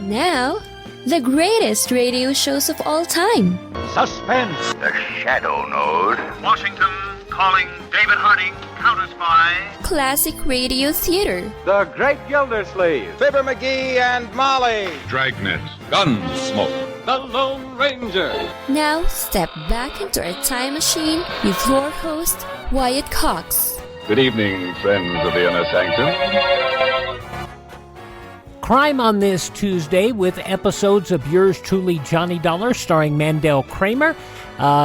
Now, the greatest radio shows of all time. Suspense. The Shadow Node. Washington calling David Harding, counter-spy. Classic radio theater. The Great Gildersleeve. Fibber McGee and Molly. Dragnet. Gunsmoke. The Lone Ranger. Now, step back into a time machine with your host, Wyatt Cox. Good evening, friends of the Inner Sanctum. Crime on this Tuesday with episodes of yours truly, Johnny Dollar, starring Mandel Kramer.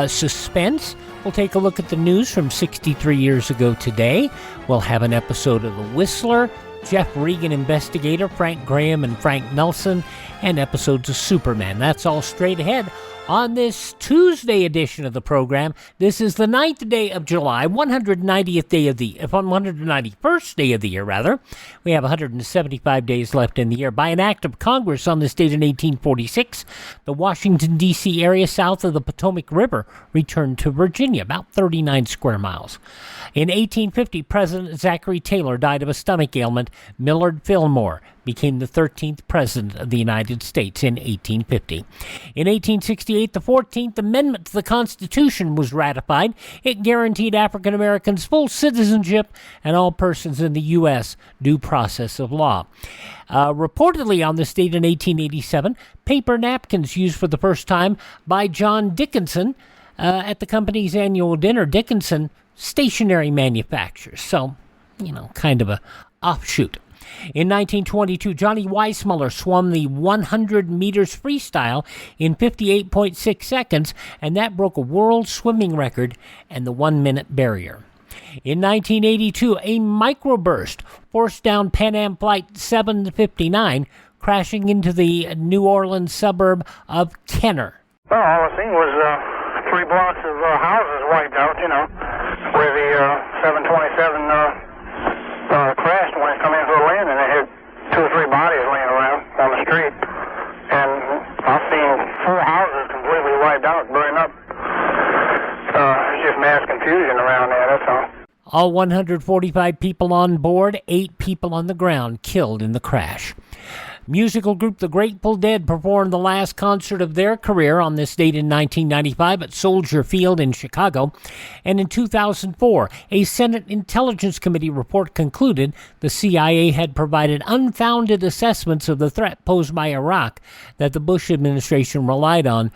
Suspense. We'll take a look at the news from 63 years ago today. We'll have an episode of The Whistler, Jeff Regan Investigator, Frank Graham and Frank Nelson, and episodes of Superman. That's all straight ahead on this Tuesday edition of the program. This is the 9th day of July, 191st day of the year, rather. We have 175 days left in the year. By an act of Congress on this date in 1846, the Washington, D.C. area south of the Potomac River returned to Virginia, about 39 square miles. In 1850, President Zachary Taylor died of a stomach ailment. Millard Fillmore became the 13th President of the United States in 1850. In 1868, the 14th Amendment to the Constitution was ratified. It guaranteed African Americans full citizenship and all persons in the U.S. due process of law. Reportedly on this date in 1887, paper napkins used for the first time by John Dickinson at the company's annual dinner. Dickinson stationery manufacturers, so, kind of a offshoot. In 1922, Johnny Weissmuller swam the 100 meters freestyle in 58.6 seconds, and that broke a world swimming record and the 1-minute barrier. In 1982, a microburst forced down Pan Am Flight 759, crashing into the New Orleans suburb of Kenner. Well, all I seen was 3 blocks of houses wiped out, where the 727 crashed when it come into the land, and it had 2 or 3 bodies laying around on the street. And I've seen 4 houses completely wiped out, burning up. It's just mass confusion around there, that's all. All 145 people on board, 8 people on the ground killed in the crash. Musical group The Grateful Dead performed the last concert of their career on this date in 1995 at Soldier Field in Chicago. And in 2004, a Senate Intelligence Committee report concluded the CIA had provided unfounded assessments of the threat posed by Iraq that the Bush administration relied on,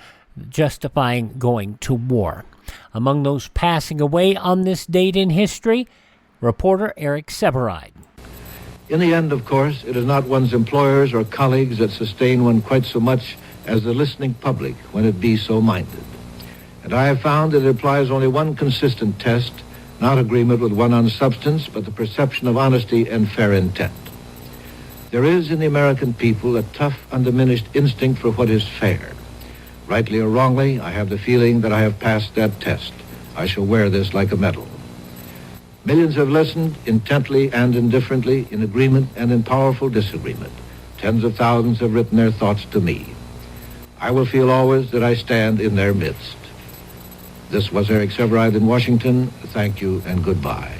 justifying going to war. Among those passing away on this date in history, reporter Eric Severide. In the end, of course, it is not one's employers or colleagues that sustain one quite so much as the listening public when it be so minded. And I have found that it applies only one consistent test, not agreement with one on substance, but the perception of honesty and fair intent. There is in the American people a tough, undiminished instinct for what is fair. Rightly or wrongly, I have the feeling that I have passed that test. I shall wear this like a medal. Millions have listened intently and indifferently, in agreement and in powerful disagreement. Tens of thousands have written their thoughts to me. I will feel always that I stand in their midst. This was Eric Severide in Washington. Thank you and goodbye.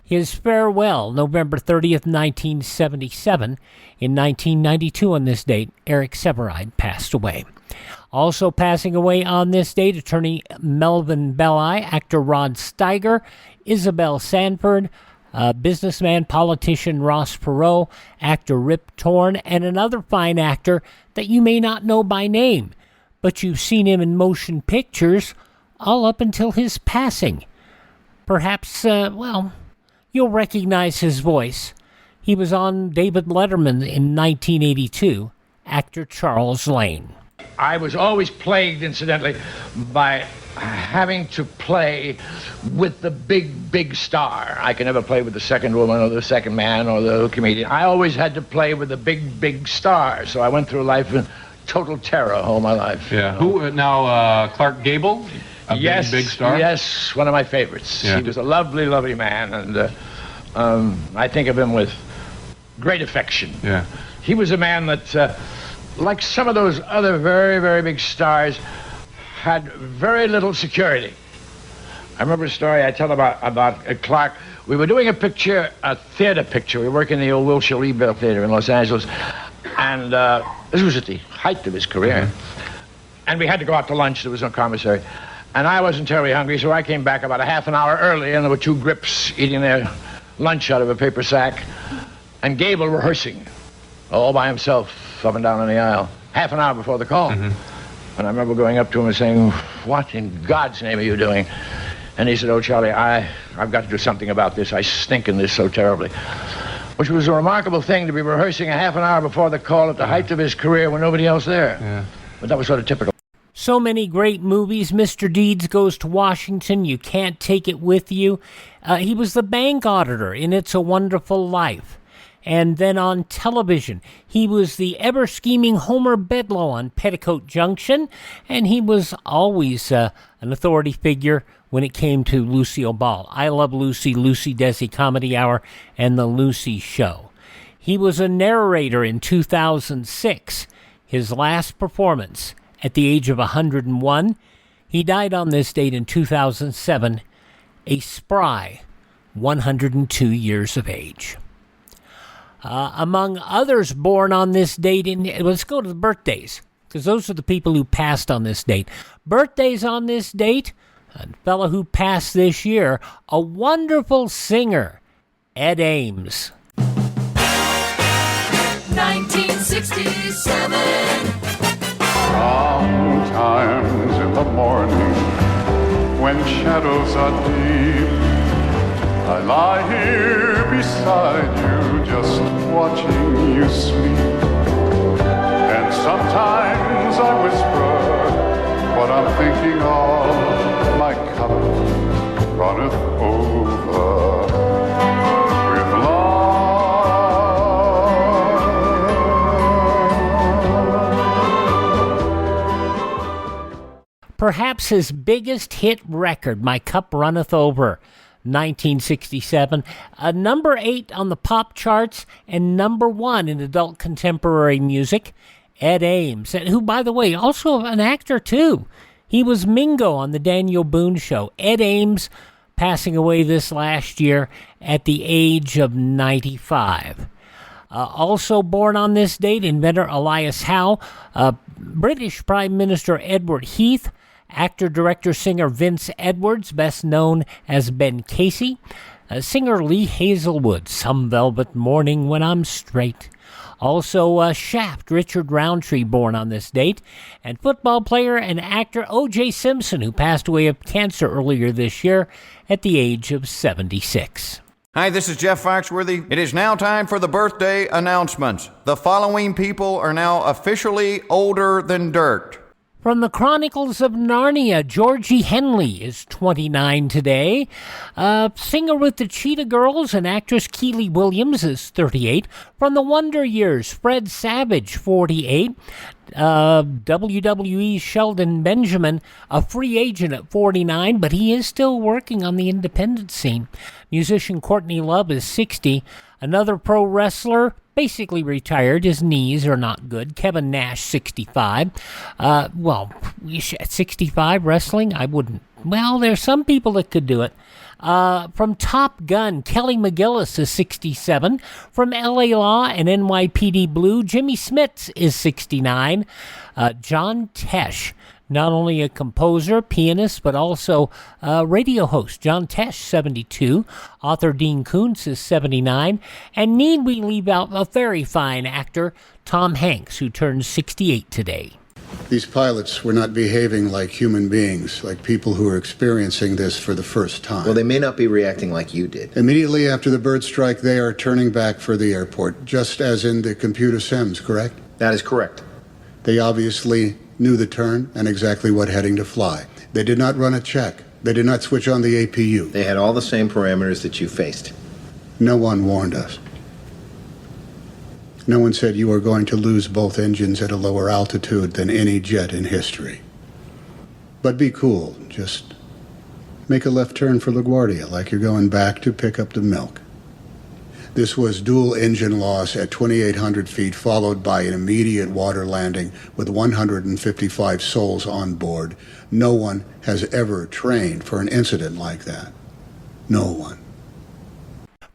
His farewell, November 30th, 1977. In 1992 on this date, Eric Severide passed away. Also passing away on this date, attorney Melvin Belli, actor Rod Steiger, Isabel Sanford, businessman, politician Ross Perot, actor Rip Torn, and another fine actor that you may not know by name, but you've seen him in motion pictures all up until his passing. Perhaps, you'll recognize his voice. He was on David Letterman in 1982, actor Charles Lane. I was always plagued, incidentally, by having to play with the big star. I could never play with the second woman or the second man or the comedian. I always had to play with the big star. So I went through life in total terror all my life. Yeah. Who now? Clark Gable? Yes, big star? Yes, one of my favorites. Yeah. He was a lovely man, and I think of him with great affection. Yeah. He was a man that, like some of those other very big stars, had very little security. I remember a story I tell about Clark. We were doing a theater picture. We were working in the old Wilshire Reedville Theater in Los Angeles. And this was at the height of his career. And we had to go out to lunch. There was no commissary. And I wasn't terribly hungry, so I came back about a half an hour early, and there were two grips eating their lunch out of a paper sack, and Gable rehearsing all by himself up and down on the aisle, half an hour before the call. And I remember going up to him and saying, "What in God's name are you doing?" And he said, "Oh, Charlie, I've got to do something about this. I stink in this so terribly." Which was a remarkable thing, to be rehearsing a half an hour before the call at the height of his career with nobody else there. Yeah. But that was sort of typical. So many great movies. Mr. Deeds Goes to Washington. You Can't Take It With You. He was the bank auditor in It's a Wonderful Life. And then on television, he was the ever-scheming Homer Bedloe on Petticoat Junction. And he was always an authority figure when it came to Lucille Ball. I Love Lucy, Lucy Desi Comedy Hour, and The Lucy Show. He was a narrator in 2006. His last performance at the age of 101. He died on this date in 2007, a spry 102 years of age. Among others born on this date, let's go to the birthdays, because those are the people who passed on this date. Birthdays on this date, a fellow who passed this year, a wonderful singer, Ed Ames. 1967. Sometimes in the morning, when shadows are deep, I lie here beside you, just watching you sleep. And sometimes I whisper what I'm thinking of, my cup runneth over with love. Perhaps his biggest hit record, My Cup Runneth Over, 1967. Number 8 on the pop charts and number 1 in adult contemporary music. Ed Ames, who, by the way, also an actor, too. He was Mingo on the Daniel Boone Show. Ed Ames passing away this last year at the age of 95. Also born on this date, inventor Elias Howe, British Prime Minister Edward Heath, actor, director, singer Vince Edwards, best known as Ben Casey, singer Lee Hazelwood, Some Velvet Morning When I'm Straight. Also, Shaft, Richard Roundtree, born on this date, and football player and actor O.J. Simpson, who passed away of cancer earlier this year at the age of 76. Hi, this is Jeff Foxworthy. It is now time for the birthday announcements. The following people are now officially older than dirt. From the Chronicles of Narnia, Georgie Henley is 29 today. Singer with the Cheetah Girls and actress Keely Williams is 38. From the Wonder Years, Fred Savage, 48. WWE's Sheldon Benjamin, a free agent at 49, but he is still working on the independent scene. Musician Courtney Love is 60. Another pro wrestler, basically retired. His knees are not good. Kevin Nash, 65. At 65, wrestling, I wouldn't. Well, there's some people that could do it. From Top Gun, Kelly McGillis is 67. From L.A. Law and NYPD Blue, Jimmy Smits is 69. John Tesh, not only a composer, pianist, but also a radio host. John Tesh, 72. Author Dean Koontz is 79. And need we leave out a very fine actor, Tom Hanks, who turns 68 today. These pilots were not behaving like human beings, like people who are experiencing this for the first time. Well, they may not be reacting like you did. Immediately after the bird strike, they are turning back for the airport, just as in the computer sims, correct? That is correct. They obviously knew the turn and exactly what heading to fly. They did not run a check. They did not switch on the APU. They had all the same parameters that you faced. No one warned us. No one said you are going to lose both engines at a lower altitude than any jet in history. But be cool. Just make a left turn for LaGuardia like you're going back to pick up the milk. This was dual engine loss at 2,800 feet, followed by an immediate water landing with 155 souls on board. No one has ever trained for an incident like that. No one.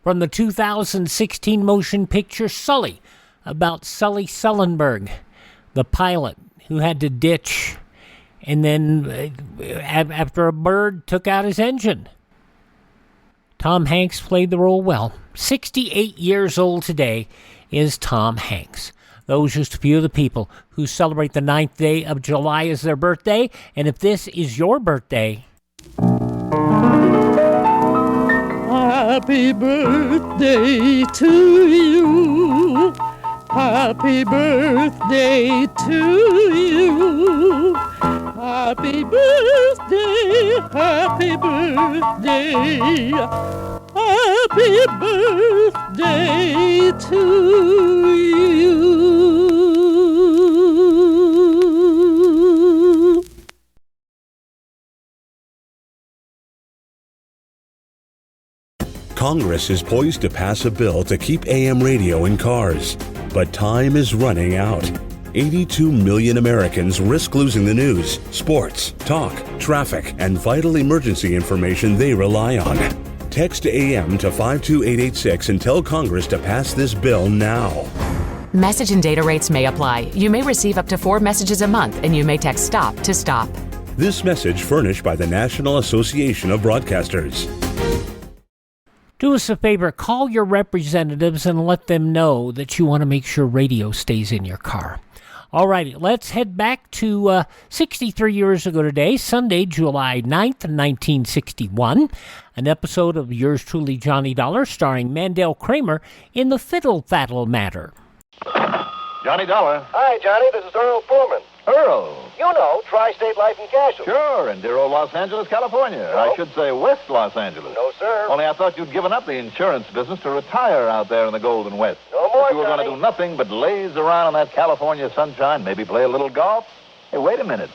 From the 2016 motion picture Sully, about Sully Sullenberg, the pilot who had to ditch, and then after a bird took out his engine. Tom Hanks played the role well. 68 years old today is Tom Hanks. Those are just a few of the people who celebrate the 9th day of July as their birthday. And if this is your birthday... Happy birthday to you. Happy birthday to you. Happy birthday, happy birthday. Happy birthday to you. Congress is poised to pass a bill to keep AM radio in cars, but time is running out. 82 million Americans risk losing the news, sports, talk, traffic, and vital emergency information they rely on. Text AM to 52886 and tell Congress to pass this bill now. Message and data rates may apply. You may receive up to 4 messages a month, and you may text STOP to stop. This message furnished by the National Association of Broadcasters. Do us a favor, call your representatives and let them know that you want to make sure radio stays in your car. All righty, let's head back to 63 years ago today, Sunday, July 9th, 1961. An episode of Yours Truly, Johnny Dollar, starring Mandel Kramer in the Fiddle Faddle Matter. Johnny Dollar. Hi, Johnny. This is Earl Pullman. Earl. You know, Tri-State Life and Casualty. Sure, in dear old Los Angeles, California. No. I should say West Los Angeles. No, sir. Only I thought you'd given up the insurance business to retire out there in the Golden West. No more, You were going to do nothing but laze around in that California sunshine, maybe play a little golf. Hey, wait a minute.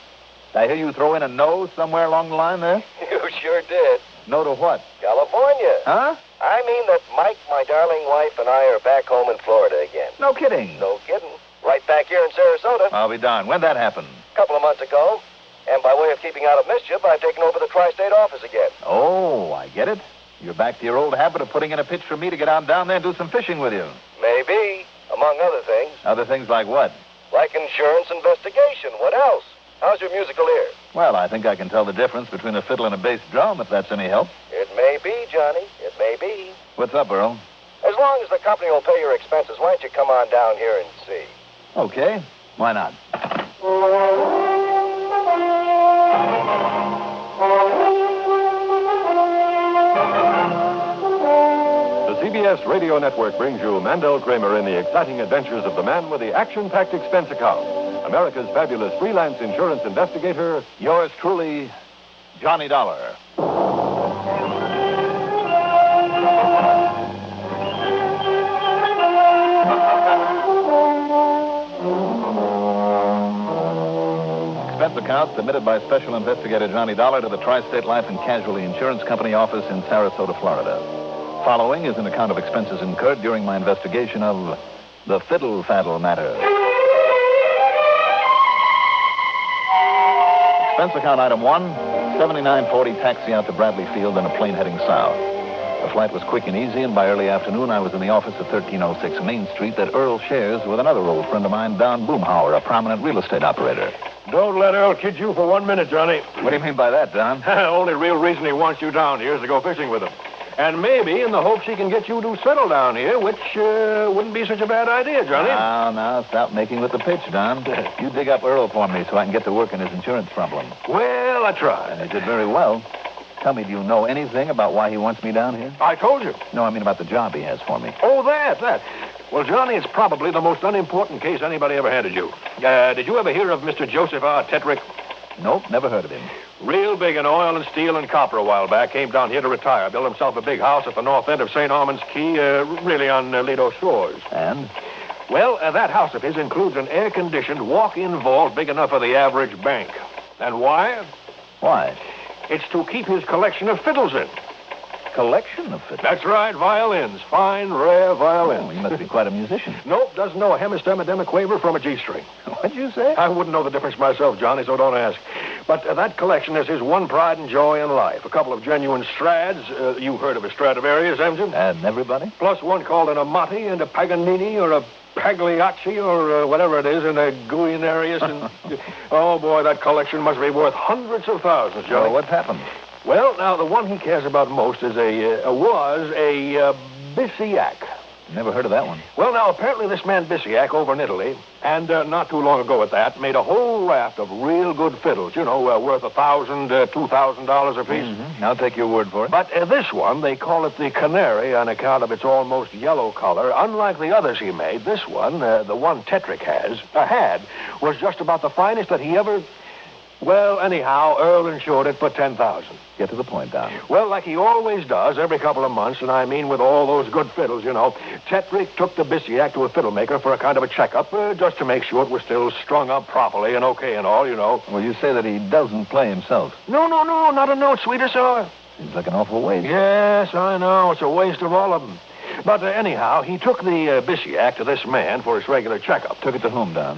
I hear you throw in a no somewhere along the line there? You sure did. No to what? California. Huh? I mean that Mike, my darling wife, and I are back home in Florida again. No kidding. No kidding. Right back here in Sarasota. I'll be darned. When'd that happen? A couple of months ago. And by way of keeping out of mischief, I've taken over the Tri-State office again. Oh, I get it. You're back to your old habit of putting in a pitch for me to get on down there and do some fishing with you. Maybe, among other things. Other things like what? Like insurance investigation. What else? How's your musical ear? Well, I think I can tell the difference between a fiddle and a bass drum, if that's any help. It may be, Johnny. It may be. What's up, Earl? As long as the company will pay your expenses, why don't you come on down here and see? Okay. Why not? The CBS Radio Network brings you Mandel Kramer in the exciting adventures of the man with the action-packed expense account. America's fabulous freelance insurance investigator, yours truly, Johnny Dollar. Expense account submitted by Special Investigator Johnny Dollar to the Tri-State Life and Casualty Insurance Company office in Sarasota, Florida. Following is an account of expenses incurred during my investigation of the Fiddle Faddle Matter. Expense account item 1, 7940 taxi out to Bradley Field on a plane heading south. The flight was quick and easy, and by early afternoon I was in the office at 1306 Main Street that Earl shares with another old friend of mine, Don Boomhauer, a prominent real estate operator. Don't let Earl kid you for 1 minute, Johnny. What do you mean by that, Don? Only real reason he wants you down here is to go fishing with him. And maybe in the hopes he can get you to settle down here, which wouldn't be such a bad idea, Johnny. Now, stop making with the pitch, Don. You dig up Earl for me so I can get to work on his insurance problem. Well, I tried. And you did very well. Tell me, do you know anything about why he wants me down here? I told you. No, I mean about the job he has for me. Oh, that. Well, Johnny, it's probably the most unimportant case anybody ever handed you. Did you ever hear of Mr. Joseph R. Tetrick? Nope, never heard of him. Real big in oil and steel and copper a while back. Came down here to retire. Built himself a big house at the north end of St. Armand's Key, really on Lido Shores. And? Well, that house of his includes an air-conditioned walk-in vault big enough for the average bank. And why? Why? It's to keep his collection of fiddles in. Collection of fiddles? That's right, violins. Fine, rare violins. Oh, you must be quite a musician. Nope, doesn't know a hemistem, a demiquaver from a G-string. What'd you say? I wouldn't know the difference myself, Johnny, so don't ask. But that collection is his one pride and joy in life. A couple of genuine Strads. You heard of a Stradivarius, haven't you? And everybody? Plus one called an Amati and a Paganini or a Pagliacci or whatever it is, and a Guianarius. And oh, boy, that collection must be worth hundreds of thousands, Johnny. Well, what's happened? Well, now, the one he cares about most is was a Bisiac. Never heard of that one. Well, now, apparently this man Bisiac over in Italy, and not too long ago at that, made a whole raft of real good fiddles, worth $1,000, $2,000 a piece. Mm-hmm. I'll take your word for it. But this one, they call it the Canary on account of its almost yellow color. Unlike the others he made, this one, the one Tetrick had, was just about the finest that he ever... Well, anyhow, Earl insured it for $10,000. Get to the point, Don. Well, like he always does every couple of months, and I mean with all those good fiddles, Tetrick took the Bisiac to a fiddle maker for a kind of a checkup, just to make sure it was still strung up properly and okay and all, Well, you say that he doesn't play himself. No, not a note, sweeter, sir. Seems like an awful waste. Yes, I know. It's a waste of all of them. But anyhow, he took the Bisiac to this man for his regular checkup. Took it to whom, Don?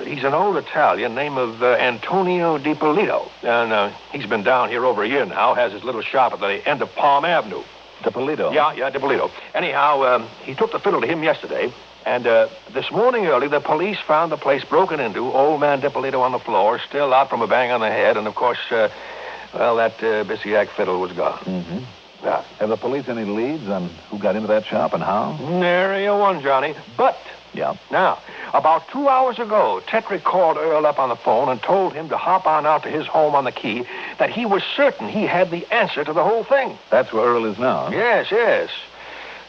He's an old Italian named Antonio DiPolito. And he's been down here over a year now, has his little shop at the end of Palm Avenue. DiPolito? Yeah, DiPolito. Anyhow, he took the fiddle to him yesterday, and this morning early, the police found the place broken into, old man DiPolito on the floor, still out from a bang on the head, and of course, that Bisiac fiddle was gone. Mm-hmm. Yeah. Have the police any leads on who got into that shop and how? Nary a one, Johnny. But, now, about 2 hours ago, Tetrick called Earl up on the phone and told him to hop on out to his home on the Key, that he was certain he had the answer to the whole thing. That's where Earl is now? Yes.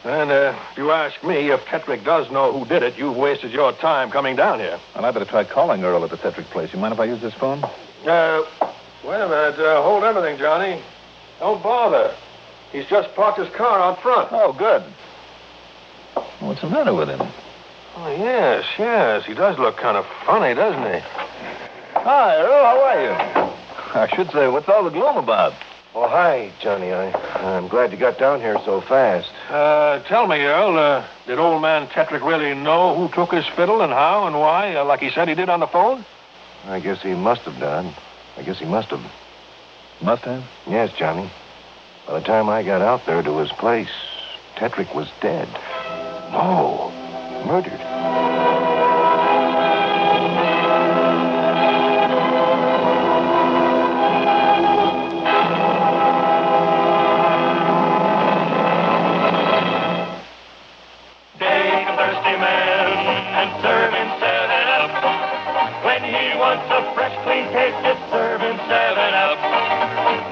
And if you ask me, if Tetrick does know who did it, you've wasted your time coming down here. Well, I better try calling Earl at the Tetrick place. You mind if I use this phone? Wait a minute. Hold everything, Johnny. Don't bother. He's just parked his car out front. Oh, good. What's the matter with him? Oh, yes. He does look kind of funny, doesn't he? Hi, Earl. How are you? I should say, what's all the gloom about? Oh, hi, Johnny. I'm glad you got down here so fast. Tell me, Earl, did old man Tetrick really know who took his fiddle and how and why, like he said he did on the phone? I guess he must have done. Must have? Yes, Johnny. By the time I got out there to his place, Tetrick was dead. No, murdered. Take a thirsty man and serve him 7-Up. When he wants a fresh, clean taste, just serve him 7-Up.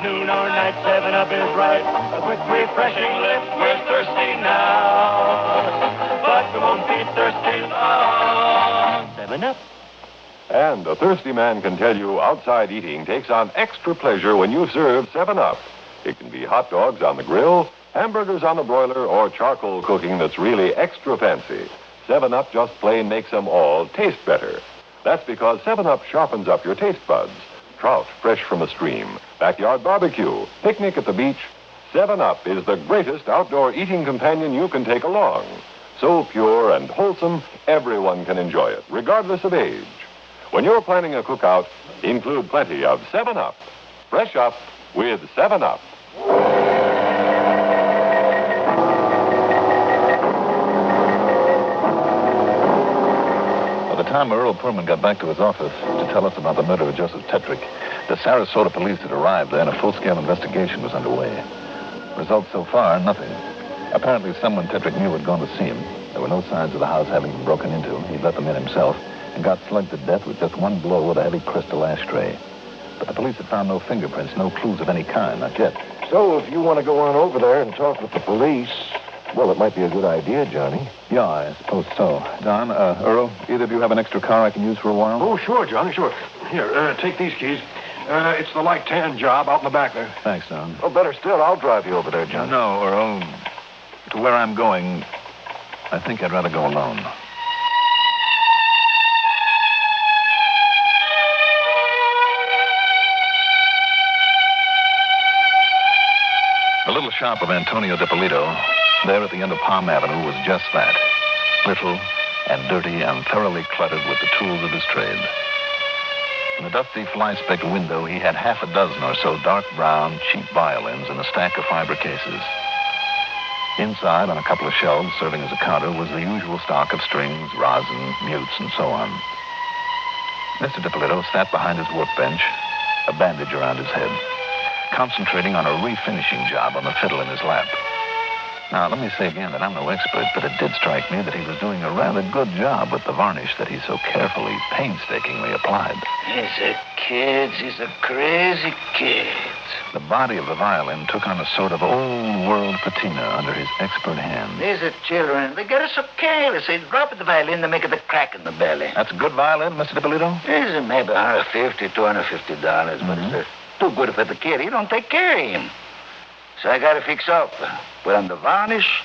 Noon or night, 7-Up is right. A quick, refreshing lift. We're thirsty now, but we won't be thirsty long. 7-Up. And a thirsty man can tell you outside eating takes on extra pleasure when you serve 7-Up. It can be hot dogs on the grill, hamburgers on the broiler, or charcoal cooking that's really extra fancy. 7-Up just plain makes them all taste better. That's because 7-Up sharpens up your taste buds. Trout fresh from a stream, backyard barbecue, picnic at the beach. 7-Up is the greatest outdoor eating companion you can take along. So pure and wholesome, everyone can enjoy it, regardless of age. When you're planning a cookout, include plenty of 7-Up. Fresh up with 7-Up. By the time Earl Pullman got back to his office to tell us about the murder of Joseph Tetrick, the Sarasota police had arrived there and a full-scale investigation was underway. Results so far, nothing. Apparently someone Tetrick knew had gone to see him. There were no signs of the house having been broken into. He'd let them in himself and got slugged to death with just one blow with a heavy crystal ashtray. But the police had found no fingerprints, no clues of any kind, not yet. So if you want to go on over there and talk with the police, well, it might be a good idea, Johnny. Yeah, I suppose so. Don, Earl, either of you have an extra car I can use for a while? Oh, sure, Johnny, sure. Here, take these keys. It's the light tan job out in the back there. Thanks, Don. Oh, better still, I'll drive you over there, Johnny. No, Earl. To where I'm going, I think I'd rather go alone. The little shop of Antonio DiPolito, there at the end of Palm Avenue, was just that. Little and dirty and thoroughly cluttered with the tools of his trade. In the dusty fly-specked window, he had half a dozen or so dark brown, cheap violins in a stack of fiber cases. Inside, on a couple of shelves serving as a counter, was the usual stock of strings, rosin, mutes, and so on. Mr. DiPolito sat behind his workbench, a bandage around his head, concentrating on a refinishing job on the fiddle in his lap. Now, let me say again that I'm no expert, but it did strike me that he was doing a rather good job with the varnish that he so carefully, painstakingly applied. He's a kid. He's a crazy kid. The body of the violin took on a sort of old-world patina under his expert hand. These are children. They get us so careless. They drop the violin, they make it a crack in the belly. That's a good violin, Mr. DiPolito? It's maybe $150, $250, but it's too good for the kid. He don't take care of him. So I got to fix up. Put on the varnish.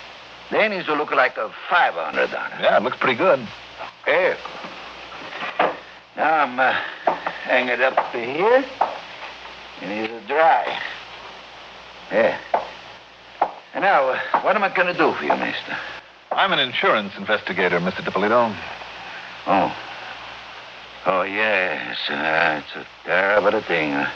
Then he's to look like a $500. Yeah, it looks pretty good. Okay. Now I'm hang it up to here. And he's dry. Yeah. And now, what am I going to do for you, mister? I'm an insurance investigator, Mr. DiPolito. Oh. Oh, yes. It's a terrible thing.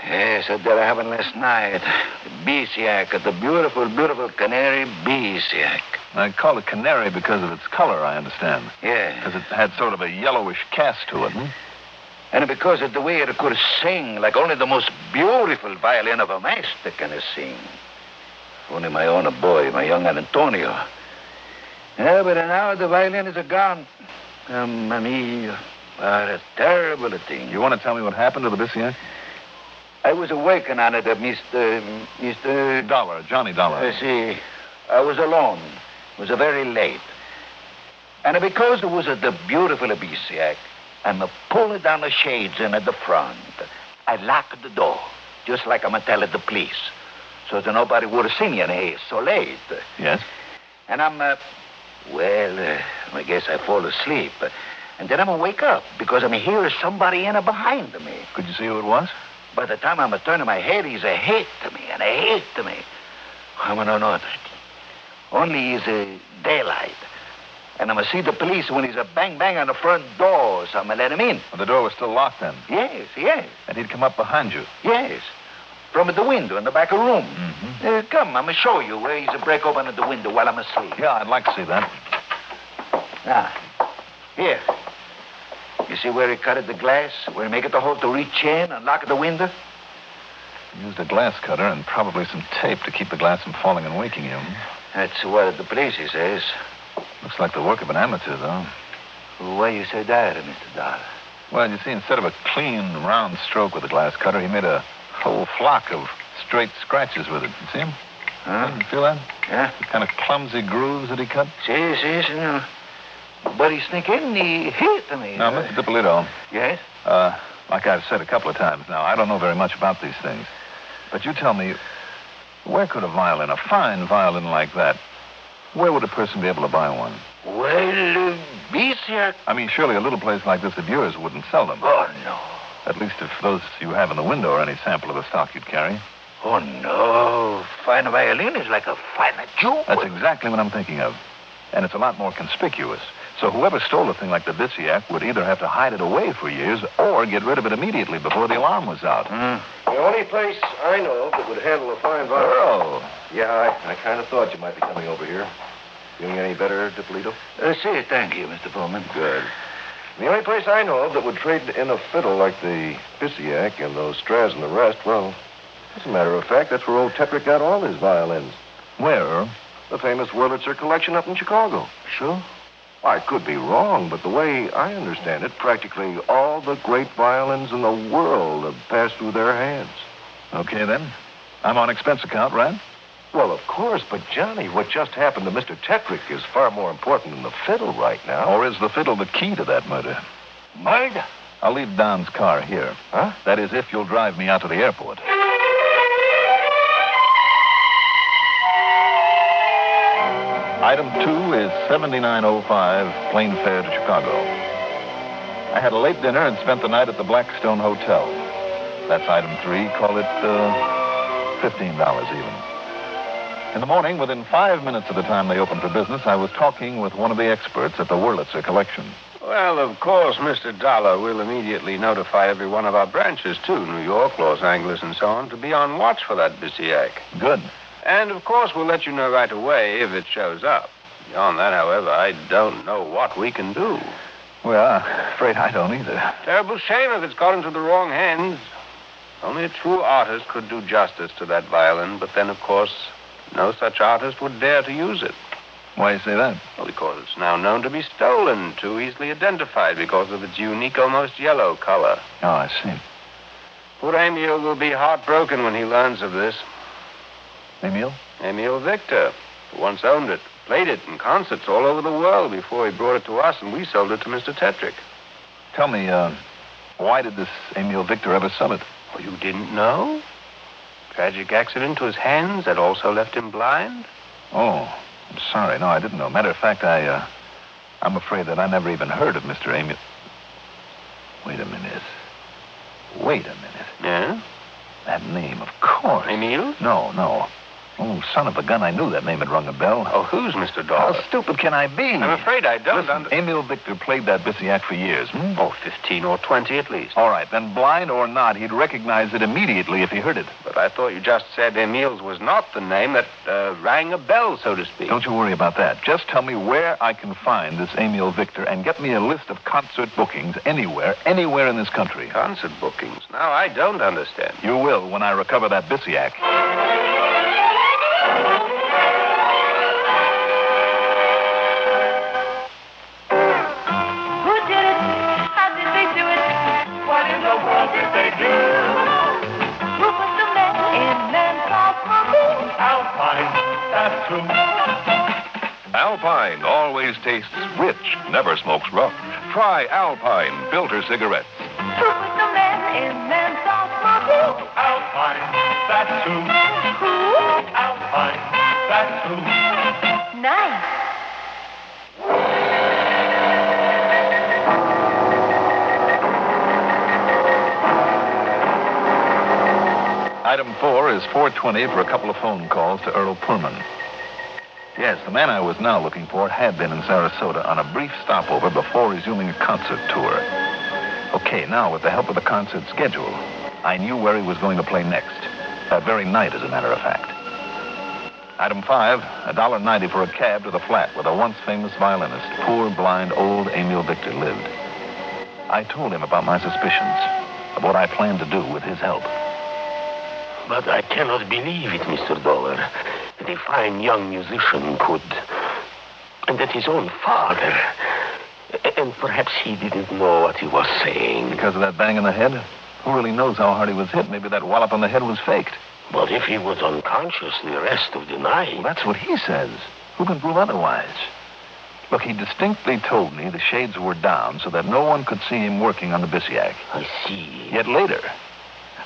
Yes, that happened last night. The Beesiac, the beautiful, beautiful canary Beesiac. I call it canary because of its color, I understand. Yeah. Because it had sort of a yellowish cast to it, hmm? And because of the way it could sing, like only the most beautiful violin of a master can sing. Only my own boy, my young Antonio. Yeah, but now the violin is gone. Mamma mia. What a terrible thing. You want to tell me what happened to the Beesiac? I was working on it, Mr. Dollar, Johnny Dollar. See, I was alone. It was very late. And because it was the beautiful Beesiac, I'm pulling down the shades in at the front. I locked the door, just like I'm going to tell the police, so that nobody would have seen me in here so late. Yes? And I'm, I guess I fall asleep. And then I'm going to wake up because I'm hearing somebody in behind me. Could you see who it was? By the time I'm turning my head, he's a hit to me, and a hit to me. I'm going to know. Only is daylight. And I'm going to see the police when he's a bang-bang on the front door, so I'm going to let him in. Well, the door was still locked then? Yes, yes. And he'd come up behind you? Yes. From the window in the back room. Mm-hmm. Come, I'm going to show you where he's break open the window while I'm asleep. Yeah, I'd like to see that. Now, here. You see where he cut the glass? Where he make it the hole to reach in and lock the window? He used a glass cutter and probably some tape to keep the glass from falling and waking you. That's what the police says. Looks like the work of an amateur, though. Why you say that, Mr. Dollar? Well, you see, instead of a clean, round stroke with a glass cutter, he made a whole flock of straight scratches with it. You see him? Huh? You feel that? Yeah. The kind of clumsy grooves that he cut? See, senor. But he sneak in, he hit me. Now, Mr. DiPolito. Yes? Like I've said a couple of times now, I don't know very much about these things. But you tell me, where could a fine violin like that, where would a person be able to buy one? Well, Beesiac. I mean, surely a little place like this of yours wouldn't sell them. Oh, no. At least if those you have in the window are any sample of the stock you'd carry. Oh, no. Fine violin is like a fine jewel. That's exactly what I'm thinking of. And it's a lot more conspicuous. So whoever stole a thing like the Beesiac would either have to hide it away for years or get rid of it immediately before the alarm was out. The only place I know of that would handle a fine violin. Oh. Yeah, I kind of thought you might be coming over here. Feeling any better, DiPolito? Thank you, Mr. Pullman. Good. The only place I know of that would trade in a fiddle like the Beesiac and those Stras and the rest, well, as a matter of fact, that's where old Tetrick got all his violins. Where? The famous Wurlitzer collection up in Chicago. Sure? I could be wrong, but the way I understand it, practically all the great violins in the world have passed through their hands. Okay, then. I'm on expense account, right? Well, of course, but Johnny, what just happened to Mr. Tetrick is far more important than the fiddle right now. Or is the fiddle the key to that murder? Murder? I'll leave Don's car here. Huh? That is, if you'll drive me out to the airport. Item 2 is $79.05, plane fare to Chicago. I had a late dinner and spent the night at the Blackstone Hotel. That's item 3. Call it $15 even. In the morning, within 5 minutes of the time they opened for business, I was talking with one of the experts at the Wurlitzer collection. Well, of course, Mr. Dollar will immediately notify every one of our branches, too, New York, Los Angeles, and so on, to be on watch for that Bisiak. Good. And, of course, we'll let you know right away if it shows up. Beyond that, however, I don't know what we can do. Well, I'm afraid I don't either. Terrible shame if it's got into the wrong hands. Only a true artist could do justice to that violin, but then, of course, no such artist would dare to use it. Why you say that? Well, because it's now known to be stolen, too easily identified because of its unique, almost yellow color. Oh, I see. Poor Emil will be heartbroken when he learns of this. Emil? Emil Victor, who once owned it, played it in concerts all over the world before he brought it to us, and we sold it to Mr. Tetrick. Tell me, why did this Emil Victor ever sell it? Oh, you didn't know? Tragic accident to his hands that also left him blind? Oh, I'm sorry. No, I didn't know. Matter of fact, I'm afraid that I never even heard of Mr. Emil. Wait a minute. Yeah? That name, of course. Emil? No. Oh, son of a gun, I knew that name had rung a bell. Oh, who's Mr. Dollar? How stupid can I be? I'm afraid I don't. Listen, Emil Victor played that Bisiak for years. Oh, 15 or 20 at least. All right, then blind or not, he'd recognize it immediately if he heard it. But I thought you just said Emil's was not the name that rang a bell, so to speak. Don't you worry about that. Just tell me where I can find this Emil Victor and get me a list of concert bookings anywhere in this country. Concert bookings? Now, I don't understand. You will when I recover that Bisiak. Alpine always tastes rich, never smokes rough. Try Alpine filter cigarettes. Alpine, that's who. Alpine, that's who. Nice. Item 4 is 420 for a couple of phone calls to Earl Pullman. Yes, the man I was now looking for had been in Sarasota on a brief stopover before resuming a concert tour. Okay, now, with the help of the concert schedule, I knew where he was going to play next. That very night, as a matter of fact. Item 5, $1.90 for a cab to the flat where the once famous violinist, poor, blind, old Emil Victor lived. I told him about my suspicions, of what I planned to do with his help. But I cannot believe it, Mr. Dollar, that a fine young musician could... and that his own father... and perhaps he didn't know what he was saying. Because of that bang in the head? Who really knows how hard he was hit? Maybe that wallop on the head was faked. But if he was unconscious the rest of the night... Well, that's what he says. Who can prove otherwise? Look, he distinctly told me the shades were down so that no one could see him working on the Bisiak. I see. Yet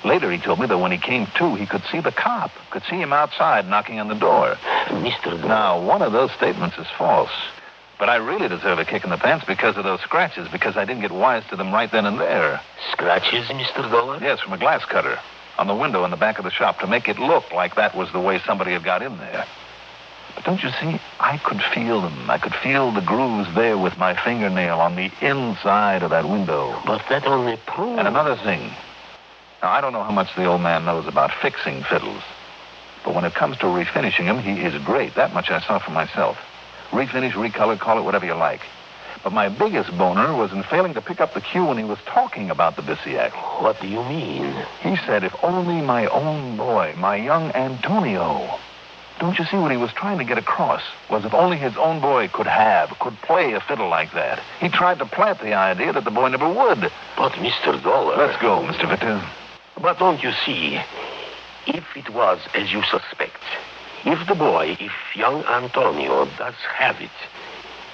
Later, he told me that when he came to, he could see the cop, could see him outside knocking on the door. Mr. Dollar... Now, one of those statements is false. But I really deserve a kick in the pants because of those scratches, because I didn't get wise to them right then and there. Scratches, Mr. Dollar? Yes, from a glass cutter on the window in the back of the shop to make it look like that was the way somebody had got in there. But don't you see, I could feel them. I could feel the grooves there with my fingernail on the inside of that window. But that only proves... And another thing... Now, I don't know how much the old man knows about fixing fiddles. But when it comes to refinishing them, he is great. That much I saw for myself. Refinish, recolor, call it whatever you like. But my biggest boner was in failing to pick up the cue when he was talking about the Bisiak. What do you mean? He said, if only my own boy, my young Antonio... Don't you see what he was trying to get across? Was if only his own boy could play a fiddle like that. He tried to plant the idea that the boy never would. But, Mr. Dollar... Let's go, Mr. Victor. But don't you see, if it was as you suspect, if the boy, if young Antonio does have it,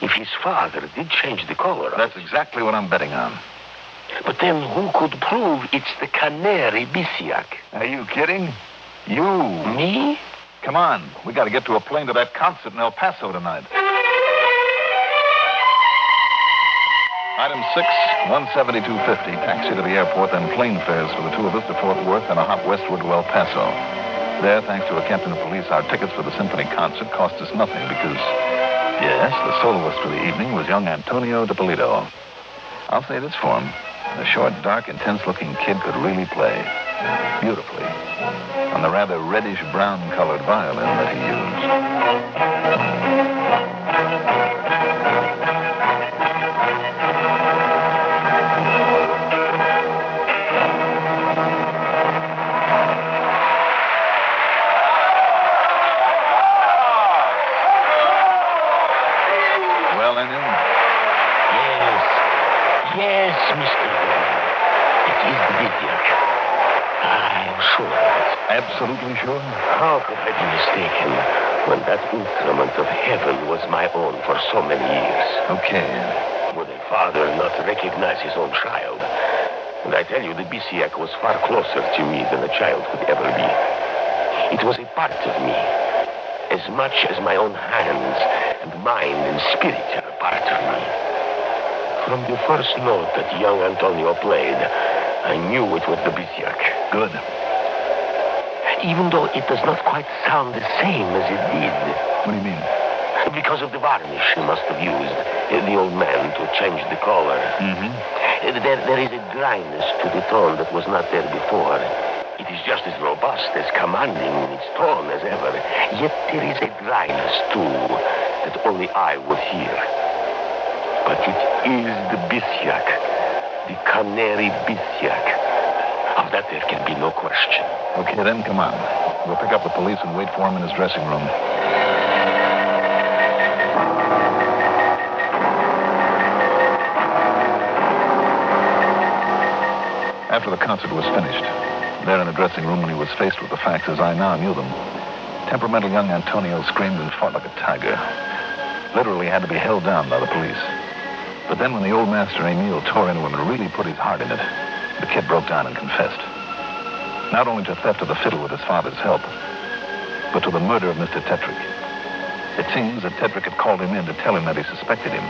if his father did change the color... That's exactly what I'm betting on. But then who could prove it's the Canary Bisiak? Are you kidding? You. Me? Come on. We got to get to a plane to that concert in El Paso tonight. Item 6, $172.50. Taxi to the airport, then plane fares for the two of us to Fort Worth and a hop westward to El Paso. There, thanks to a captain of police, our tickets for the symphony concert cost us nothing because, yes, the soloist for the evening was young Antonio DiPolito. I'll say this for him. The short, dark, intense-looking kid could really play beautifully on the rather reddish-brown-colored violin that he used. Yes, Mr. It is the Vidiac. I'm sure of it. Absolutely sure? How could I be mistaken when that instrument of heaven was my own for so many years? Okay. Would a father not recognize his own child? And I tell you, the Bisiac was far closer to me than a child could ever be. It was a part of me, as much as my own hands and mind and spirit are a part of me. From the first note that young Antonio played, I knew it was the Bisiac. Good. Even though it does not quite sound the same as it did. What do you mean? Because of the varnish he must have used, the old man, to change the color. Mm-hmm. There is a dryness to the tone that was not there before. It is just as robust, as commanding in its tone as ever. Yet there is a dryness, too, that only I would hear. But it is the Bisiac, the Canary Bisiac. Of that there can be no question. Okay, then, come on. We'll pick up the police and wait for him in his dressing room. After the concert was finished, there in the dressing room when he was faced with the facts as I now knew them, temperamental young Antonio screamed and fought like a tiger. Literally had to be held down by the police. But then when the old master Emile tore into him and really put his heart in it, the kid broke down and confessed. Not only to theft of the fiddle with his father's help, but to the murder of Mr. Tetrick. It seems that Tetrick had called him in to tell him that he suspected him.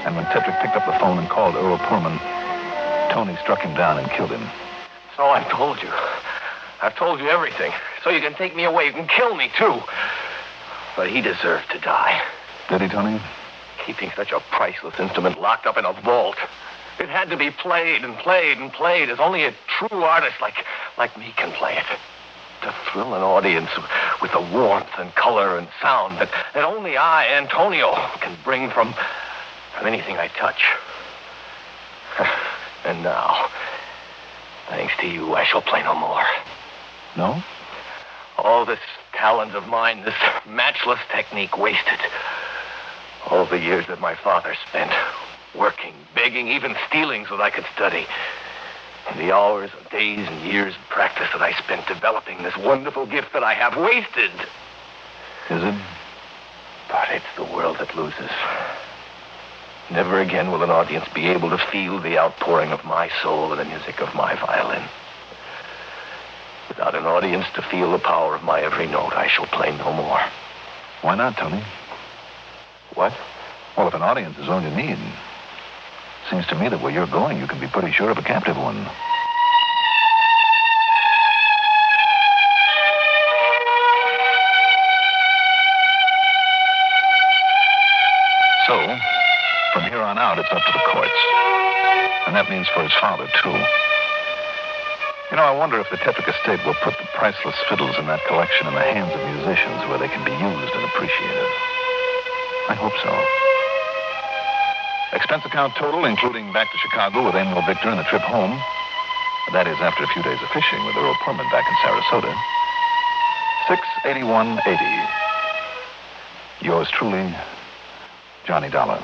And when Tetrick picked up the phone and called Earl Pullman, Tony struck him down and killed him. So I've told you. I've told you everything. So you can take me away. You can kill me, too. But he deserved to die. Did he, Tony? Keeping such a priceless instrument locked up in a vault. It had to be played and played and played as only a true artist like me can play it. To thrill an audience with the warmth and color and sound that only I, Antonio, can bring from anything I touch. And now, thanks to you, I shall play no more. No? All this talent of mine, this matchless technique wasted. All the years that my father spent working, begging, even stealing so that I could study. And the hours and days and years of practice that I spent developing this wonderful gift that I have wasted. Is it? But it's the world that loses. Never again will an audience be able to feel the outpouring of my soul in the music of my violin. Without an audience to feel the power of my every note, I shall play no more. Why not, Tony? What? Well, if an audience is all you need, seems to me that where you're going, you can be pretty sure of a captive one. So, from here on out, it's up to the courts. And that means for his father, too. You know, I wonder if the Tetrick estate will put the priceless fiddles in that collection in the hands of musicians where they can be used and appreciated. I hope so. Expense account total, including back to Chicago with Emil Victor and the trip home. That is after a few days of fishing with Earl Pullman back in Sarasota. $681.80. Yours truly, Johnny Dollar.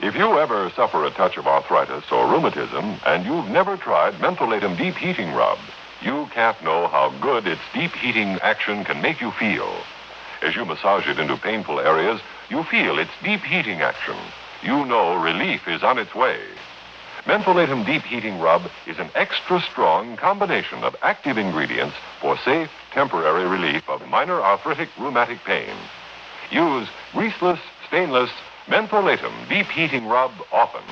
If you ever suffer a touch of arthritis or rheumatism and you've never tried Mentholatum Deep Heating Rub, you can't know how good its deep heating action can make you feel. As you massage it into painful areas, you feel its deep heating action. You know relief is on its way. Mentholatum Deep Heating Rub is an extra strong combination of active ingredients for safe, temporary relief of minor arthritic rheumatic pain. Use greaseless, stainless Mentholatum Deep Heating Rub often.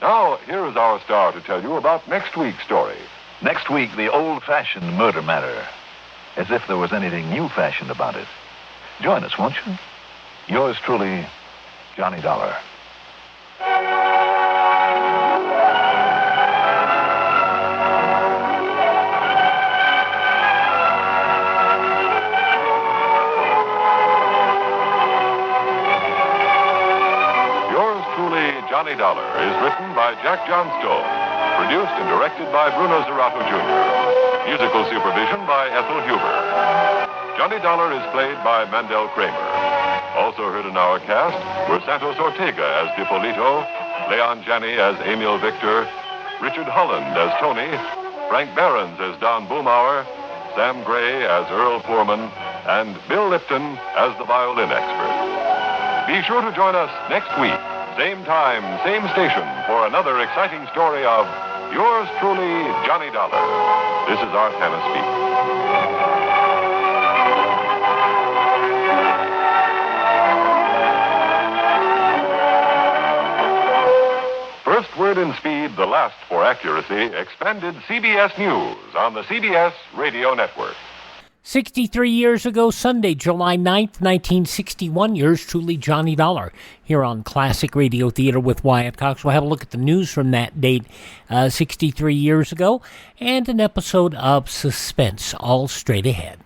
Now, here is our star to tell you about next week's story. Next week, the old-fashioned murder matter. As if there was anything new-fashioned about it. Join us, won't you? Yours truly, Johnny Dollar. Yours truly, Johnny Dollar, is written by Jack Johnstone. Produced and directed by Bruno Zerato Jr. Musical supervision by Ethel Huber. Johnny Dollar is played by Mandel Kramer. Also heard in our cast were Santos Ortega as Dipolito, Leon Janney as Emil Victor, Richard Holland as Tony, Frank Behrens as Don Boomauer, Sam Gray as Earl Poorman, and Bill Lipton as the violin expert. Be sure to join us next week, same time, same station, for another exciting story of yours truly, Johnny Dollar. This is Art Hanna speaking. First word in speed, the last for accuracy, expanded CBS News on the CBS Radio Network. 63 years ago, Sunday, July 9th, 1961, yours truly, Johnny Dollar, here on Classic Radio Theater with Wyatt Cox. We'll have a look at the news from that date, 63 years ago, and an episode of Suspense, all straight ahead.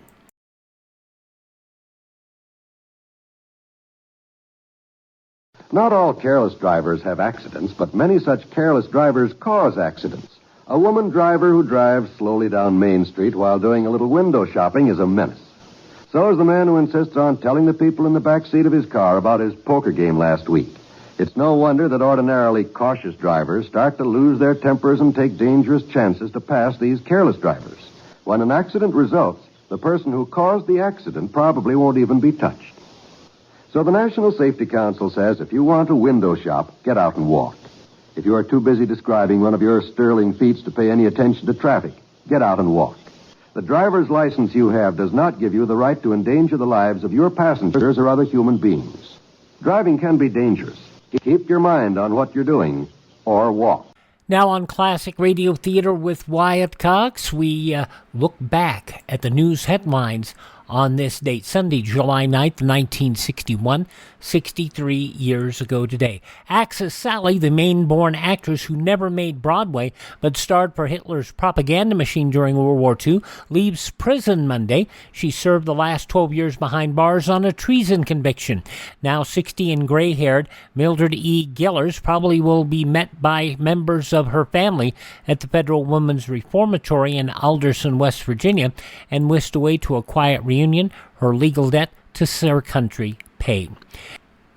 Not all careless drivers have accidents, but many such careless drivers cause accidents. A woman driver who drives slowly down Main Street while doing a little window shopping is a menace. So is the man who insists on telling the people in the back seat of his car about his poker game last week. It's no wonder that ordinarily cautious drivers start to lose their tempers and take dangerous chances to pass these careless drivers. When an accident results, the person who caused the accident probably won't even be touched. So the National Safety Council says if you want to window shop, get out and walk. If you are too busy describing one of your sterling feats to pay any attention to traffic, get out and walk. The driver's license you have does not give you the right to endanger the lives of your passengers or other human beings. Driving can be dangerous. Keep your mind on what you're doing, or walk. Now on Classic Radio Theater with Wyatt Cox, we look back at the news headlines on this date, Sunday, July 9th, 1961, 63 years ago today. Axis Sally, the Maine-born actress who never made Broadway but starred for Hitler's propaganda machine during World War II, leaves prison Monday. She served the last 12 years behind bars on a treason conviction. Now 60 and gray-haired, Mildred E. Gillers probably will be met by members of her family at the Federal Women's Reformatory in Alderson, West Virginia, and whisked away to a quiet reunion, her legal debt to her country paid.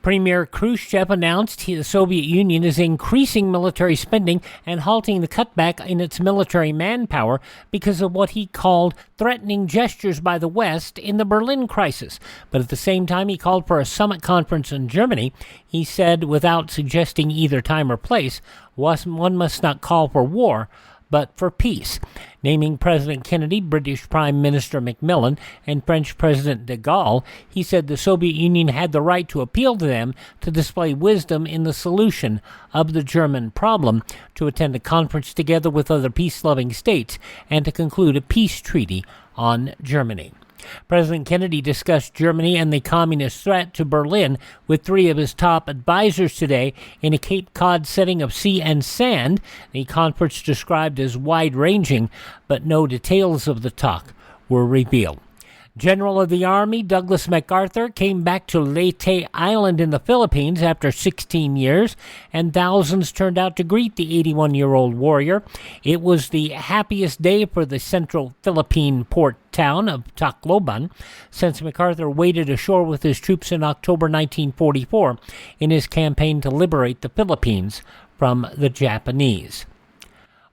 Premier Khrushchev announced the Soviet Union is increasing military spending and halting the cutback in its military manpower because of what he called threatening gestures by the West in the Berlin crisis. But at the same time, he called for a summit conference in Germany. He said, without suggesting either time or place, one must not call for war, but for peace, naming President Kennedy, British Prime Minister Macmillan, and French President de Gaulle. He said the Soviet Union had the right to appeal to them to display wisdom in the solution of the German problem, to attend a conference together with other peace-loving states, and to conclude a peace treaty on Germany. President Kennedy discussed Germany and the communist threat to Berlin with three of his top advisors today in a Cape Cod setting of sea and sand, the conference described as wide-ranging, but no details of the talk were revealed. General of the Army Douglas MacArthur came back to Leyte Island in the Philippines after 16 years, and thousands turned out to greet the 81-year-old warrior. It was the happiest day for the central Philippine port town of Tacloban since MacArthur waded ashore with his troops in October 1944 in his campaign to liberate the Philippines from the Japanese.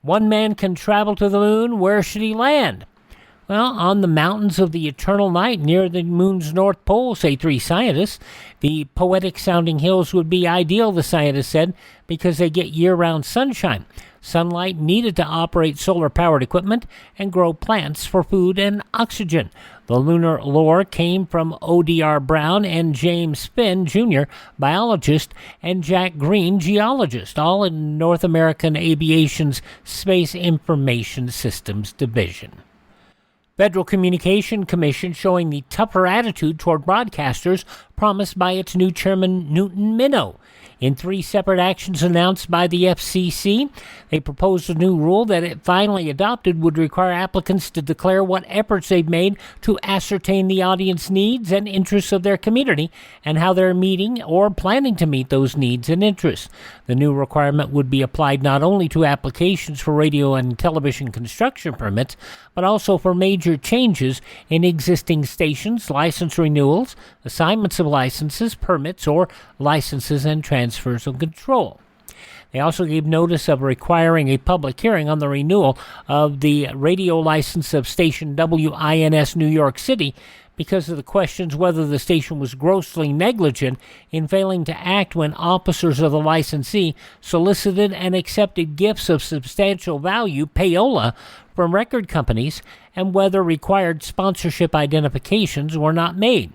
One man can travel to the moon. Where should he land? Well, on the mountains of the eternal night near the moon's north pole, say 3 scientists. The poetic-sounding hills would be ideal, the scientists said, because they get year-round sunshine, sunlight needed to operate solar-powered equipment and grow plants for food and oxygen. The lunar lore came from O.D.R. Brown and James Finn, Jr., biologist, and Jack Green, geologist, all in North American Aviation's Space Information Systems Division. Federal Communication Commission showing the tougher attitude toward broadcasters promised by its new chairman, Newton Minow. In 3 separate actions announced by the FCC, they proposed a new rule that, if finally adopted, would require applicants to declare what efforts they've made to ascertain the audience needs and interests of their community and how they're meeting or planning to meet those needs and interests. The new requirement would be applied not only to applications for radio and television construction permits, but also for major changes in existing stations, license renewals, assignments of licenses, permits, or licenses and transfers of control. They also gave notice of requiring a public hearing on the renewal of the radio license of station WINS New York City because of the questions whether the station was grossly negligent in failing to act when officers of the licensee solicited and accepted gifts of substantial value, payola, from record companies, and whether required sponsorship identifications were not made.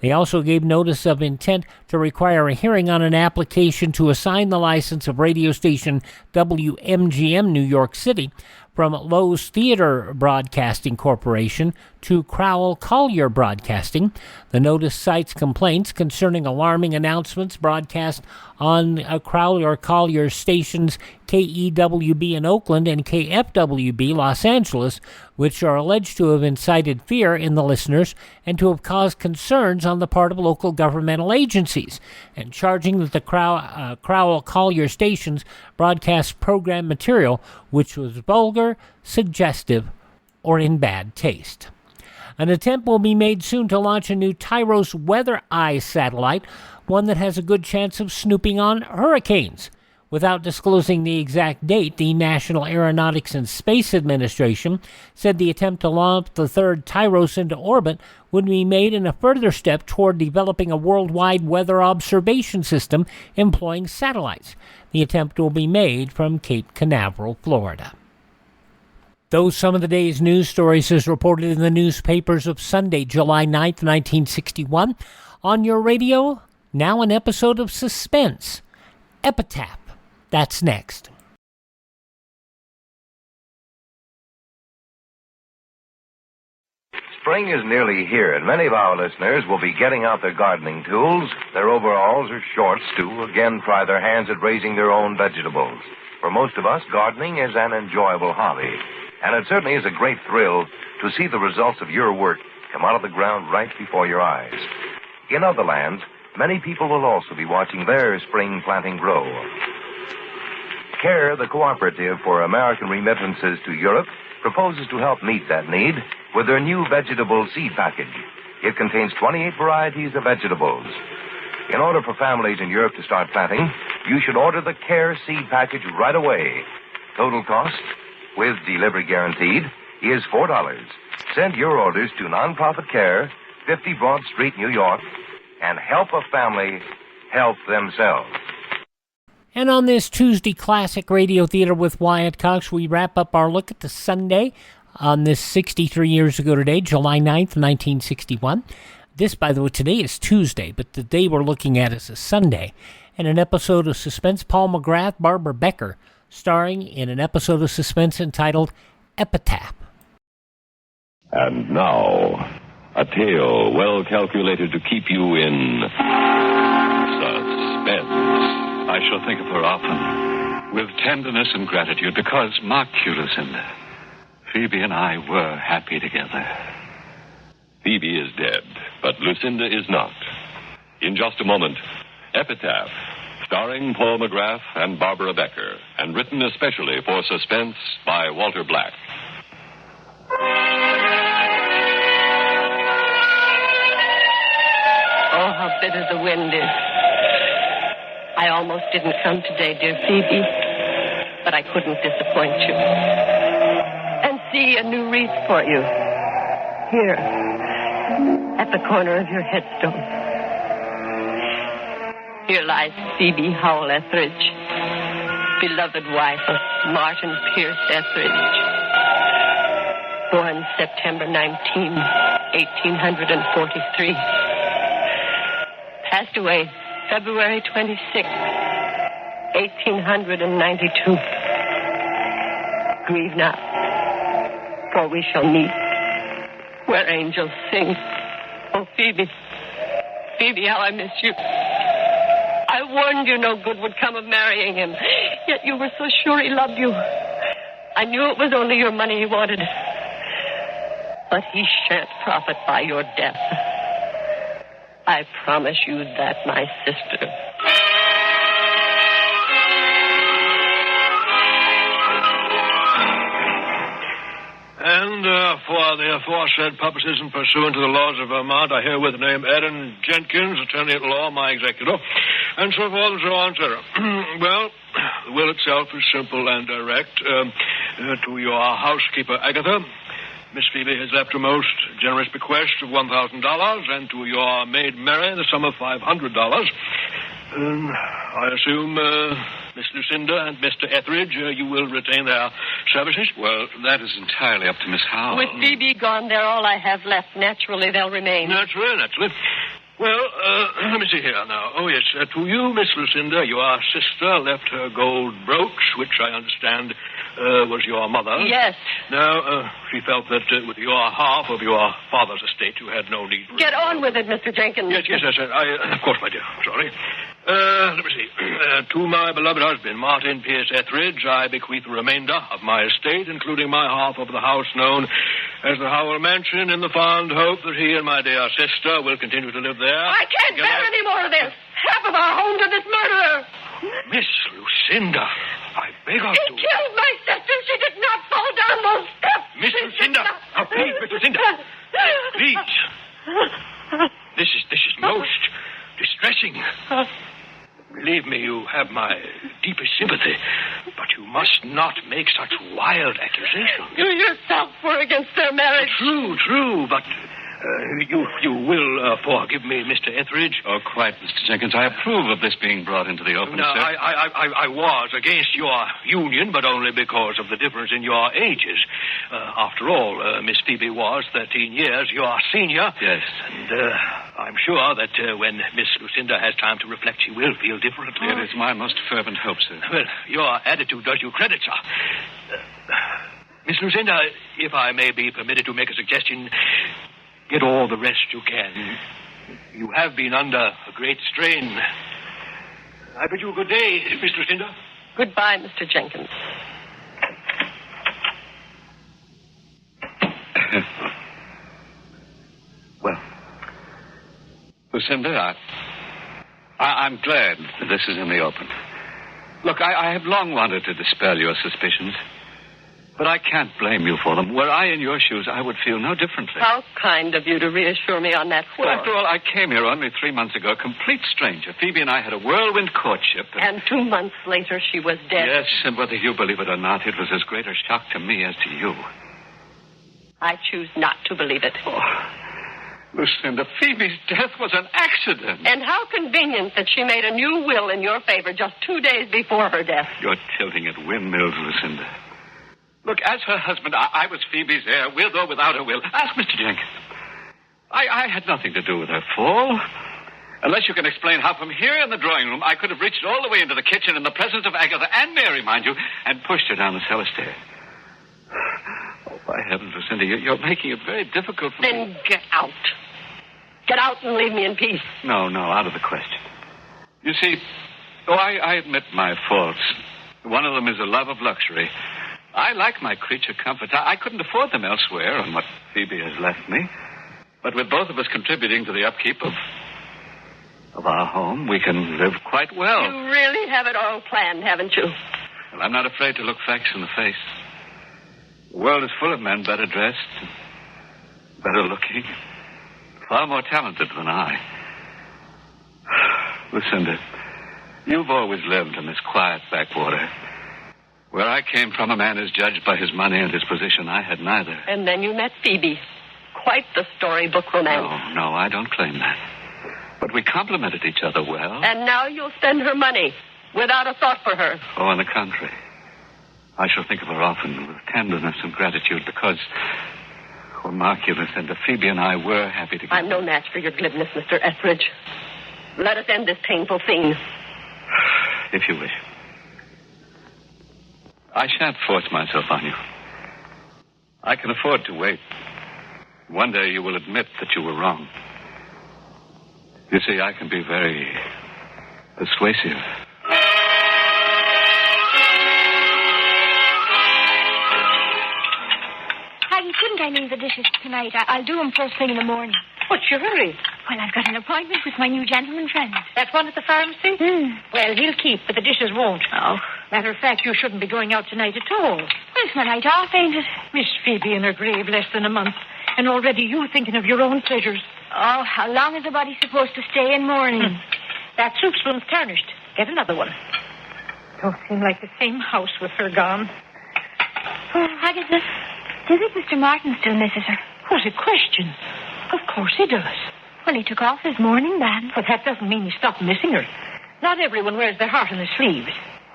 They also gave notice of intent to require a hearing on an application to assign the license of radio station WMGM New York City from Lowe's Theater Broadcasting Corporation to Crowell Collier Broadcasting. The notice cites complaints concerning alarming announcements broadcast on Crowell Collier stations KEWB in Oakland and KFWB Los Angeles, which are alleged to have incited fear in the listeners and to have caused concerns on the part of local governmental agencies, and charging that the Crowell Collier stations broadcast program material which was vulgar, suggestive, or in bad taste. An attempt will be made soon to launch a new Tyros Weather Eye satellite, one that has a good chance of snooping on hurricanes. Without disclosing the exact date, the National Aeronautics and Space Administration said the attempt to launch the third Tyros into orbit would be made in a further step toward developing a worldwide weather observation system employing satellites. The attempt will be made from Cape Canaveral, Florida. Those some of the day's news stories as reported in the newspapers of Sunday, July 9th, 1961. On your radio, now an episode of Suspense. Epitaph. That's next. Spring is nearly here, and many of our listeners will be getting out their gardening tools, their overalls or shorts to again try their hands at raising their own vegetables. For most of us, gardening is an enjoyable hobby, and it certainly is a great thrill to see the results of your work come out of the ground right before your eyes. In other lands, many people will also be watching their spring planting grow. CARE, the Cooperative for American Remittances to Europe, proposes to help meet that need with their new vegetable seed package. It contains 28 varieties of vegetables. In order for families in Europe to start planting, you should order the CARE seed package right away. Total cost, with delivery guaranteed, is $4. Send your orders to Nonprofit CARE, 50 Broad Street, New York, and help a family help themselves. And on this Tuesday Classic Radio Theater with Wyatt Cox, we wrap up our look at the Sunday on this 63 years ago today, July 9th, 1961. This, by the way, today is Tuesday, but the day we're looking at is a Sunday. And an episode of Suspense, Paul McGrath, Barbara Becker, starring in an episode of Suspense entitled Epitaph. And now, a tale well calculated to keep you in suspense. I shall think of her often, with tenderness and gratitude, because, mark you, Lucinda, Phoebe and I were happy together. Phoebe is dead, but Lucinda is not. In just a moment, Epitaph, starring Paul McGrath and Barbara Becker, and written especially for Suspense by Walter Black. Oh, how bitter the wind is. I almost didn't come today, dear Phoebe, but I couldn't disappoint you. And see, a new wreath for you. Here, at the corner of your headstone. Here lies Phoebe Howell Etheridge, beloved wife of Martin Pierce Etheridge. Born September 19, 1843. Passed away February 26, 1892. Grieve not, for we shall meet where angels sing. Oh, Phoebe, Phoebe, how I miss you. I warned you no good would come of marrying him, yet you were so sure he loved you. I knew it was only your money he wanted. But he shan't profit by your death. I promise you that, my sister. And for the aforesaid purposes and pursuant to the laws of Vermont, I herewith name Aaron Jenkins, attorney at law, my executor, and so forth and so on, etc. Well, the will itself is simple and direct. To your housekeeper, Agatha, Miss Phoebe has left a most generous bequest of $1,000, and to your maid Mary, the sum of $500. I assume Miss Lucinda and Mr. Etheridge, you will retain their services? Well, that is entirely up to Miss Howell. With Phoebe gone, they're all I have left. Naturally, they'll remain. Naturally. Well, let me see here now. Oh, yes, to you, Miss Lucinda, your sister left her gold brooch, which I understand was your mother. Yes. Now, she felt that with your half of your father's estate, you had no need for Get on with it, Mr. Jenkins. Yes, of course, my dear. Sorry. Let me see. To my beloved husband, Martin Pierce Etheridge, I bequeath the remainder of my estate, including my half of the house known as the Howell Mansion, in the fond hope that he and my dear sister will continue to live there. I can't bear any more of this. Half of our home to this murderer. Miss Lucinda, I beg of you. He killed my sister. She did not fall down those steps. Miss Lucinda. Now, please, Miss Lucinda. Please. This is most distressing. Believe me, you have my deepest sympathy, but you must not make such wild accusations. You yourself were against their marriage. True, but you will forgive me, Mr. Etheridge? Oh, quite, Mr. Jenkins. I approve of this being brought into the open, Now, sir. I was against your union, but only because of the difference in your ages. After all, Miss Phoebe was 13 years your senior. Yes. And I'm sure that when Miss Lucinda has time to reflect, she will feel differently. It is my most fervent hope, sir. Well, your attitude does you credit, sir. Miss Lucinda, if I may be permitted to make a suggestion, get all the rest you can. You have been under a great strain. I bid you a good day, Miss Lucinda. Goodbye, Mr. Jenkins. Well, Lucinda, I'm glad that this is in the open. Look, I have long wanted to dispel your suspicions, but I can't blame you for them. Were I in your shoes, I would feel no differently. How kind of you to reassure me on that score. Well, after all, I came here only 3 months ago, a complete stranger. Phoebe and I had a whirlwind courtship. And 2 months later, she was dead. Yes, and whether you believe it or not, it was as great a shock to me as to you. I choose not to believe it. Oh, Lucinda, Phoebe's death was an accident. And how convenient that she made a new will in your favor just 2 days before her death. You're tilting at windmills, Lucinda. Look, as her husband, I was Phoebe's heir, with or without a will. Ask Mr. Jenkins. I had nothing to do with her fall. Unless you can explain how from here in the drawing room I could have reached all the way into the kitchen in the presence of Agatha and Mary, mind you, and pushed her down the cellar stairs. Oh, by heavens, Lucinda, you're making it very difficult for me. Then get out. Get out and leave me in peace. No, out of the question. You see, I admit my faults. One of them is a love of luxury. I like my creature comforts. I couldn't afford them elsewhere on what Phoebe has left me. But with both of us contributing to the upkeep of our home, we can live quite well. You really have it all planned, haven't you? Well, I'm not afraid to look facts in the face. The world is full of men better dressed, better looking, far more talented than I. Lucinda, you've always lived in this quiet backwater. Where I came from, a man is judged by his money and his position. I had neither. And then you met Phoebe. quite the storybook romance. No, I don't claim that. But we complimented each other well. And now you'll spend her money without a thought for her. Oh, on the contrary. I shall think of her often with tenderness and gratitude because, well, mark you, Lucinda, Phoebe and I were happy together. I'm no match for your glibness, Mr. Etheridge. Let us end this painful scene. If you wish. I shan't force myself on you. I can afford to wait. One day you will admit that you were wrong. You see, I can be very persuasive. Aggie, couldn't I leave the dishes tonight? I'll do them first thing in the morning. What's your hurry? Well, I've got an appointment with my new gentleman friend. That one at the pharmacy? Well, he'll keep, but the dishes won't. Oh. Matter of fact, you shouldn't be going out tonight at all. Well, it's my night off, ain't it? Miss Phoebe in her grave less than a month, and already you thinking of your own pleasures. Oh, how long is a body supposed to stay in mourning? That soup spoon's tarnished. Get another one. Don't seem like the same house with her gone. Oh, Agatha, do you think Mr. Martin still misses her? What a question. Of course he does. Well, he took off his mourning band. But that doesn't mean he stopped missing her. Not everyone wears their heart on their sleeves.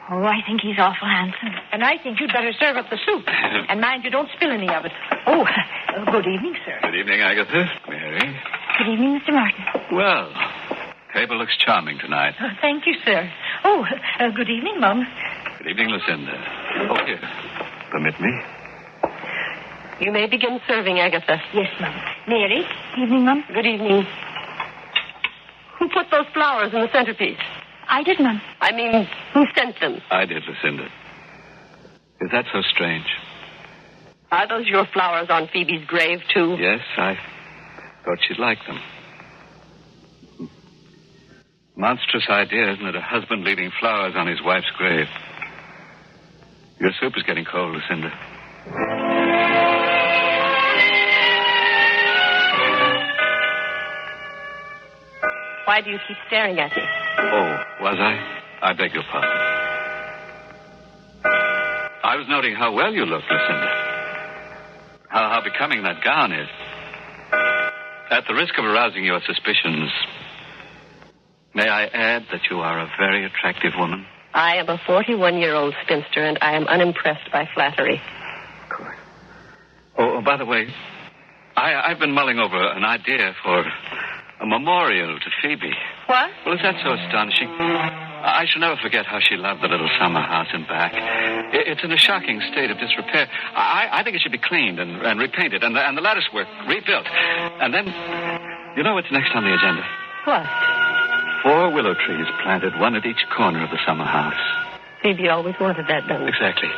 Oh, I think he's awful handsome. And I think you'd better serve up the soup. And mind you don't spill any of it. Oh, good evening, sir. Good evening, Agatha. Mary. Good evening, Mr. Martin. Well, table looks charming tonight. Thank you, sir. Oh, good evening, Mum. Good evening, Lucinda. Oh, here. Permit me. You may begin serving, Agatha. Yes, Mum. Mary. Evening, Mum. Good evening. Who put those flowers in the centerpiece? I did, Mum. I mean, who sent them? I did, Lucinda. Is that so strange? Are those your flowers on Phoebe's grave, too? Yes, I thought she'd like them. Monstrous idea, isn't it? A husband leaving flowers on his wife's grave. Your soup is getting cold, Lucinda. Why do you keep staring at me? Oh, was I? I beg your pardon. I was noting how well you look, Lucinda. How becoming that gown is. At the risk of arousing your suspicions, may I add that you are a very attractive woman? I am a 41-year-old spinster, and I am unimpressed by flattery. Of course. Oh, by the way, I've been mulling over an idea for a memorial to Phoebe. What? Well, is that so astonishing? I shall never forget how she loved the little summer house in back. It's in a shocking state of disrepair. I think it should be cleaned and repainted, and the lattice work rebuilt. And then, you know what's next on the agenda? What? 4 willow trees planted, one at each corner of the summer house. Phoebe always wanted that done. Exactly.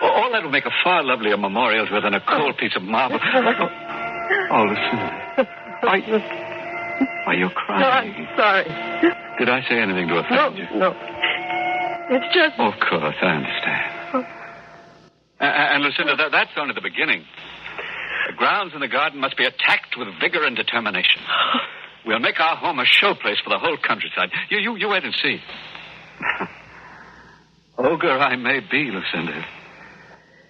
All that will make a far lovelier memorial to her than a cold piece of marble. Oh, Lucinda. Are you crying? No, I'm sorry. Did I say anything to offend you? No. It's just... Oh, of course, I understand. And Lucinda, that's only the beginning. The grounds in the garden must be attacked with vigor and determination. We'll make our home a showplace for the whole countryside. You wait and see. Ogre I may be, Lucinda.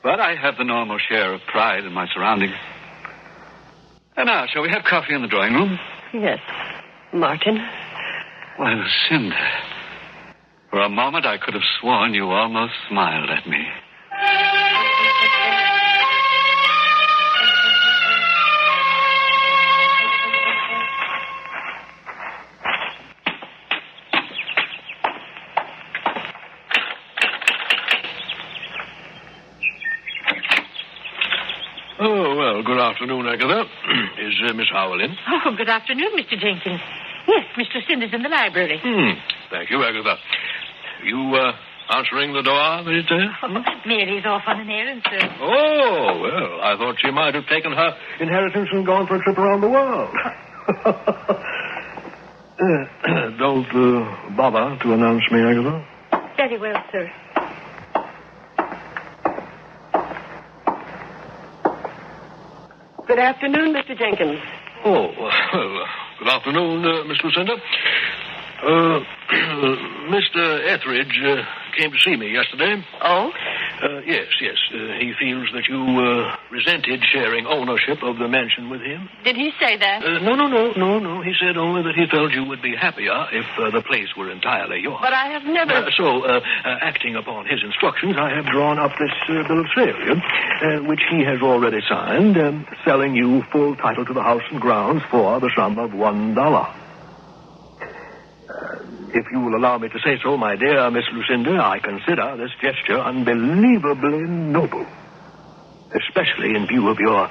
But I have the normal share of pride in my surroundings. And now, shall we have coffee in the drawing room? Yes. Martin? Why, Lucinda. For a moment, I could have sworn you almost smiled at me. Oh, well, good afternoon, Agatha. Is Miss Howell in? Oh, good afternoon, Mr. Jenkins. Yes, Mr. Cinder's in the library. Thank you, Agatha. You, answering the door, these days? Mary's off on an errand, sir. Oh, well, I thought she might have taken her inheritance and gone for a trip around the world. Don't bother to announce me, Agatha. Very well, sir. Good afternoon, Mr. Jenkins. Oh, well, good afternoon, Miss Lucinda. Mr. Etheridge came to see me yesterday. Oh? Yes. He feels that you resented sharing ownership of the mansion with him. Did he say that? No. He said only that he felt you would be happier if the place were entirely yours. But I have never... Acting upon his instructions, I have drawn up this bill of sale, which he has already signed, selling you full title to the house and grounds for the sum of $1. If you will allow me to say so, my dear Miss Lucinda, I consider this gesture unbelievably noble. Especially in view of your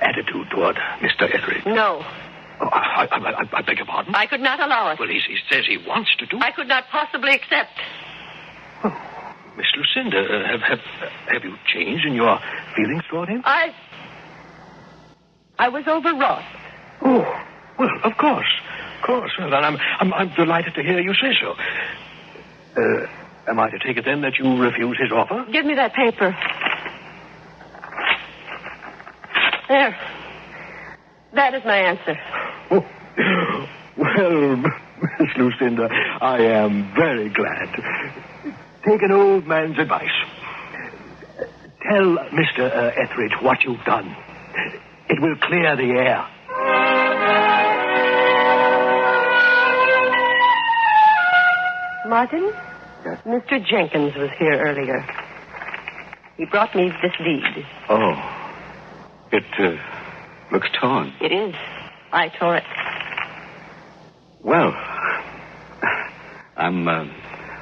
attitude toward Mr. Etheridge. No. Oh, I beg your pardon? I could not allow it. Well, he says he wants to do it. I could not possibly accept. Oh, Miss Lucinda, have you changed in your feelings toward him? I was overwrought. Oh, well, of course. Well, then I'm delighted to hear you say so. Am I to take it then that you refuse his offer? Give me that paper. There. That is my answer. Oh. Well, Miss Lucinda, I am very glad. Take an old man's advice. Tell Mr. Etheridge what you've done. It will clear the air. Martin? Yes? Mr. Jenkins was here earlier. He brought me this deed. Oh. It looks torn. It is. I tore it. Well, I'm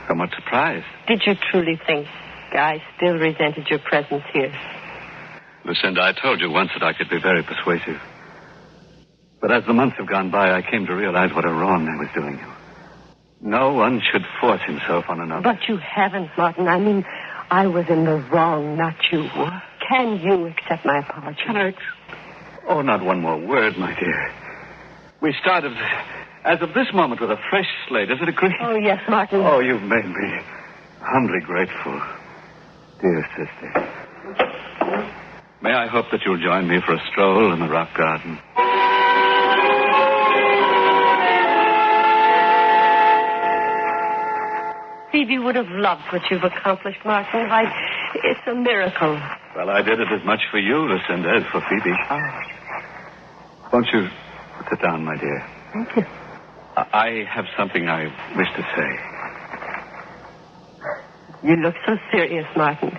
somewhat surprised. Did you truly think I still resented your presence here? Lucinda, I told you once that I could be very persuasive. But as the months have gone by, I came to realize what a wrong I was doing you. No one should force himself on another. But you haven't, Martin. I mean, I was in the wrong, not you. What? Can you accept my apology? Can I? Oh, not one more word, my dear. We start as of this moment with a fresh slate. Is it agreed? Oh, yes, Martin. Oh, you've made me humbly grateful, dear sister. May I hope that you'll join me for a stroll in the rock garden? Phoebe would have loved what you've accomplished, Martin. It's a miracle. Well, I did it as much for you, Lucinda, as for Phoebe. Oh. Won't you sit down, my dear? Thank you. I have something I wish to say. You look so serious, Martin.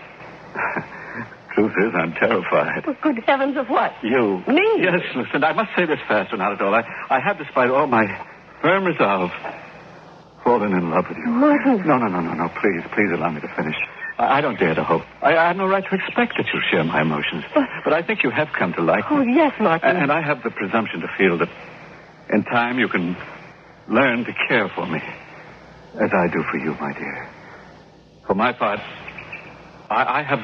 Truth is, I'm terrified. Well, good heavens, of what? You. Me? Yes, Lucinda. I must say this fast or not at all. I have, despite all my firm resolve, fallen in love with you. Martin. No. Please allow me to finish. I don't dare to hope. I have no right to expect that you'll share my emotions. But I think you have come to like me. Oh, yes, Martin. And I have the presumption to feel that in time you can learn to care for me as I do for you, my dear. For my part, I have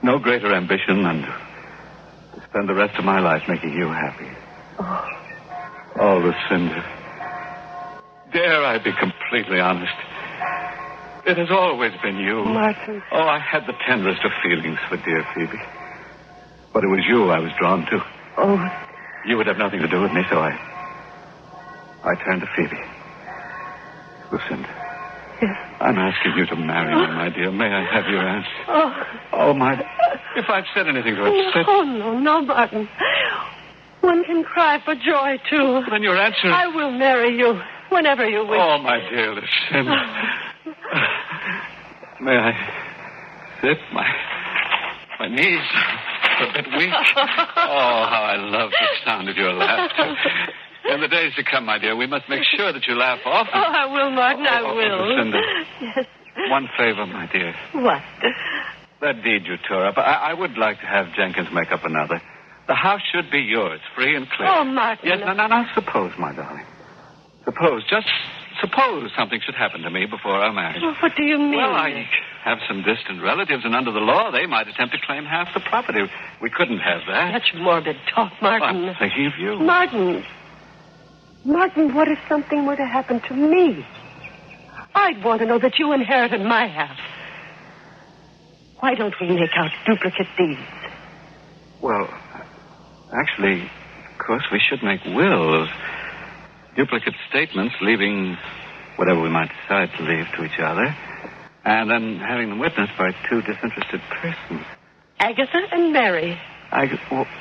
no greater ambition than to spend the rest of my life making you happy. Oh, Lucinda. Dare I be completely honest? It has always been you. Martin. Oh, I had the tenderest of feelings for dear Phoebe. But it was you I was drawn to. Oh. You would have nothing to do with me, so I turned to Phoebe. Lucinda. Yes. I'm asking you to marry me, my dear. May I have your answer? Oh, my... If I've said anything to upset... Oh, no, Martin. One can cry for joy, too. Then your answer... I will marry you whenever you wish. Oh, my dear Lucinda. May I sit? My knees are a bit weak. Oh, how I love the sound of your laughter. In the days to come, my dear, we must make sure that you laugh often. Oh, I will, Martin, I will. Lucinda. Yes. One favor, my dear. What? That deed you tore up, I would like to have Jenkins make up another. The house should be yours, free and clear. Oh, Martin. Yes, now, suppose, my darling. Just suppose something should happen to me before our marriage. Well, what do you mean? Well, I have some distant relatives, and under the law, they might attempt to claim half the property. We couldn't have that. Such morbid talk, Martin. I'm thinking of you. Martin, what if something were to happen to me? I'd want to know that you inherited my half. Why don't we make out duplicate deeds? Well, actually, of course, we should make wills. Duplicate statements leaving whatever we might decide to leave to each other. And then having them witnessed by two disinterested persons. Agatha and Mary.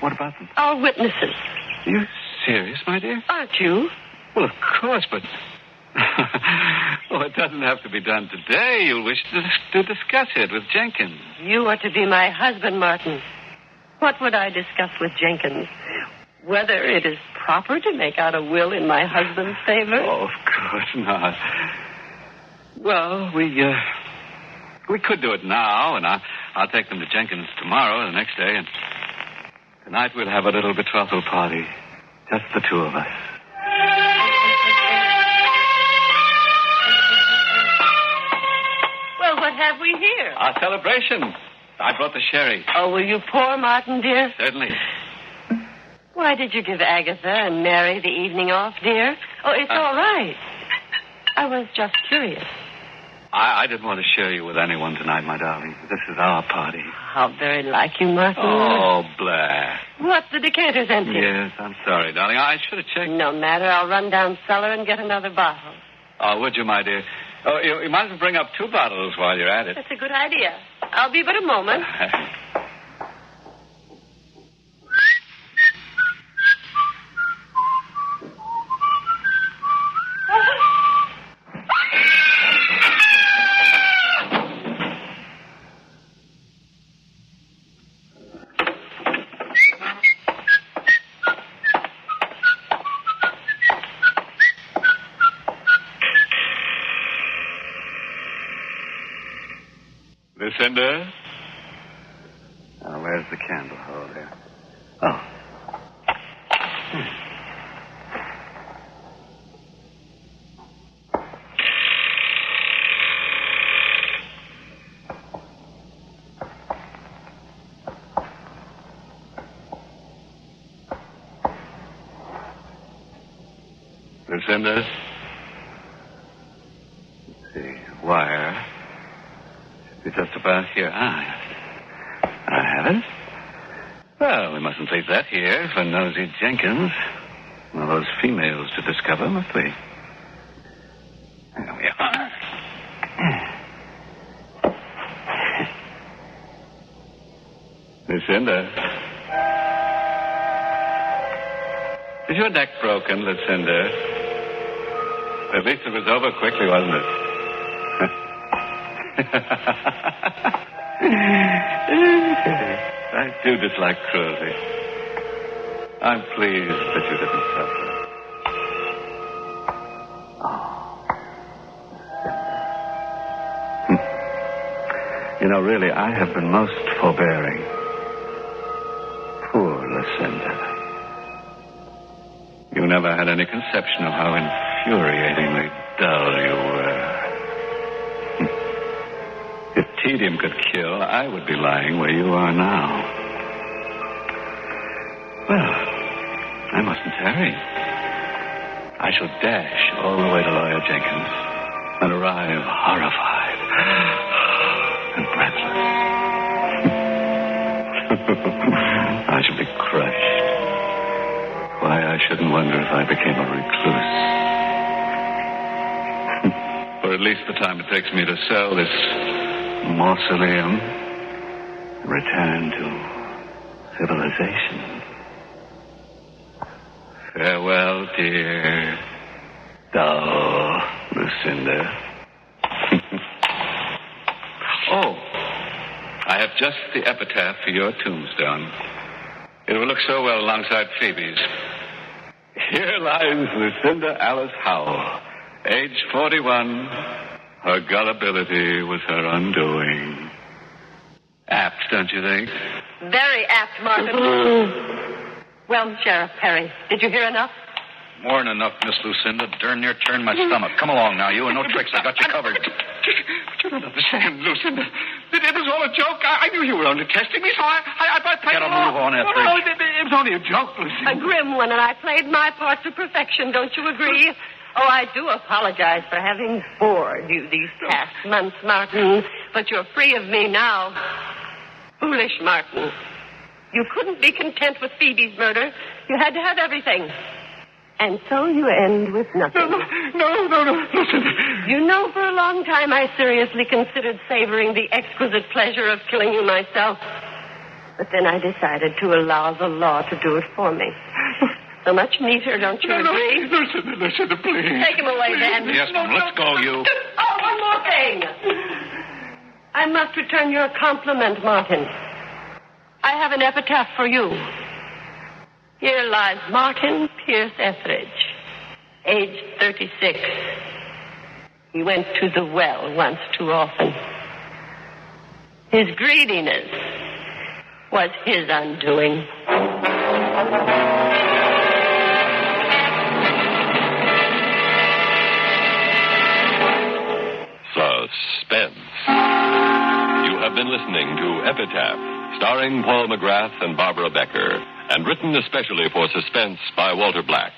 What about them? Our witnesses. Are you serious, my dear? Aren't you? Well, of course, but... it doesn't have to be done today. You'll wish to discuss it with Jenkins. You are to be my husband, Martin. What would I discuss with Jenkins? Whether it is proper to make out a will in my husband's favor? Oh, of course not. Well, we could do it now, and I'll take them to Jenkins tomorrow or the next day, and tonight we'll have a little betrothal party. Just the two of us. Well, what have we here? Our celebration. I brought the sherry. Oh, will you pour, Martin, dear? Certainly. Why did you give Agatha and Mary the evening off, dear? Oh, it's all right. I was just curious. I didn't want to share you with anyone tonight, my darling. This is our party. How very like you, Martin. Oh, blah. What? The decanter's empty. Yes, I'm sorry, darling. I should have checked. No matter. I'll run down cellar and get another bottle. Oh, would you, my dear? Oh, you might as well bring up 2 bottles while you're at it. That's a good idea. I'll be but a moment. Lucinda? Oh, where's the candle? Oh, there. Oh. Lucinda? Let's see. Wire. It's just about here. Yes. I have it. Well, we mustn't leave that here for nosy Jenkins. Well, those females to discover, must we? There we are. Lucinda. Is your neck broken, Lucinda? At least it was over quickly, wasn't it? I do dislike cruelty. I'm pleased that you didn't suffer. You know, really, I have been most forbearing. Poor Lucinda. You never had any conception of how infuriatingly dull you were. If tedium could kill, I would be lying where you are now. Well, I mustn't tarry. I shall dash all the way to Lawyer Jenkins and arrive horrified and breathless. I shall be crushed. Why, I shouldn't wonder if I became a recluse. For at least the time it takes me to sell this mausoleum, return to civilization. Farewell, dear, dull Lucinda. Oh, I have just the epitaph for your tombstone. It will look so well alongside Phoebe's. Here lies Lucinda Alice Howell, age 41. Her gullibility was her undoing. Apt, don't you think? Very apt, Martin. Well, Sheriff Perry, did you hear enough? More than enough, Miss Lucinda. Darn near turned my stomach. Come along now, you, and no tricks. I got you covered. But you don't understand, Lucinda. It was all a joke. I knew you were only testing me, so I played Gotta move on, Etheridge. No, it was only a joke, Lucinda. A grim one, and I played my part to perfection, don't you agree? Oh, I do apologize for having bored you these past months, Martin, but you're free of me now. Foolish Martin. You couldn't be content with Phoebe's murder. You had to have everything. And so you end with nothing. No. Listen. You know, for a long time I seriously considered savoring the exquisite pleasure of killing you myself. But then I decided to allow the law to do it for me. So much neater, don't you agree? Listen, please. Take him away, then. Yes, Mom, let's go, you. Oh, one more thing. I must return your compliment, Martin. I have an epitaph for you. Here lies Martin Pierce Etheridge, aged 36. He went to the well once too often. His greediness was his undoing. Suspense. You have been listening to Epitaph, starring Paul McGrath and Barbara Becker, and written especially for Suspense by Walter Black.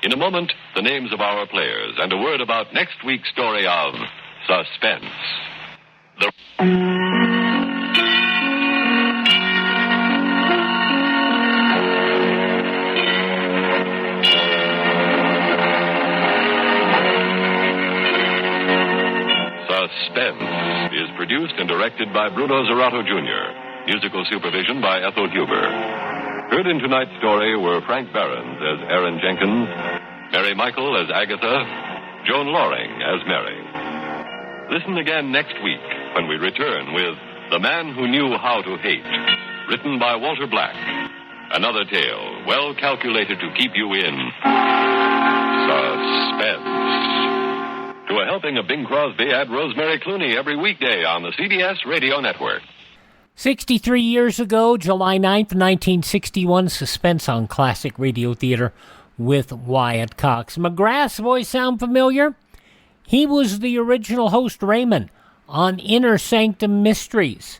In a moment, the names of our players and a word about next week's story of Suspense. Suspense is produced and directed by Bruno Zerato Jr., musical supervision by Ethel Huber. Heard in tonight's story were Frank Behrens as Aaron Jenkins, Mary Michael as Agatha, Joan Loring as Mary. Listen again next week when we return with The Man Who Knew How to Hate, written by Walter Black. Another tale well calculated to keep you in suspense. To a helping of Bing Crosby, add Rosemary Clooney every weekday on the CBS Radio Network. 63 years ago, July 9th, 1961, Suspense on Classic Radio Theater with Wyatt Cox. McGrath's voice sound familiar? He was the original host, Raymond, on Inner Sanctum Mysteries.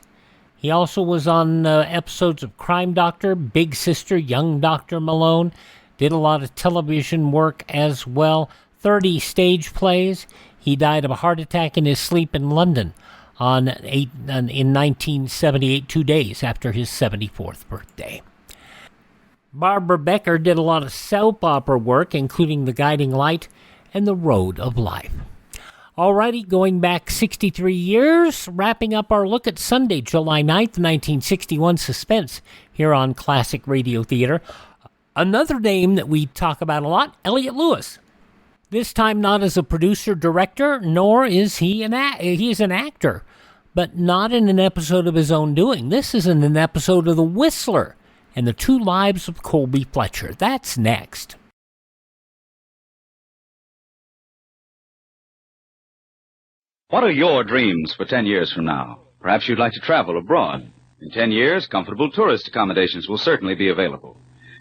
He also was on episodes of Crime Doctor, Big Sister, Young Dr. Malone. Did a lot of television work as well. 30 stage plays. He died of a heart attack in his sleep in London in 1978, 2 days after his 74th birthday. Barbara Becker did a lot of soap opera work, including The Guiding Light and The Road of Life. Alrighty, going back 63 years, wrapping up our look at Sunday, July 9th, 1961, Suspense, here on Classic Radio Theater. Another name that we talk about a lot, Elliot Lewis. This time not as a producer-director, nor is he he is an actor, but not in an episode of his own doing. This is in an episode of The Whistler and the Two Lives of Colby Fletcher. That's next. What are your dreams for 10 years from now? Perhaps you'd like to travel abroad. In 10 years, comfortable tourist accommodations will certainly be available.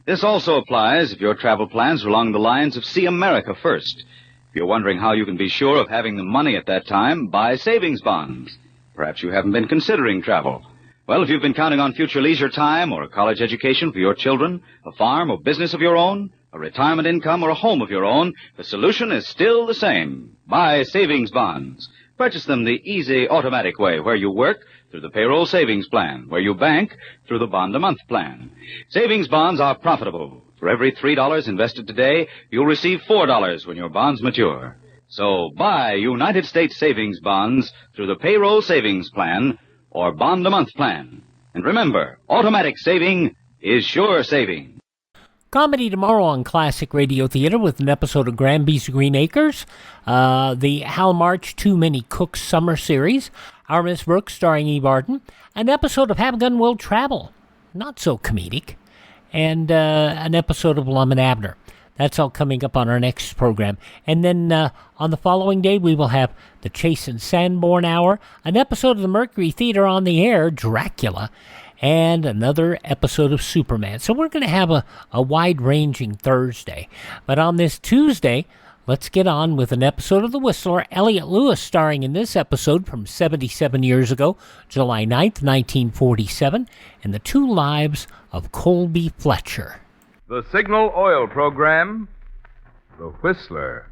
This also applies if your travel plans are along the lines of see America first. If you're wondering how you can be sure of having the money at that time, buy savings bonds. Perhaps you haven't been considering travel. Well, if you've been counting on future leisure time or a college education for your children, a farm or business of your own, a retirement income or a home of your own, the solution is still the same. Buy savings bonds. Purchase them the easy, automatic way, where you work through the payroll savings plan, where you bank through the bond-a-month plan. Savings bonds are profitable. For every $3 invested today, you'll receive $4 when your bonds mature. So buy United States savings bonds through the payroll savings plan or bond-a-month plan. And remember, automatic saving is sure saving. Comedy tomorrow on Classic Radio Theater with an episode of Granby's Green Acres, the Hal March Too Many Cooks Summer Series, Our Miss Brooks starring Eve Arden, an episode of Have a Gun Will Travel, not so comedic, and an episode of Lum and Abner. That's all coming up on our next program. And then on the following day, we will have the Chase and Sanborn Hour, an episode of the Mercury Theater on the Air, Dracula, and another episode of Superman. So we're going to have a wide-ranging Thursday. But on this Tuesday, let's get on with an episode of The Whistler. Elliot Lewis starring in this episode from 77 years ago, July 9th, 1947, and the Two Lives of Colby Fletcher. The Signal Oil Program, The Whistler.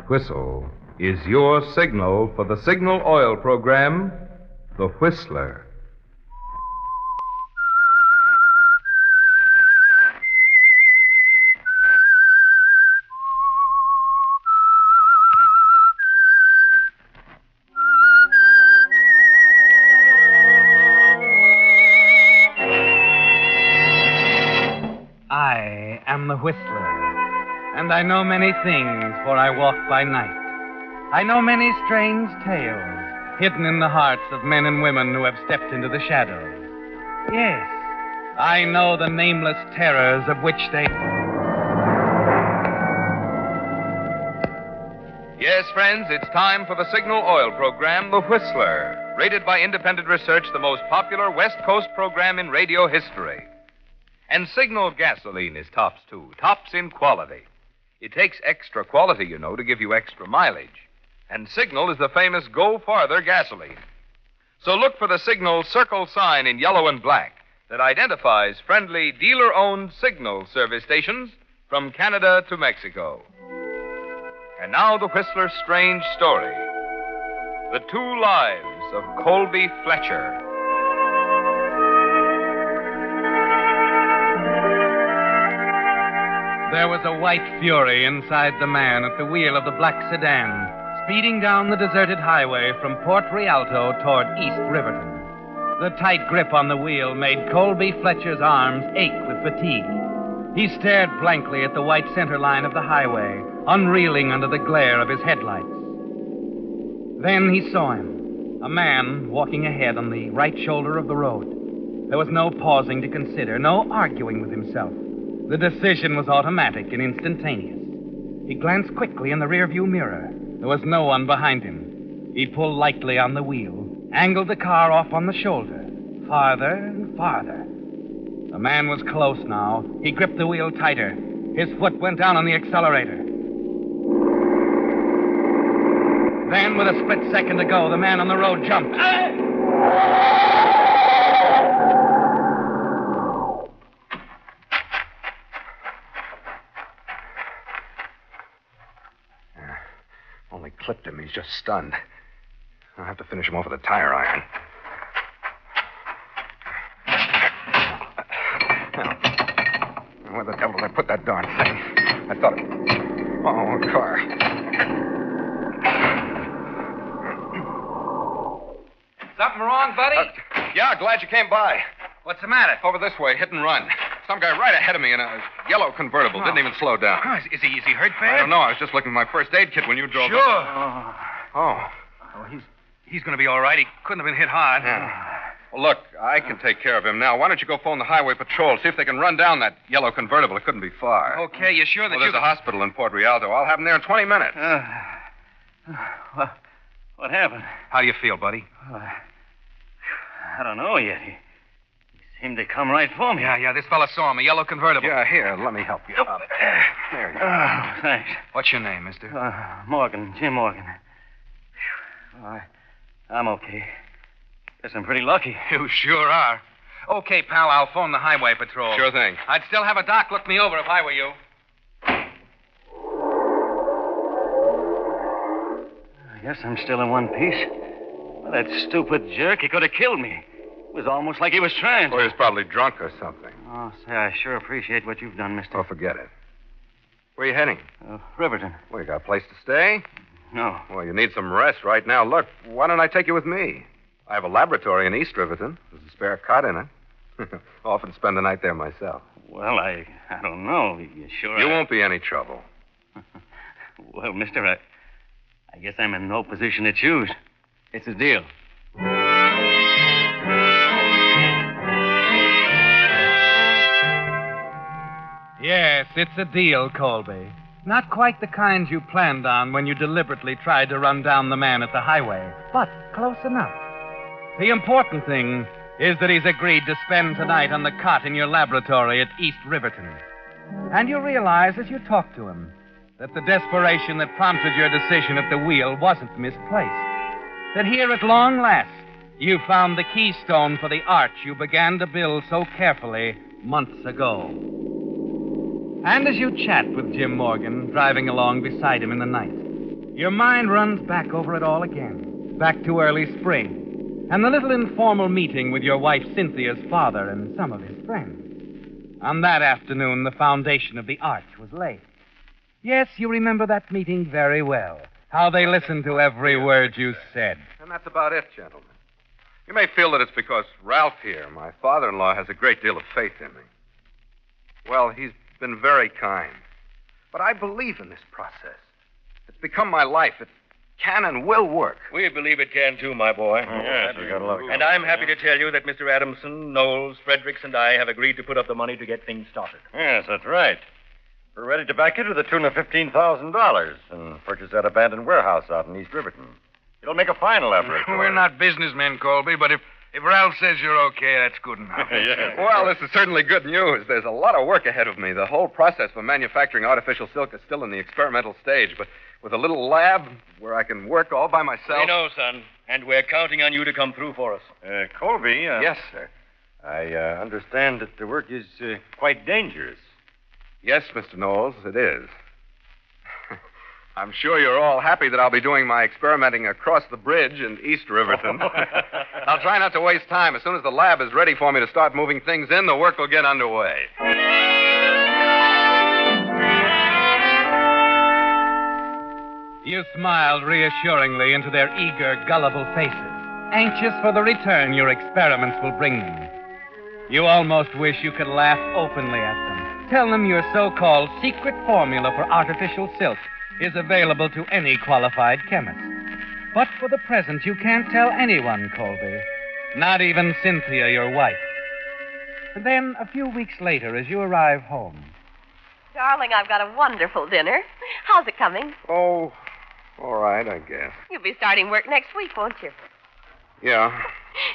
That whistle is your signal for the signal oil program, The Whistler. I am the Whistler, and I know many things, for I walk by night. I know many strange tales hidden in the hearts of men and women who have stepped into the shadows. Yes, I know the nameless terrors of which they... Yes, friends, it's time for the signal oil program, The Whistler. Rated by independent research, the most popular West Coast program in radio history. And Signal gasoline is tops, too. Tops in quality. It takes extra quality, you know, to give you extra mileage. And Signal is the famous Go Farther gasoline. So look for the Signal circle sign in yellow and black that identifies friendly dealer-owned Signal service stations from Canada to Mexico. And now the Whistler's strange story. The Two Lives of Colby Fletcher. There was a white fury inside the man at the wheel of the black sedan, speeding down the deserted highway from Port Rialto toward East Riverton. The tight grip on the wheel made Colby Fletcher's arms ache with fatigue. He stared blankly at the white center line of the highway, unreeling under the glare of his headlights. Then he saw him, a man walking ahead on the right shoulder of the road. There was no pausing to consider, no arguing with himself. The decision was automatic and instantaneous. He glanced quickly in the rearview mirror. There was no one behind him. He pulled lightly on the wheel, angled the car off on the shoulder, farther and farther. The man was close now. He gripped the wheel tighter. His foot went down on the accelerator. Then, with a split second to go, the man on the road jumped. Only clipped him. He's just stunned. I'll have to finish him off with a tire iron. Where the devil did I put that darn thing? I thought it... Oh, car. Something wrong, buddy? Yeah, glad you came by. What's the matter? Over this way, hit and run. Some guy right ahead of me in a yellow convertible. Didn't even slow down. Oh, is he hurt, Fred? I don't know. I was just looking at my first aid kit when you drove Sure. up. Oh, he's going to be all right. He couldn't have been hit hard. Yeah. Well, look, I can take care of him now. Why don't you go phone the highway patrol, see if they can run down that yellow convertible. It couldn't be far. Okay, you sure that there's a hospital in Port Rialto. I'll have him there in 20 minutes. What happened? How do you feel, buddy? I don't know yet. He seemed to come right for me. Yeah, this fella saw him, a yellow convertible. Yeah, here, let me help you up. There you go. Oh, thanks. What's your name, mister? Morgan, Jim Morgan. I'm okay. Guess I'm pretty lucky. You sure are. Okay, pal, I'll phone the highway patrol. Sure thing. I'd still have a doc look me over if I were you. I guess I'm still in one piece. Well, that stupid jerk, he could have killed me. It was almost like he was trying to. Well, he was probably drunk or something. Oh, say, I sure appreciate what you've done, mister. Oh, forget it. Where are you heading? Riverton. Well, you got a place to stay? No. Well, you need some rest right now. Look, why don't I take you with me? I have a laboratory in East Riverton. There's a spare cot in it. Often spend the night there myself. Well, I don't know. You sure? You won't be any trouble. Well, mister, I guess I'm in no position to choose. It's a deal. Yes, it's a deal, Colby. Not quite the kind you planned on when you deliberately tried to run down the man at the highway, but close enough. The important thing is that he's agreed to spend tonight on the cot in your laboratory at East Riverton. And you realize as you talk to him that the desperation that prompted your decision at the wheel wasn't misplaced. That here at long last, you found the keystone for the arch you began to build so carefully months ago. And as you chat with Jim Morgan, driving along beside him in the night, Your mind runs back over it all again, back to early spring, and the little informal meeting with your wife Cynthia's father and some of his friends. On that afternoon, the foundation of the arch was laid. Yes, you remember that meeting very well, how they listened to every word you said. And that's about it, gentlemen. You may feel that it's because Ralph here, my father-in-law, has a great deal of faith in me. Well, he's been very kind. But I believe in this process. It's become my life. It can and will work. We believe it can, too, my boy. Yes, we got a lot of And I'm happy to tell you that Mr. Adamson, Knowles, Fredericks, and I have agreed to put up the money to get things started. Yes, that's right. We're ready to back you to the tune of $15,000 and purchase that abandoned warehouse out in East Riverton. It'll make a final effort. We're not businessmen, Colby, but if Ralph says you're okay, that's good enough. Yes. Well, this is certainly good news. There's a lot of work ahead of me. The whole process for manufacturing artificial silk is still in the experimental stage, but with a little lab where I can work all by myself. We know, son, and we're counting on you to come through for us. Colby. Yes, sir. I understand that the work is quite dangerous. Yes, Mr. Knowles, it is. I'm sure you're all happy that I'll be doing my experimenting across the bridge in East Riverton. I'll try not to waste time. As soon as the lab is ready for me to start moving things in, the work will get underway. You smiled reassuringly into their eager, gullible faces, anxious for the return your experiments will bring them. You almost wish you could laugh openly at them. Tell them your so-called secret formula for artificial silk is available to any qualified chemist. But for the present, you can't tell anyone, Colby. Not even Cynthia, your wife. And then, a few weeks later, as you arrive home. Darling, I've got a wonderful dinner. How's it coming? Oh, all right, I guess. You'll be starting work next week, won't you? Yeah,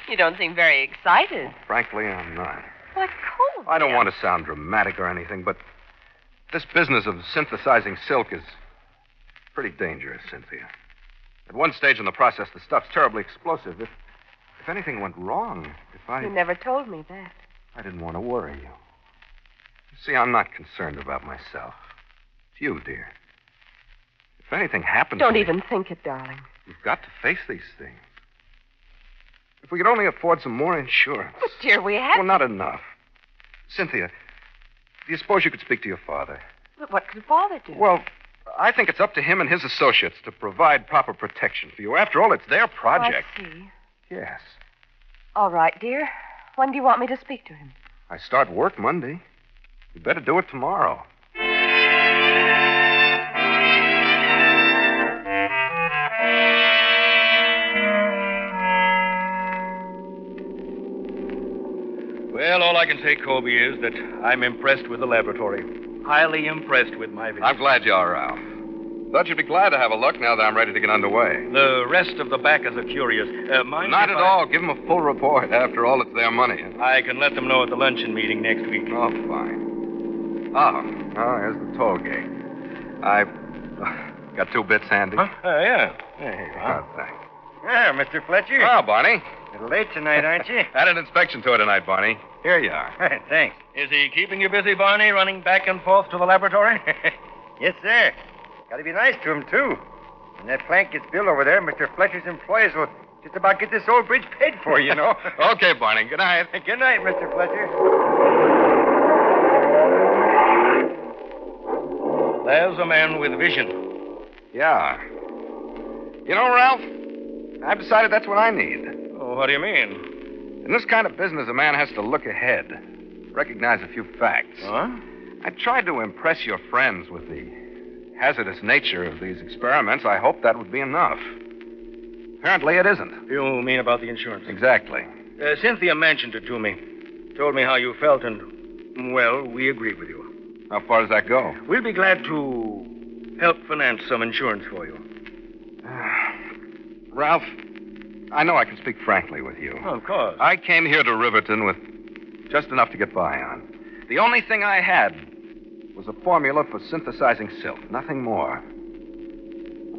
You don't seem very excited. frankly, I'm not. What cold. I don't want to sound dramatic or anything, but this business of synthesizing silk is pretty dangerous, Cynthia. At one stage in the process, the stuff's terribly explosive. If anything went wrong, You never told me that. I didn't want to worry you. You see, I'm not concerned about myself. It's you, dear. If anything happens Don't to me, even think it, darling. you've got to face these things. If we could only afford some more insurance. But, dear, we have... Well, not enough. Cynthia, do you suppose you could speak to your father? But what could Father do? Well, I think it's up to him and his associates to provide proper protection for you. After all, it's their project. I see. Yes. All right, dear. When do you want me to speak to him? I start work Monday. You better do it tomorrow. Well, all I can say, Colby, is that I'm impressed with the laboratory. Highly impressed with my visit. I'm glad you are, Ralph. Thought you'd be glad to have a look now that I'm ready to get underway. The rest of the backers are curious. Mind Not if at all. Give them a full report. After all, it's their money. I can let them know at the luncheon meeting next week. Oh, fine. Oh, here's the toll gate. I've got 2 bits handy. Yeah. There you go. Thanks. Yeah, Mr. Fletcher. Oh, Barney. A little late tonight, aren't you? Had an inspection tour tonight, Barney. Here you are. Thanks. Is he keeping you busy, Barney, running back and forth to the laboratory? Yes, sir. Got to be nice to him, too. When that plant gets built over there, Mr. Fletcher's employees will just about get this old bridge paid for, you know. Okay, Barney. Good night. Good night, Mr. Fletcher. There's a man with vision. Yeah. You know, Ralph, I've decided that's what I need. Oh, what do you mean? In this kind of business, a man has to look ahead, recognize a few facts. Huh? I tried to impress your friends with the hazardous nature of these experiments. I hoped that would be enough. Apparently, it isn't. You mean about the insurance? Exactly. Cynthia mentioned it to me. Told me how you felt, and, well, we agree with you. How far does that go? We'll be glad to help finance some insurance for you. Ralph, I know I can speak frankly with you. Oh, of course. I came here to Riverton with just enough to get by on. The only thing I had was a formula for synthesizing silk, nothing more.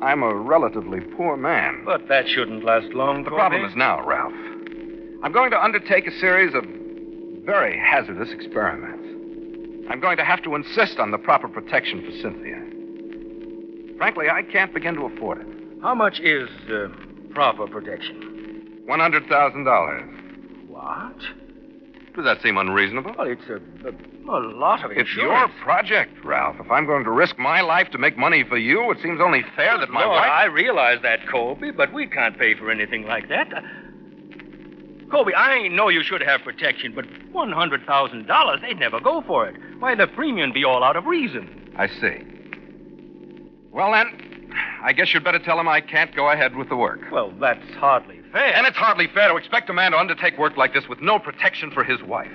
I'm a relatively poor man. But that shouldn't last long, The problem is now, Ralph. I'm going to undertake a series of very hazardous experiments. I'm going to have to insist on the proper protection for Cynthia. Frankly, I can't begin to afford it. How much is proper protection? $100,000. What? Does that seem unreasonable? Well, it's a lot of insurance. It's your project, Ralph. If I'm going to risk my life to make money for you, it seems only fair that my Lord, wife... I realize that, Colby, but we can't pay for anything like that. Colby, I know you should have protection, but $100,000, they'd never go for it. Why, the premium'd be all out of reason. I see. Well, then, I guess you'd better tell him I can't go ahead with the work. Well, that's hardly fair. And it's hardly fair to expect a man to undertake work like this with no protection for his wife.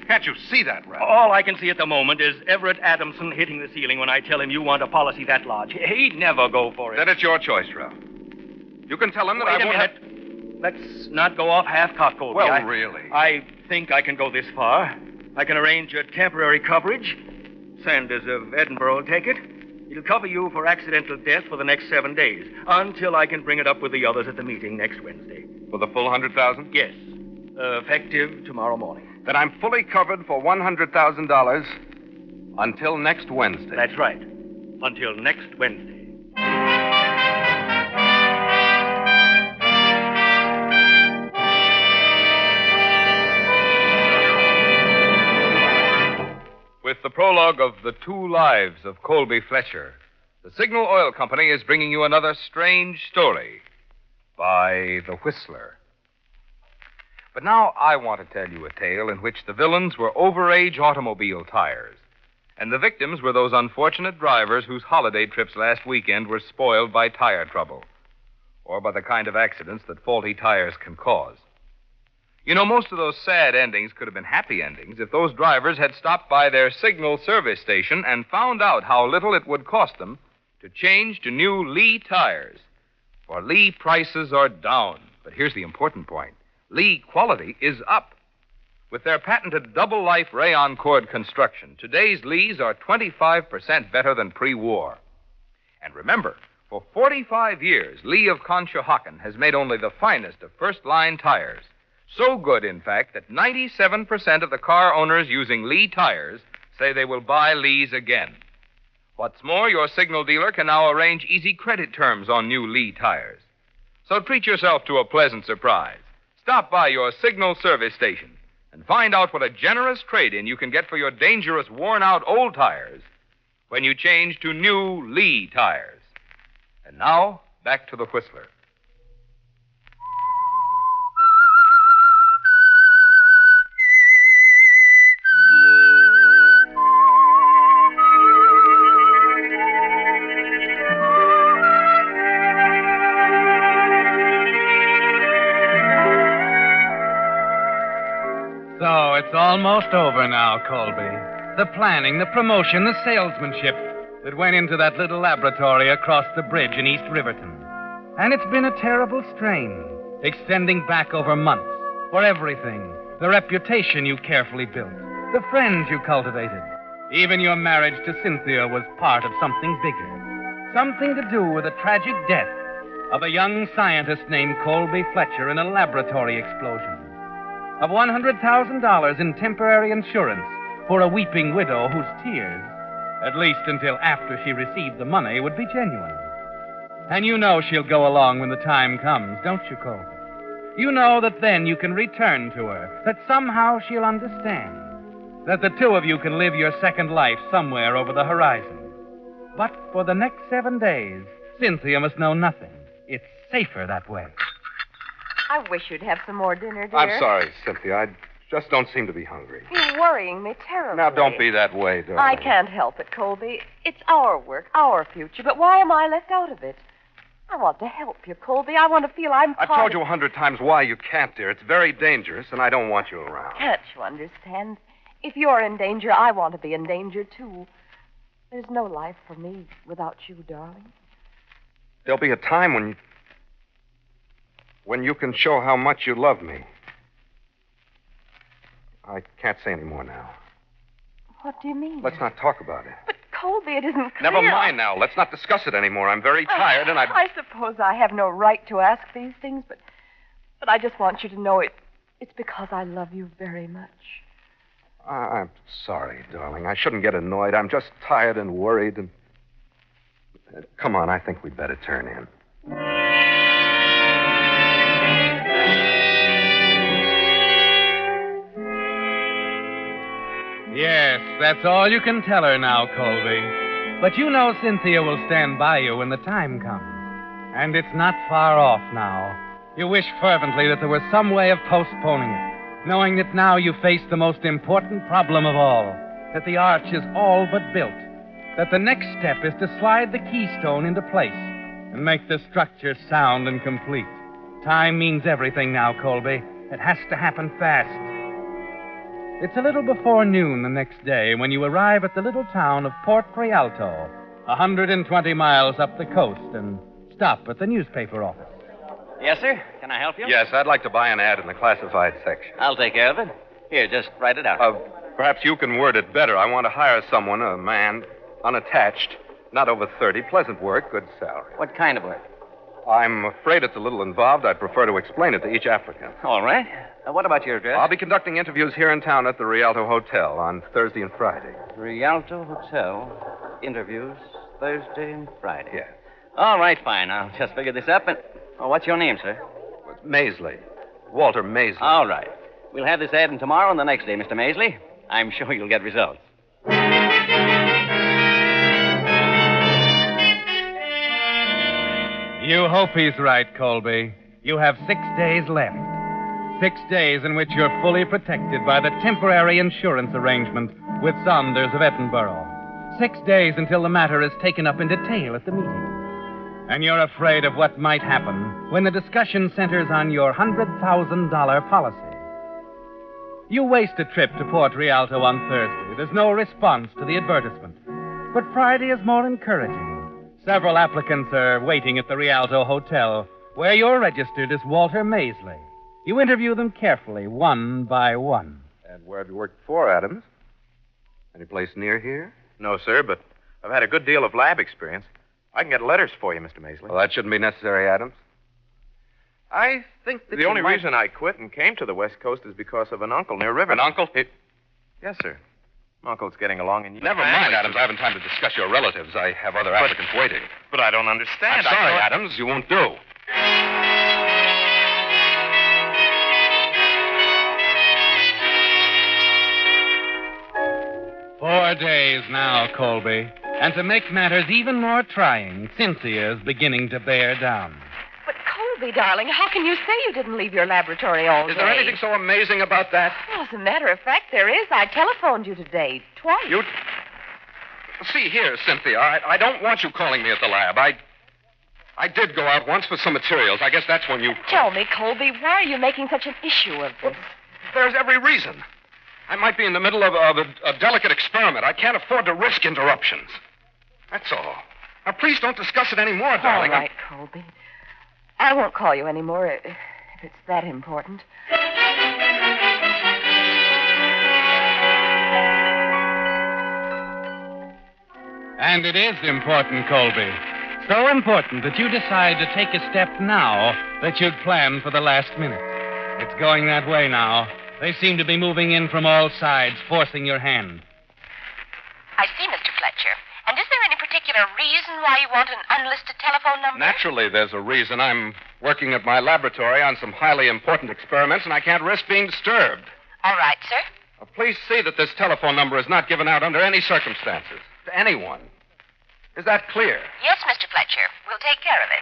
Can't you see that, Ralph? All I can see at the moment is Everett Adamson hitting the ceiling when I tell him you want a policy that large. He'd never go for it. Then it's your choice, Ralph. You can tell him that Wait I won't a minute. Let's not go off half-cocked, Colby. Well, really? I think I can go this far. I can arrange a temporary coverage. Sanders of Edinburgh will take it. It'll cover you for accidental death for the next 7 days, until I can bring it up with the others at the meeting next Wednesday. For the full $100,000? Yes. Effective tomorrow morning. Then I'm fully covered for $100,000 until next Wednesday. That's right. Until next Wednesday. With the prologue of The Two Lives of Colby Fletcher, the Signal Oil Company is bringing you another strange story by The Whistler. But now I want to tell you a tale in which the villains were overage automobile tires, and the victims were those unfortunate drivers whose holiday trips last weekend were spoiled by tire trouble, or by the kind of accidents that faulty tires can cause. You know, most of those sad endings could have been happy endings if those drivers had stopped by their Signal service station and found out how little it would cost them to change to new Lee tires. For Lee prices are down. But here's the important point. Lee quality is up. With their patented double-life rayon cord construction, today's Lees are 25% better than pre-war. And remember, for 45 years, Lee of Conshohocken has made only the finest of first-line tires. So good, in fact, that 97% of the car owners using Lee tires say they will buy Lees again. What's more, your Signal dealer can now arrange easy credit terms on new Lee tires. So treat yourself to a pleasant surprise. Stop by your Signal service station and find out what a generous trade-in you can get for your dangerous, worn-out old tires when you change to new Lee tires. And now, back to the Whistler. So it's almost over now, Colby. The planning, the promotion, the salesmanship that went into that little laboratory across the bridge in East Riverton. And it's been a terrible strain, extending back over months, for everything. The reputation you carefully built, the friends you cultivated. Even your marriage to Cynthia was part of something bigger. Something to do with the tragic death of a young scientist named Colby Fletcher in a laboratory explosion. Of $100,000 in temporary insurance for a weeping widow whose tears, at least until after she received the money, would be genuine. And you know she'll go along when the time comes, don't you, Colby? You know that then you can return to her, that somehow she'll understand, that the two of you can live your second life somewhere over the horizon. But for the next 7 days, Cynthia must know nothing. It's safer that way. I wish you'd have some more dinner, dear. I'm sorry, Cynthia. I just don't seem to be hungry. You're worrying me terribly. Now, don't be that way, darling. I can't help it, Colby. It's our work, our future, but why am I left out of it? I want to help you, Colby. I want to feel I'm I've told you 100 times why you can't, dear. It's very dangerous, and I don't want you around. Can't you understand? If you're in danger, I want to be in danger, too. There's no life for me without you, darling. There'll be a time when you can show how much you love me. I can't say any more now. What do you mean? Let's not talk about it. But, Colby, it isn't clear. Never mind now. Let's not discuss it anymore. I'm very tired, and I suppose I have no right to ask these things, but I just want you to know it's because I love you very much. I'm sorry, darling. I shouldn't get annoyed. I'm just tired and worried, and Come on, I think we'd better turn in. Yes, that's all you can tell her now, Colby. But you know Cynthia will stand by you when the time comes. And it's not far off now. You wish fervently that there were some way of postponing it, knowing that now you face the most important problem of all, that the arch is all but built, that the next step is to slide the keystone into place and make the structure sound and complete. Time means everything now, Colby. It has to happen fast. It's a little before noon the next day when you arrive at the little town of Port Rialto, 120 miles up the coast, and stop at the newspaper office. Yes, sir? Can I help you? Yes, I'd like to buy an ad in the classified section. I'll take care of it. Here, just write it out. Perhaps you can word it better. I want to hire someone, a man, unattached, not over 30, pleasant work, good salary. What kind of work? I'm afraid it's a little involved. I'd prefer to explain it to each applicant. All right. What about your address? I'll be conducting interviews here in town at the Rialto Hotel on Thursday and Friday. Rialto Hotel. Interviews Thursday and Friday. Yes. All right, fine. I'll just figure this up. And what's your name, sir? Maisley. Walter Maisley. All right. We'll have this ad in tomorrow and the next day, Mr. Maisley. I'm sure you'll get results. You hope he's right, Colby. You have 6 days left. 6 days in which you're fully protected by the temporary insurance arrangement with Saunders of Edinburgh. 6 days until the matter is taken up in detail at the meeting. And you're afraid of what might happen when the discussion centers on your $100,000 policy. You waste a trip to Port Rialto on Thursday. There's no response to the advertisement. But Friday is more encouraging. Several applicants are waiting at the Rialto Hotel, where you're registered as Walter Maisley. You interview them carefully, one by one. And where have you worked before, Adams? Any place near here? No, sir, but I've had a good deal of lab experience. I can get letters for you, Mr. Maisley. Well, that shouldn't be necessary, Adams. I think that the only reason I quit and came to the West Coast is because of an uncle near River. An uncle? Yes, sir. My uncle's getting along in... Never mind, Adams. I haven't time to discuss your relatives. I have other applicants waiting. But I don't understand. I'm sorry, Adams. You won't do. 4 days now, Colby. And to make matters even more trying, Cynthia is beginning to bear down. But, Colby, darling, how can you say you didn't leave your laboratory all day? Is there anything so amazing about that? Well, as a matter of fact, there is. I telephoned you today, twice. You... See here, Cynthia, I don't want you calling me at the lab. I did go out once for some materials. I guess that's when you... Tell me, Colby, why are you making such an issue of this? There's every reason. I might be in the middle of a delicate experiment. I can't afford to risk interruptions. That's all. Now, please don't discuss it anymore, darling. All right, Colby. I won't call you anymore if it's that important. And it is important, Colby. So important that you decide to take a step now that you'd planned for the last minute. It's going that way now. They seem to be moving in from all sides, forcing your hand. I see, Mr. Fletcher. And is there any particular reason why you want an unlisted telephone number? Naturally, there's a reason. I'm working at my laboratory on some highly important experiments, and I can't risk being disturbed. All right, sir. Please see that this telephone number is not given out under any circumstances to anyone. Is that clear? Yes, Mr. Fletcher. We'll take care of it.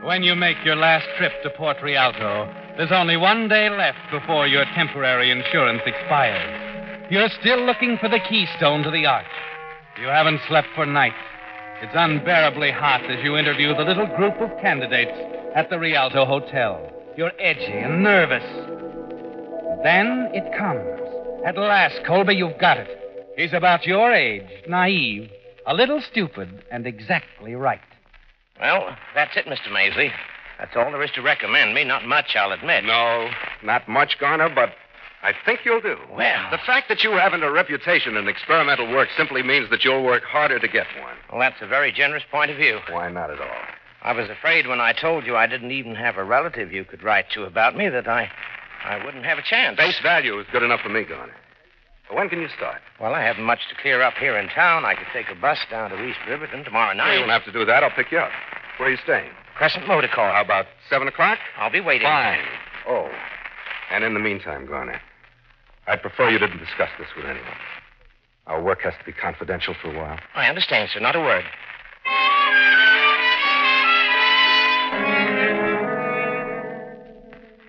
When you make your last trip to Port Rialto, there's only 1 day left before your temporary insurance expires. You're still looking for the keystone to the arch. You haven't slept for nights. It's unbearably hot as you interview the little group of candidates at the Rialto Hotel. You're edgy and nervous. Then it comes. At last, Colby, you've got it. He's about your age, naive, a little stupid, and exactly right. Well, that's it, Mr. Maisley. That's all there is to recommend me. Not much, I'll admit. No, not much, Garner, but I think you'll do. Well... The fact that you haven't a reputation in experimental work simply means that you'll work harder to get one. Well, that's a very generous point of view. Why not at all? I was afraid when I told you I didn't even have a relative you could write to about me that I wouldn't have a chance. Face value is good enough for me, Garner. When can you start? Well, I haven't much to clear up here in town. I could take a bus down to East Riverton tomorrow night. You won't have to do that. I'll pick you up. Where are you staying? Crescent Motor Car. How about 7 o'clock? I'll be waiting. Fine. Oh. And in the meantime, Garner, I'd prefer you didn't discuss this with anyone. Our work has to be confidential for a while. I understand, sir. Not a word.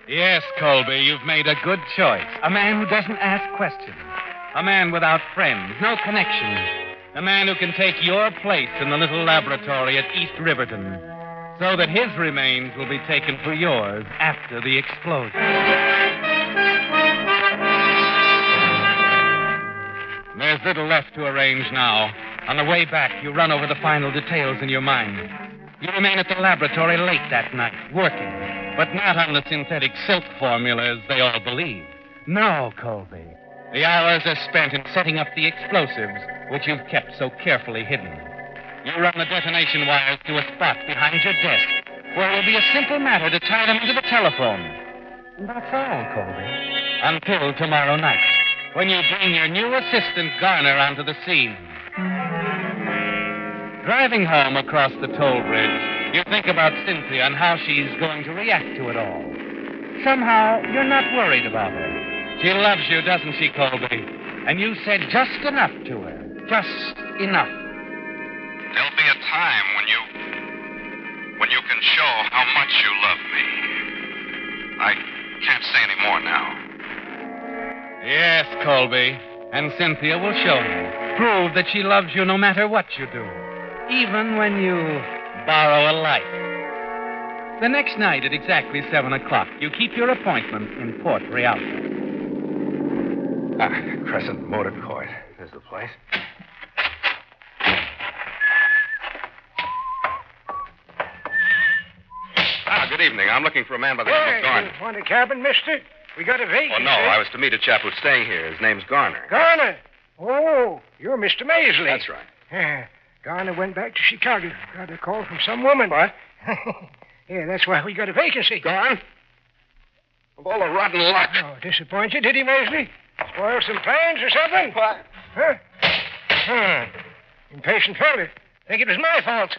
Yes, Colby, you've made a good choice. A man who doesn't ask questions. A man without friends, no connections. A man who can take your place in the little laboratory at East Riverton, so that his remains will be taken for yours after the explosion. There's little left to arrange now. On the way back, you run over the final details in your mind. You remain at the laboratory late that night, working, but not on the synthetic silk formulas they all believe. No, Colby. The hours are spent in setting up the explosives, which you've kept so carefully hidden. You run the detonation wires to a spot behind your desk, where it will be a simple matter to tie them into the telephone. And that's all, Colby. Until tomorrow night, when you bring your new assistant, Garner, onto the scene. Driving home across the toll bridge, you think about Cynthia and how she's going to react to it all. Somehow, you're not worried about her. She loves you, doesn't she, Colby? And you said just enough to her. Just enough. There'll be a time when you can show how much you love me. I can't say any more now. Yes, Colby. And Cynthia will show you. Prove that she loves you no matter what you do. Even when you borrow a life. The next night at exactly 7 o'clock, you keep your appointment in Port Rialto. Crescent Motor Court. There's the place. Good evening. I'm looking for a man by the name of Garner. Want a cabin, mister? We got a vacancy. Oh, no. I was to meet a chap who's staying here. His name's Garner. Garner? Oh, you're Mr. Maisley. That's right. Yeah. Garner went back to Chicago. Got a call from some woman. What? Yeah, that's why we got a vacancy. Gone? Of all the rotten luck. Oh, disappoint you, did he, Maisley? Spoil some plans or something? What? Huh? Impatient fella. Think it was my fault.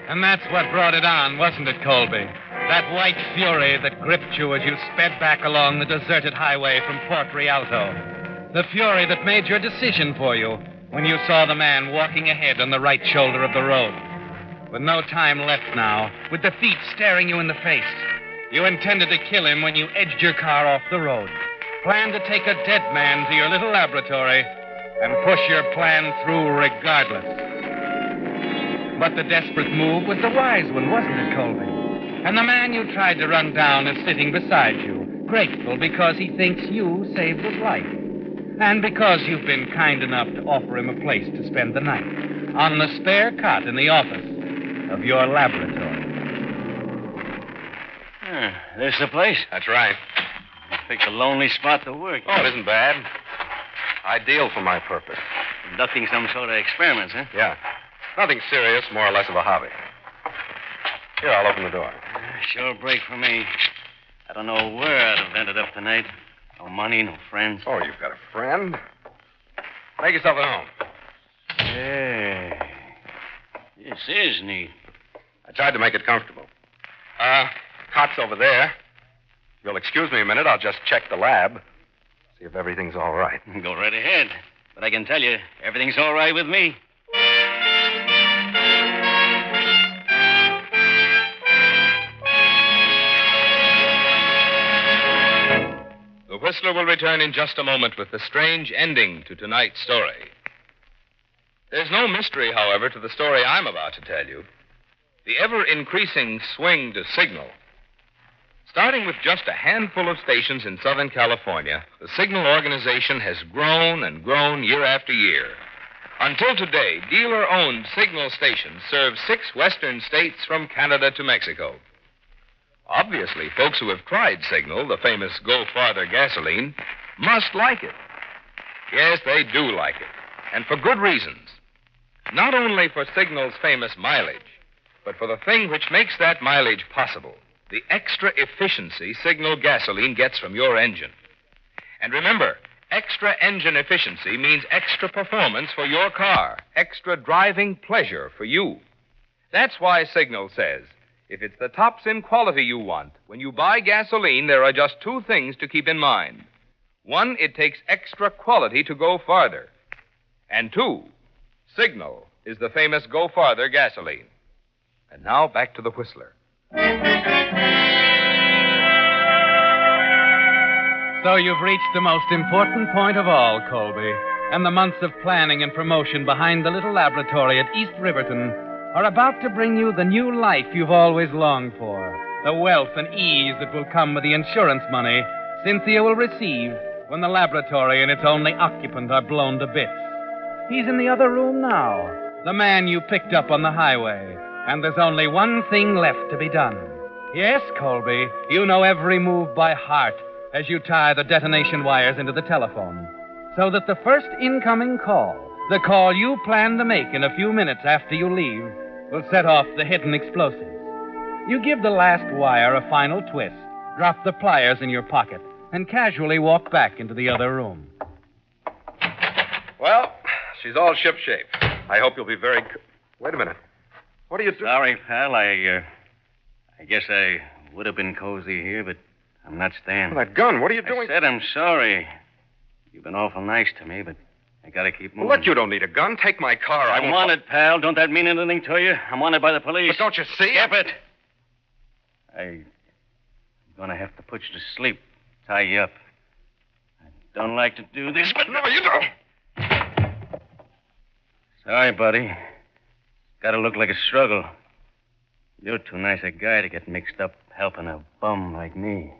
And that's what brought it on, wasn't it, Colby? That white fury that gripped you as you sped back along the deserted highway from Port Rialto. The fury that made your decision for you when you saw the man walking ahead on the right shoulder of the road. With no time left now, with defeat staring you in the face, you intended to kill him when you edged your car off the road. Planned to take a dead man to your little laboratory and push your plan through regardless. But the desperate move was the wise one, wasn't it, Colby? And the man you tried to run down is sitting beside you, grateful because he thinks you saved his life. And because you've been kind enough to offer him a place to spend the night on the spare cot in the office of your laboratory. This the place? That's right. You picked a lonely spot to work. Oh, it isn't bad. Ideal for my purpose. Conducting some sort of experiments, huh? Yeah. Nothing serious, more or less of a hobby. Here, I'll open the door. Sure break for me. I don't know where I'd have ended up tonight. No money, no friends. Oh, you've got a friend. Make yourself at home. Hey. This is neat. I tried to make it comfortable. Cot's over there. If you'll excuse me a minute, I'll just check the lab. See if everything's all right. Go right ahead. But I can tell you, everything's all right with me. The Whistler will return in just a moment with the strange ending to tonight's story. There's no mystery, however, to the story I'm about to tell you. The ever-increasing swing to signal. Starting with just a handful of stations in Southern California, the Signal organization has grown and grown year after year. Until today, dealer-owned Signal stations serve 6 western states from Canada to Mexico. Obviously, folks who have tried Signal, the famous Go Farther gasoline, must like it. Yes, they do like it, and for good reasons. Not only for Signal's famous mileage, but for the thing which makes that mileage possible, the extra efficiency Signal gasoline gets from your engine. And remember, extra engine efficiency means extra performance for your car, extra driving pleasure for you. That's why Signal says, if it's the tops in quality you want, when you buy gasoline, there are just two things to keep in mind. One, it takes extra quality to go farther. And two, Signal is the famous Go Farther gasoline. And now back to the Whistler. So you've reached the most important point of all, Colby. And the months of planning and promotion behind the little laboratory at East Riverton are about to bring you the new life you've always longed for. The wealth and ease that will come with the insurance money Cynthia will receive when the laboratory and its only occupant are blown to bits. He's in the other room now, the man you picked up on the highway. And there's only one thing left to be done. Yes, Colby, you know every move by heart as you tie the detonation wires into the telephone, so that the first incoming call, the call you plan to make in a few minutes after you leave, will set off the hidden explosives. You give the last wire a final twist, drop the pliers in your pocket, and casually walk back into the other room. Well, she's all shipshape. I hope you'll be very... Wait a minute. What are you doing? Sorry, pal. I guess I would have been cozy here, but I'm not staying. Well, that gun, what are you doing? I said I'm sorry. You've been awful nice to me, but I gotta keep moving. Well, look, you don't need a gun. Take my car. I'm wanted, pal. Don't that mean anything to you? I'm wanted by the police. But don't you see? Skip it. I'm gonna have to put you to sleep. Tie you up. I don't like to do this, but... No, you don't. Sorry, buddy. Gotta look like a struggle. You're too nice a guy to get mixed up helping a bum like me.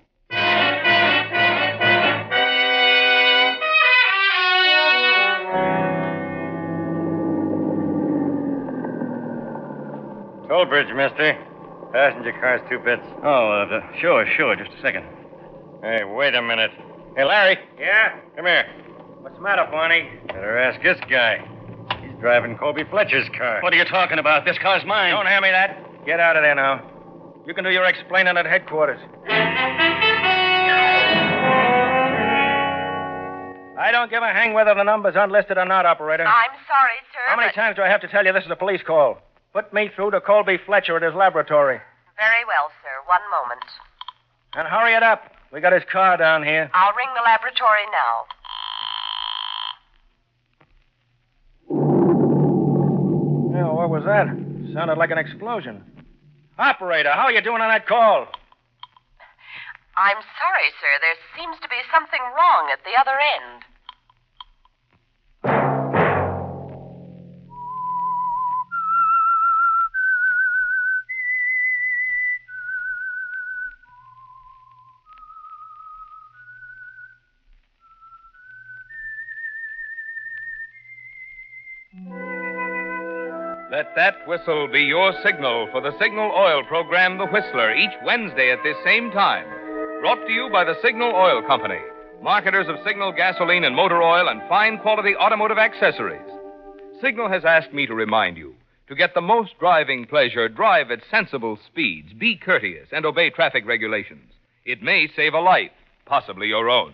Toll bridge, mister. Passenger car's 2 bits. Oh, sure. Just a second. Hey, wait a minute. Hey, Larry. Yeah? Come here. What's the matter, Barney? Better ask this guy. He's driving Colby Fletcher's car. What are you talking about? This car's mine. Don't hand me that. Get out of there now. You can do your explaining at headquarters. I don't give a hang whether the number's unlisted or not, operator. I'm sorry, sir. How many times do I have to tell you this is a police call? Put me through to Colby Fletcher at his laboratory. Very well, sir. One moment. And hurry it up. We got his car down here. I'll ring the laboratory now. Yeah, what was that? Sounded like an explosion. Operator, how are you doing on that call? I'm sorry, sir. There seems to be something wrong at the other end. Let that whistle be your signal for the Signal Oil program, The Whistler, each Wednesday at this same time. Brought to you by the Signal Oil Company, marketers of Signal gasoline and motor oil and fine quality automotive accessories. Signal has asked me to remind you, to get the most driving pleasure, drive at sensible speeds, be courteous, and obey traffic regulations. It may save a life, possibly your own.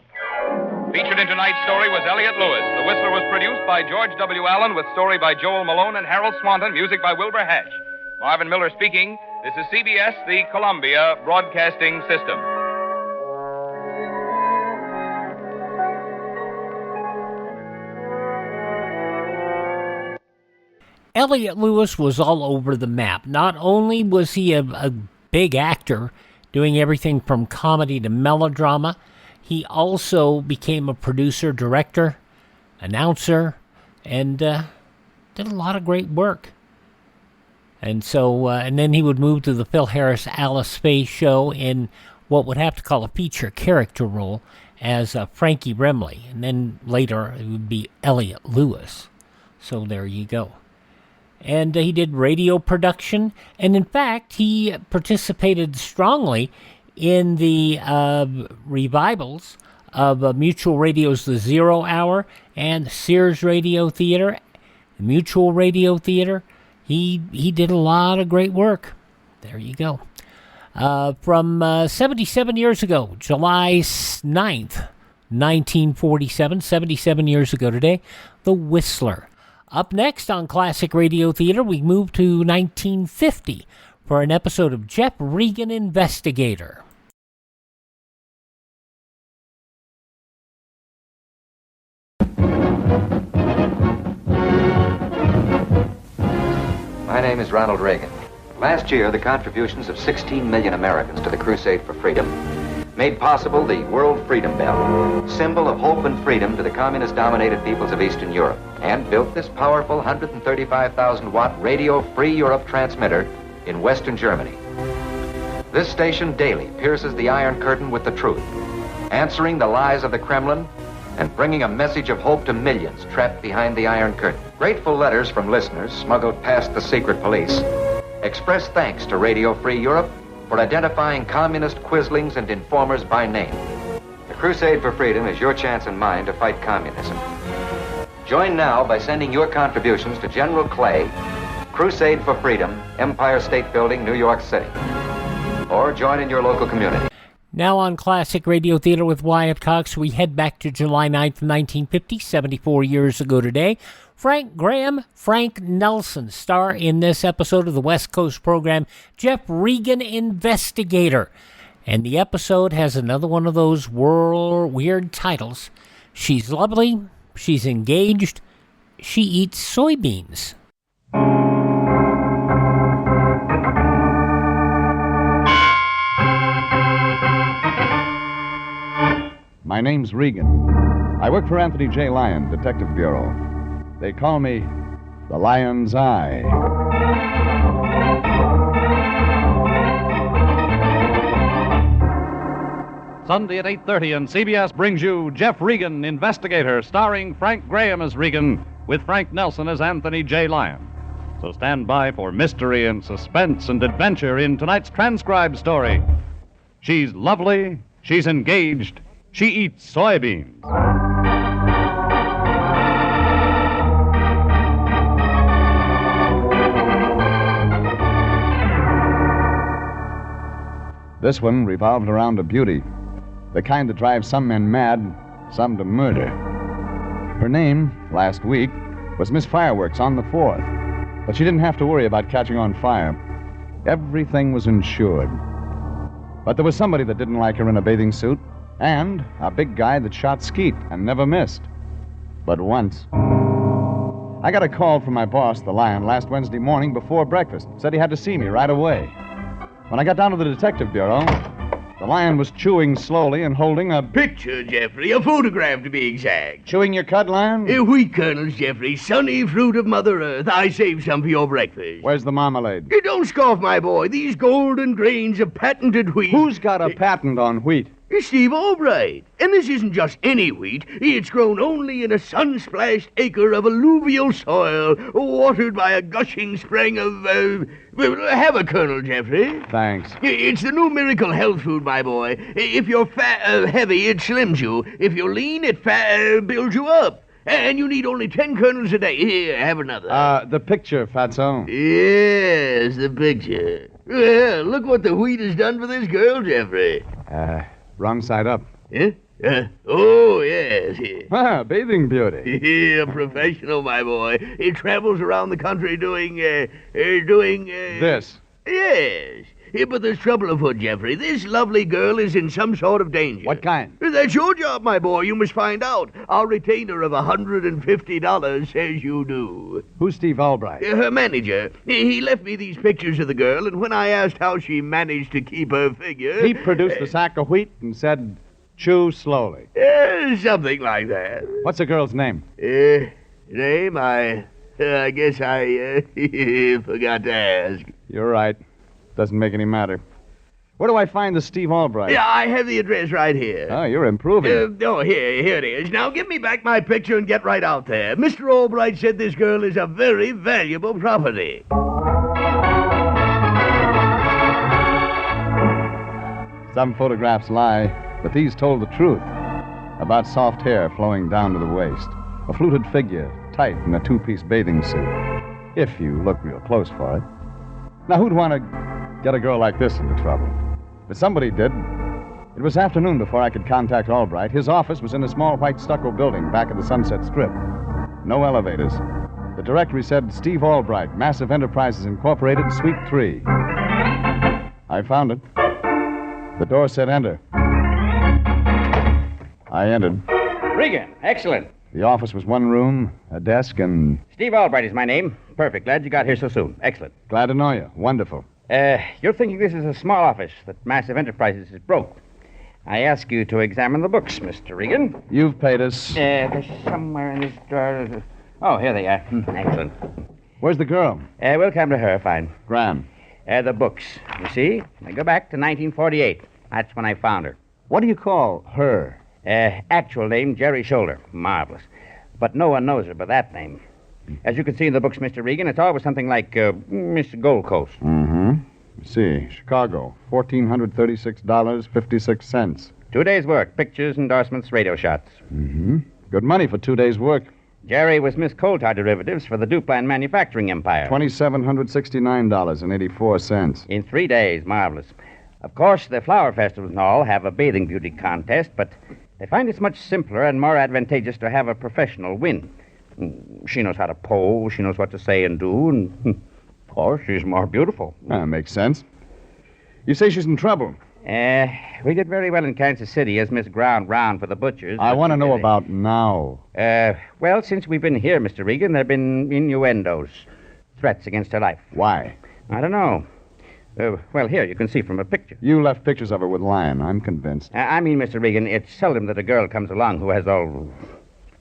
Featured in tonight's story was Elliot Lewis. The Whistler was produced by George W. Allen with story by Joel Malone and Harold Swanton, music by Wilbur Hatch. Marvin Miller speaking. This is CBS, the Columbia Broadcasting System. Elliot Lewis was all over the map. Not only was he a big actor, doing everything from comedy to melodrama, he also became a producer, director, announcer, and did a lot of great work. And so, and then he would move to the Phil Harris Alice Faye show in what would have to call a feature character role as Frankie Remley. And then later it would be Elliot Lewis. So there you go. And he did radio production. And in fact, he participated strongly in the revivals of Mutual Radio's The Zero Hour and Sears Radio Theater, Mutual Radio Theater. He did a lot of great work. There you go. From 77 years ago, July 9th, 1947, 77 years ago today, The Whistler. Up next on Classic Radio Theater, we move to 1950 for an episode of Jeff Regan Investigator. My name is Ronald Reagan. Last year, the contributions of 16 million Americans to the crusade for freedom made possible the World Freedom Bell, symbol of hope and freedom to the communist-dominated peoples of Eastern Europe, and built this powerful 135,000-watt Radio Free Europe transmitter in Western Germany. This station daily pierces the Iron Curtain with the truth, answering the lies of the Kremlin and bringing a message of hope to millions trapped behind the Iron Curtain. Grateful letters from listeners smuggled past the secret police express thanks to Radio Free Europe for identifying communist quislings and informers by name. The Crusade for Freedom is your chance and mine to fight communism. Join now by sending your contributions to General Clay, Crusade for Freedom, Empire State Building, New York City. Or join in your local community. Now on Classic Radio Theater with Wyatt Cox, we head back to July 9th, 1950, 74 years ago today. Frank Graham, Frank Nelson star in this episode of the West Coast program, Jeff Regan Investigator. And the episode has another one of those weird titles. She's lovely, she's engaged, she eats soybeans. My name's Regan. I work for Anthony J. Lyon, Detective Bureau. They call me the Lion's Eye. Sunday at 8:30, and CBS brings you Jeff Regan, Investigator, starring Frank Graham as Regan, with Frank Nelson as Anthony J. Lyon. So stand by for mystery and suspense and adventure in tonight's transcribed story. She's lovely, she's engaged, she eats soybeans. This one revolved around a beauty, the kind that drives some men mad, some to murder. Her name, last week, was Miss Fireworks on the 4th, but she didn't have to worry about catching on fire. Everything was insured. But there was somebody that didn't like her in a bathing suit, and a big guy that shot skeet and never missed. But once. I got a call from my boss, the Lion, last Wednesday morning before breakfast. Said he had to see me right away. When I got down to the Detective Bureau, the Lion was chewing slowly and holding a picture, Jeffrey. A photograph, to be exact. Chewing your cud, Lion? Wheat kernels, Jeffrey. Sunny fruit of Mother Earth. I saved some for your breakfast. Where's the marmalade? Don't scoff, my boy. These golden grains of patented wheat. Who's got a patent on wheat? Steve Albright. And this isn't just any wheat. It's grown only in a sun-splashed acre of alluvial soil, watered by a gushing spring of, have a kernel, Jeffrey. Thanks. It's the new miracle health food, my boy. If you're heavy, it slims you. If you're lean, it builds you up. And you need only 10 kernels a day. Here, have another. The picture, Fatso. Yes, the picture. Well, look what the wheat has done for this girl, Jeffrey. Wrong side up. Yeah? Oh, yes. Ah, bathing beauty. Yeah, professional, my boy. He travels around the country doing... This. Yes. But there's trouble afoot, Jeffrey. This lovely girl is in some sort of danger. What kind? That's your job, my boy. You must find out. Our retainer of $150 says you do. Who's Steve Albright? Her manager. He left me these pictures of the girl, and when I asked how she managed to keep her figure... He produced a sack of wheat and said, chew slowly. Something like that. What's the girl's name? Name? I guess I forgot to ask. You're right. Doesn't make any matter. Where do I find the Steve Albright? Yeah, I have the address right here. Oh, you're improving. Here it is. Now give me back my picture and get right out there. Mr. Albright said this girl is a very valuable property. Some photographs lie, but these told the truth. About soft hair flowing down to the waist. A fluted figure, tight in a two-piece bathing suit. If you look real close for it. Now, who'd want to... get a girl like this into trouble. But somebody did. It was afternoon before I could contact Albright. His office was in a small white stucco building back of the Sunset Strip. No elevators. The directory said Steve Albright, Massive Enterprises Incorporated, Suite 3. I found it. The door said enter. I entered. Regan, excellent. The office was one room, a desk, and... Steve Albright is my name. Perfect. Glad you got here so soon. Excellent. Glad to know you. Wonderful. You're thinking this is a small office, that Massive Enterprises is broke. I ask you to examine the books, Mr. Regan. You've paid us. They're somewhere in this drawer. Oh, here they are. Excellent. Where's the girl? We'll come to her, fine. Grand. The books. You see? I go back to 1948. That's when I found her. What do you call her? Actual name, Jerry Shoulder. Marvelous. But no one knows her by that name. As you can see in the books, Mr. Regan, it's always something like Miss Gold Coast. Mm-hmm. See, Chicago, $1,436.56. 2 days' work. Pictures, endorsements, radio shots. Mm-hmm. Good money for 2 days' work. Jerry was Miss Coal Tar Derivatives for the Duplan Manufacturing Empire. $2,769.84. In 3 days. Marvelous. Of course, the flower festivals and all have a bathing beauty contest, but they find it's much simpler and more advantageous to have a professional win. She knows how to pose, she knows what to say and do, and, of course, she's more beautiful. Makes sense. You say she's in trouble? We did very well in Kansas City as Miss Ground Round for the butchers. I want to know about now. Well, since we've been here, Mr. Regan, there have been innuendos, threats against her life. Why? I don't know. Well, here, you can see from a picture. You left pictures of her with Lion, I'm convinced. I mean, Mr. Regan, it's seldom that a girl comes along who has all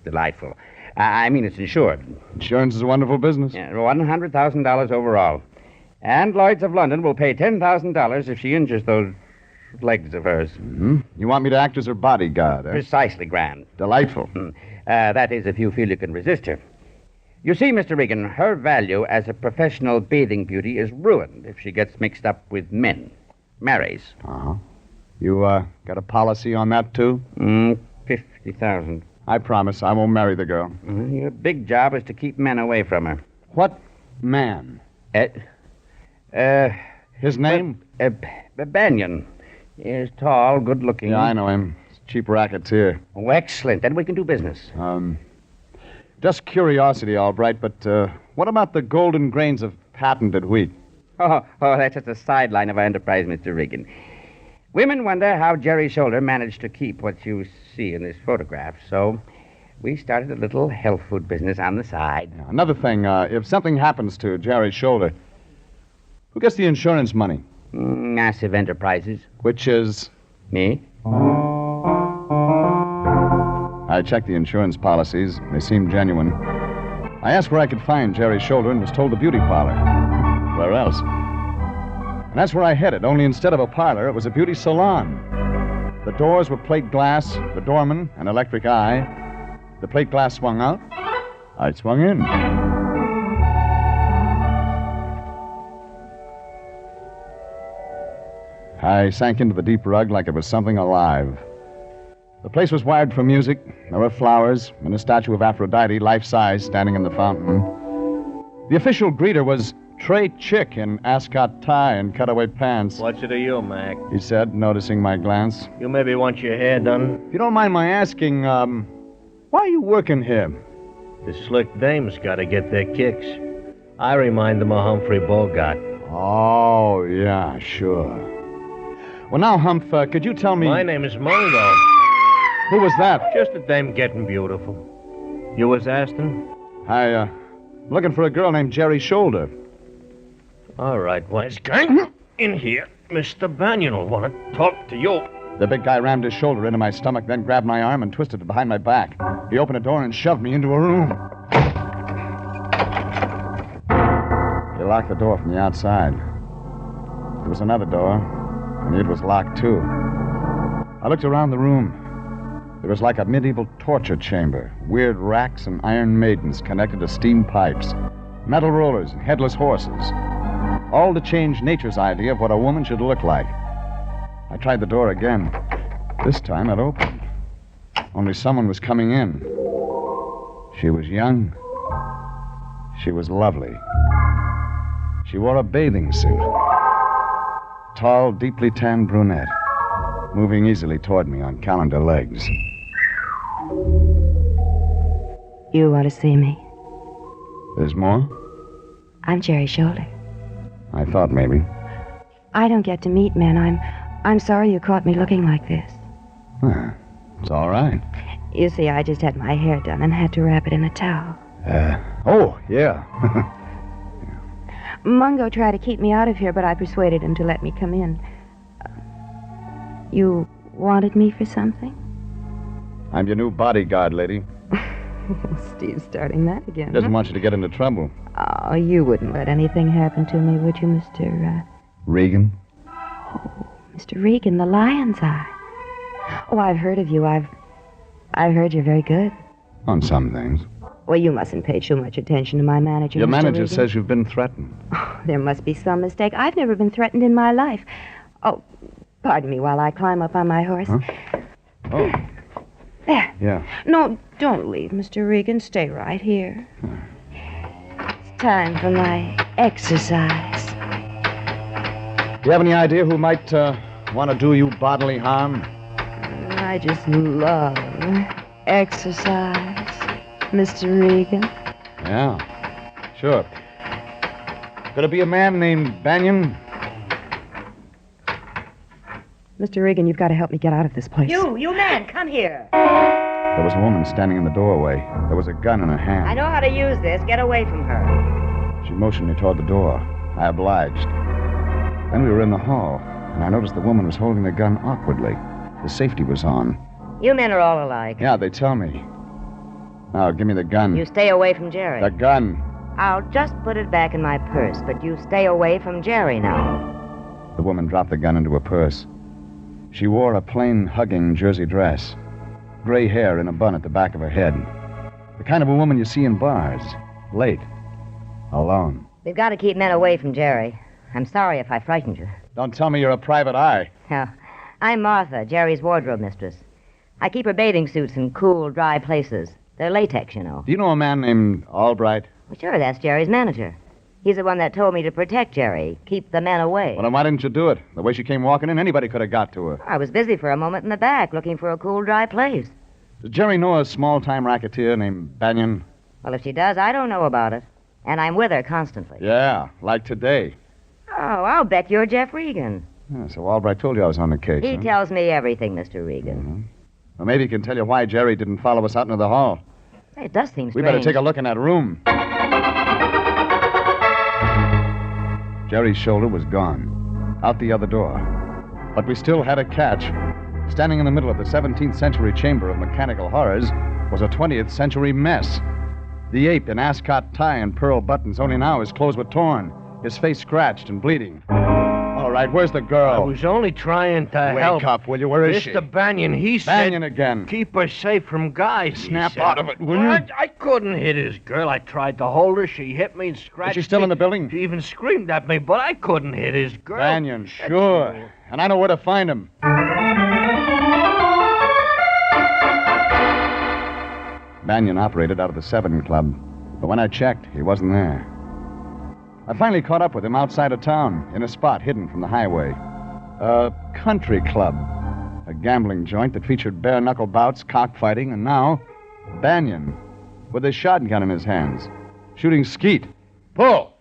delightful. I mean, it's insured. Insurance is a wonderful business. Yeah, $100,000 overall. And Lloyd's of London will pay $10,000 if she injures those legs of hers. Mm-hmm. You want me to act as her bodyguard, eh? Precisely, Grand. Delightful. That is, if you feel you can resist her. You see, Mr. Regan, her value as a professional bathing beauty is ruined if she gets mixed up with men. Marries. Uh-huh. You, got a policy on that, too? $50,000. I promise I won't marry the girl. Your big job is to keep men away from her. What man? His name? Banyan. He's tall, good-looking. Yeah, I know him. It's cheap racketeer. Oh, excellent. Then we can do business. Just curiosity, Albright, but what about the golden grains of patented wheat? Oh, that's just a sideline of our enterprise, Mr. Regan. Women wonder how Jerry Shoulder managed to keep what you see in this photograph, so we started a little health food business on the side. Yeah, another thing, if something happens to Jerry Shoulder, who gets the insurance money? Massive Enterprises. Which is? Me. I checked the insurance policies. They seemed genuine. I asked where I could find Jerry Shoulder and was told the beauty parlor. Where else? And that's where I headed, only instead of a parlor, it was a beauty salon. The doors were plate glass, the doorman, an electric eye. The plate glass swung out. I swung in. I sank into the deep rug like it was something alive. The place was wired for music. There were flowers and a statue of Aphrodite, life-size, standing in the fountain. The official greeter was Trey Chick in ascot tie and cutaway pants. What's it to you, Mac? He said, noticing my glance. You maybe want your hair done? If you don't mind my asking, why are you working here? The slick dames gotta get their kicks. I remind them of Humphrey Bogart. Oh, yeah, sure. Well, now, Humph, could you tell me... My name is Mungo. Who was that? Just a dame getting beautiful. You was Aston? I'm looking for a girl named Jerry Shoulder. All right, wise gang. In here. Mr. Banyan will want to talk to you. The big guy rammed his shoulder into my stomach, then grabbed my arm and twisted it behind my back. He opened a door and shoved me into a room. He locked the door from the outside. There was another door, and it was locked, too. I looked around the room. It was like a medieval torture chamber. Weird racks and iron maidens connected to steam pipes. Metal rollers and headless horses. All to change nature's idea of what a woman should look like. I tried the door again. This time it opened. Only someone was coming in. She was young. She was lovely. She wore a bathing suit. tall, deeply tanned brunette, moving easily toward me on calendar legs. You want to see me? There's more? I'm Jerry Shoulder. I thought maybe. I don't get to meet men. I'm sorry you caught me looking like this. It's all right. You see, I just had my hair done and had to wrap it in a towel. Oh, yeah. Mungo tried to keep me out of here, but I persuaded him to let me come in. You wanted me for something? I'm your new bodyguard, lady. Steve's starting that again. Doesn't want you to get into trouble. Oh, you wouldn't let anything happen to me, would you, Mr. Regan? Oh, Mr. Regan, the lion's eye. Oh, I've heard of you. I've heard you're very good. On some things. Well, you mustn't pay too much attention to my manager, Your Mr. manager Regan. says you've been threatened. Oh, there must be some mistake. I've never been threatened in my life. Oh, pardon me while I climb up on my horse. Huh? Oh. There. Yeah. No, don't leave, Mr. Regan. Stay right here. It's time for my exercise. Do you have any idea who might want to do you bodily harm? I just love exercise, Mr. Regan. Yeah, sure. Could it be a man named Banyan? Mr. Regan, you've got to help me get out of this place. You man, come here. There was a woman standing in the doorway. There was a gun in her hand. I know how to use this. Get away from her. She motioned me toward the door. I obliged. Then we were in the hall, and I noticed the woman was holding the gun awkwardly. The safety was on. You men are all alike. Yeah, they tell me. Now, give me the gun. You stay away from Jerry. The gun. I'll just put it back in my purse, but you stay away from Jerry now. The woman dropped the gun into her purse. She wore a plain, hugging jersey dress. Gray hair in a bun at the back of her head. The kind of a woman you see in bars. Late. Alone. We've got to keep men away from Jerry. I'm sorry if I frightened you. Don't tell me you're a private eye. No. I'm Martha, Jerry's wardrobe mistress. I keep her bathing suits in cool, dry places. They're latex, you know. Do you know a man named Albright? Well, sure, that's Jerry's manager. He's the one that told me to protect Jerry, keep the men away. Well, then why didn't you do it? The way she came walking in, anybody could have got to her. I was busy for a moment in the back, looking for a cool, dry place. Does Jerry know a small-time racketeer named Banyan? Well, if she does, I don't know about it. And I'm with her constantly. Yeah, like today. Oh, I'll bet you're Jeff Regan. Yeah, so Albright told you I was on the case, He huh? tells me everything, Mr. Regan. Mm-hmm. Well, maybe he can tell you why Jerry didn't follow us out into the hall. It does seem strange. We better take a look in that room. Jerry's shoulder was gone, out the other door. But we still had a catch. Standing in the middle of the 17th century chamber of mechanical horrors was a 20th century mess. The ape in ascot tie and pearl buttons, only now his clothes were torn, his face scratched and bleeding. All right, where's the girl? I was only trying to help. Wake up, will you? Where is she? Mr. Banyan, he said... Banyan again. Keep her safe from guys. Snap out of it, will you? I couldn't hit his girl. I tried to hold her. She hit me and scratched me. Is she still in the building? She even screamed at me, but I couldn't hit his girl. Banyan, sure. And I know where to find him. Banyan operated out of the 7 Club, but when I checked, he wasn't there. I finally caught up with him outside of town, in a spot hidden from the highway. A country club. A gambling joint that featured bare-knuckle bouts, cockfighting, and now, Banyan, with a shotgun in his hands, shooting skeet. Pull!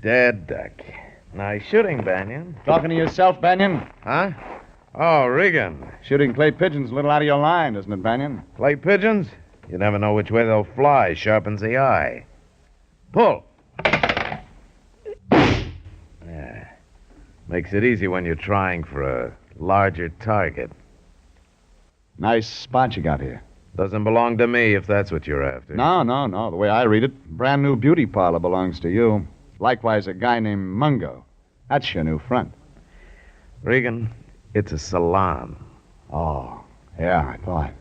Dead duck. Nice shooting, Banyan. Talking to yourself, Banyan? Huh? Oh, Regan. Shooting clay pigeons a little out of your line, isn't it, Banyan? Clay pigeons? You never know which way they'll fly. Sharpens the eye. Pull. Yeah. Makes it easy when you're trying for a larger target. Nice spot you got here. Doesn't belong to me if that's what you're after. No. The way I read it, brand new beauty parlor belongs to you. Likewise, a guy named Mungo. That's your new front. Regan, it's a salon. Oh, yeah, I thought.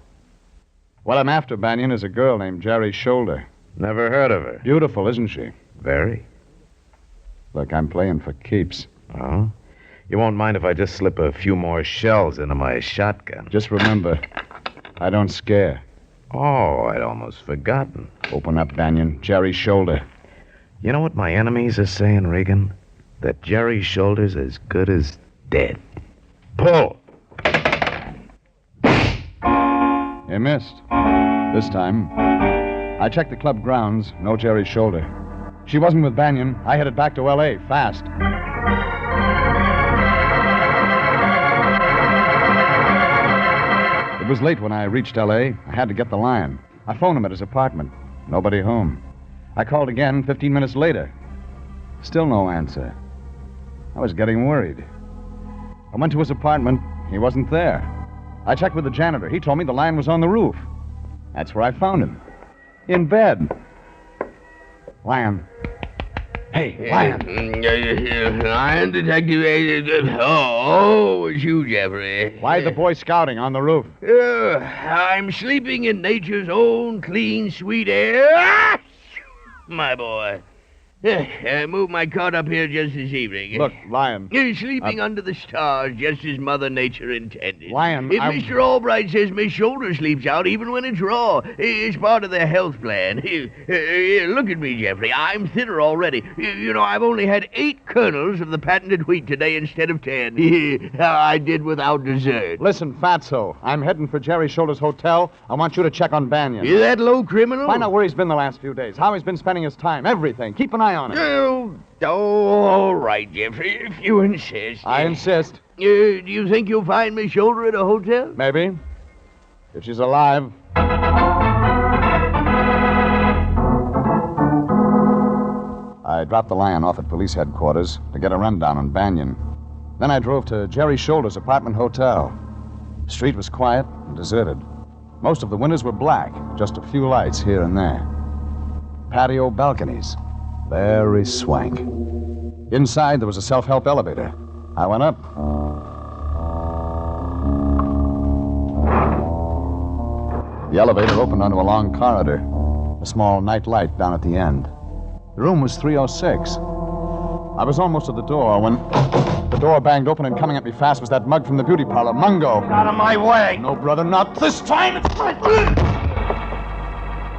What I'm after, Banyan, is a girl named Jerry Shoulder. Never heard of her. Beautiful, isn't she? Very. Look, I'm playing for keeps. Oh? You won't mind if I just slip a few more shells into my shotgun? Just remember, I don't scare. Oh, I'd almost forgotten. Open up, Banyan. Jerry Shoulder. You know what my enemies are saying, Regan? That Jerry's shoulder's as good as dead. Pull! You missed. This time. I checked the club grounds. No Jerry's shoulder. She wasn't with Banyan. I headed back to L.A. fast. It was late when I reached L.A. I had to get the line. I phoned him at his apartment. Nobody home. I called again 15 minutes later. Still no answer. I was getting worried. I went to his apartment. He wasn't there. I checked with the janitor. He told me the line was on the roof. That's where I found him. In bed. Lion. Hey, Lion. Lion, Detective. Oh, it's you, Jeffrey. Why the Boy Scouting on the roof? I'm sleeping in nature's own clean, sweet air. Ah! My boy. I moved my cot up here just this evening. Look, Lion. Sleeping under the stars, just as Mother Nature intended. Lion, If Mr. Albright says my shoulder sleeps out even when it's raw, it's part of their health plan. Look at me, Jeffrey. I'm thinner already. You know, I've only had 8 kernels of the patented wheat today instead of 10. I did without dessert. Listen, Fatso, I'm heading for Jerry Shoulder's hotel. I want you to check on Banyan. You that low criminal? Find out where he's been the last few days, how he's been spending his time, everything. Keep an eye on him. All right, Jeffrey, if you insist. I insist. Do you think you'll find Miss Shoulder at a hotel? Maybe. If she's alive. I dropped the Lion off at police headquarters to get a rundown on Banyan. Then I drove to Jerry Shoulder's apartment hotel. The street was quiet and deserted. Most of the windows were black, just a few lights here and there. Patio balconies. Very swank. Inside, there was a self-help elevator. I went up. The elevator opened onto a long corridor. A small night light down at the end. The room was 306. I was almost at the door when the door banged open, and coming at me fast was that mug from the beauty parlor, Mungo. Get out of my way! No, brother, not this time!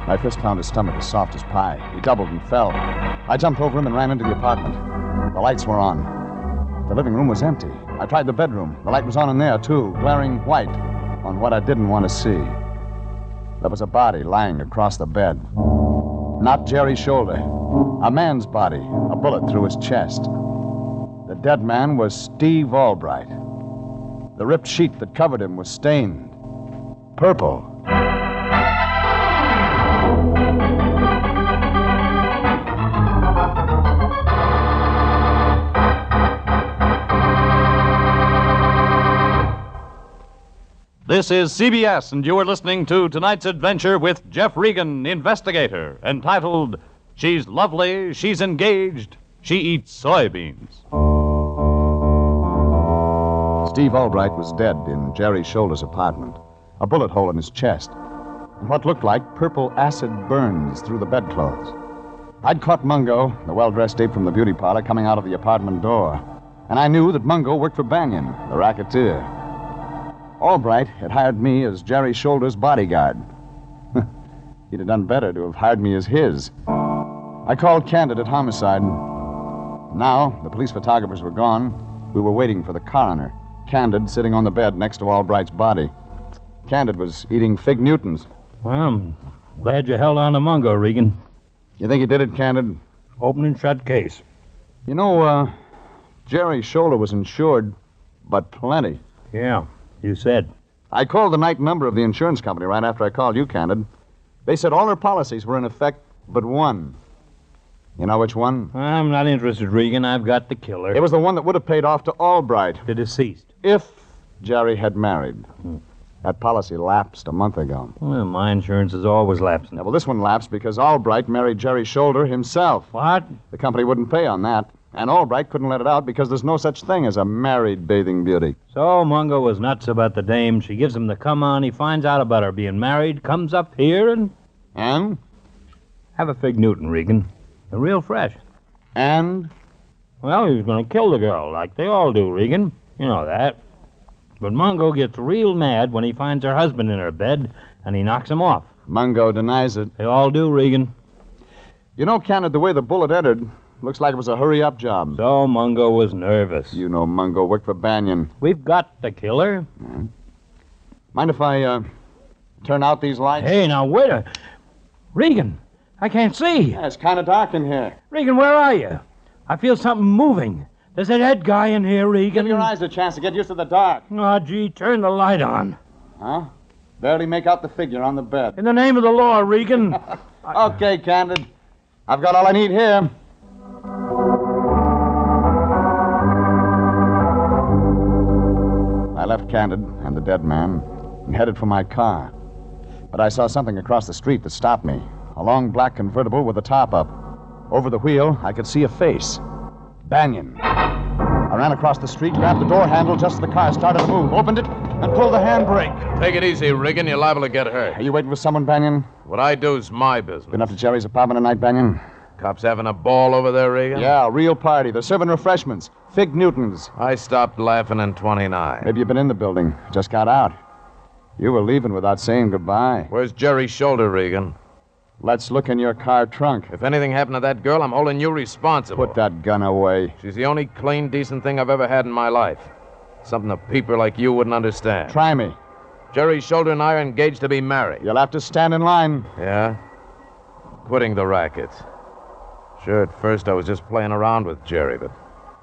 My fist found his stomach as soft as pie. He doubled and fell. I jumped over him and ran into the apartment. The lights were on. The living room was empty. I tried the bedroom. The light was on in there, too, glaring white on what I didn't want to see. There was a body lying across the bed. Not Jerry's shoulder. A man's body, a bullet through his chest. The dead man was Steve Albright. The ripped sheet that covered him was stained purple. This is CBS, and you are listening to tonight's adventure with Jeff Regan, Investigator, entitled She's Lovely, She's Engaged, She Eats Soybeans. Steve Albright was dead in Jerry Shoulder's apartment, a bullet hole in his chest, and what looked like purple acid burns through the bedclothes. I'd caught Mungo, the well-dressed ape from the beauty parlor, coming out of the apartment door, and I knew that Mungo worked for Banyan, the racketeer. Albright had hired me as Jerry Shoulder's bodyguard. He'd have done better to have hired me as his. I called Candid at Homicide. Now, the police photographers were gone. We were waiting for the coroner. Candid sitting on the bed next to Albright's body. Candid was eating Fig Newtons. Well, I'm glad you held on to Mungo, Regan. You think he did it, Candid? Open and shut case. You know, Jerry's shoulder was insured, but plenty. Yeah, you said. I called the night number of the insurance company right after I called you, Candid. They said all their policies were in effect but one. You know which one? I'm not interested, Regan. I've got the killer. It was the one that would have paid off to Albright. The deceased. If Jerry had married. That policy lapsed a month ago. Well, my insurance is always lapsing. Yeah, well, this one lapsed because Albright married Jerry Shoulder himself. What? The company wouldn't pay on that. And Albright couldn't let it out because there's no such thing as a married bathing beauty. So Mungo was nuts about the dame. She gives him the come on. He finds out about her being married, comes up here and... And? Have a Fig Newton, Regan. They're real fresh. And? Well, he was going to kill the girl, like they all do, Regan. You know that. But Mungo gets real mad when he finds her husband in her bed, and he knocks him off. Mungo denies it. They all do, Regan. You know, Candid, the way the bullet entered, looks like it was a hurry-up job. So Mungo was nervous. You know Mungo worked for Banyan. We've got the killer. Mind if I, turn out these lights? Hey, now, wait a... Regan, I can't see. Yeah, it's kind of dark in here. Regan, where are you? I feel something moving. There's a dead guy in here, Regan. Give your eyes a chance to get used to the dark. Oh, gee, turn the light on. Huh? Barely make out the figure on the bed. In the name of the law, Regan. Okay, Candid. I've got all I need here. I left Candid and the dead man and headed for my car. But I saw something across the street that stopped me. A long black convertible with the top up. Over the wheel, I could see a face. Banyan. I ran across the street, grabbed the door handle just as the car started to move, opened it, and pulled the handbrake. Take it easy, Regan. You're liable to get hurt. Are you waiting for someone, Banyan? What I do's my business. Been up to Jerry's apartment tonight, Banyan? Cops having a ball over there, Regan? Yeah, a real party. They're serving refreshments. Fig Newtons. I stopped laughing in 29. Maybe you've been in the building. Just got out. You were leaving without saying goodbye. Where's Jerry's shoulder, Regan? Let's look in your car trunk. If anything happened to that girl, I'm holding you responsible. Put that gun away. She's the only clean, decent thing I've ever had in my life. Something a peeper like you wouldn't understand. Try me. Jerry's shoulder and I are engaged to be married. You'll have to stand in line. Yeah? Quitting the rackets. Sure, at first I was just playing around with Jerry, but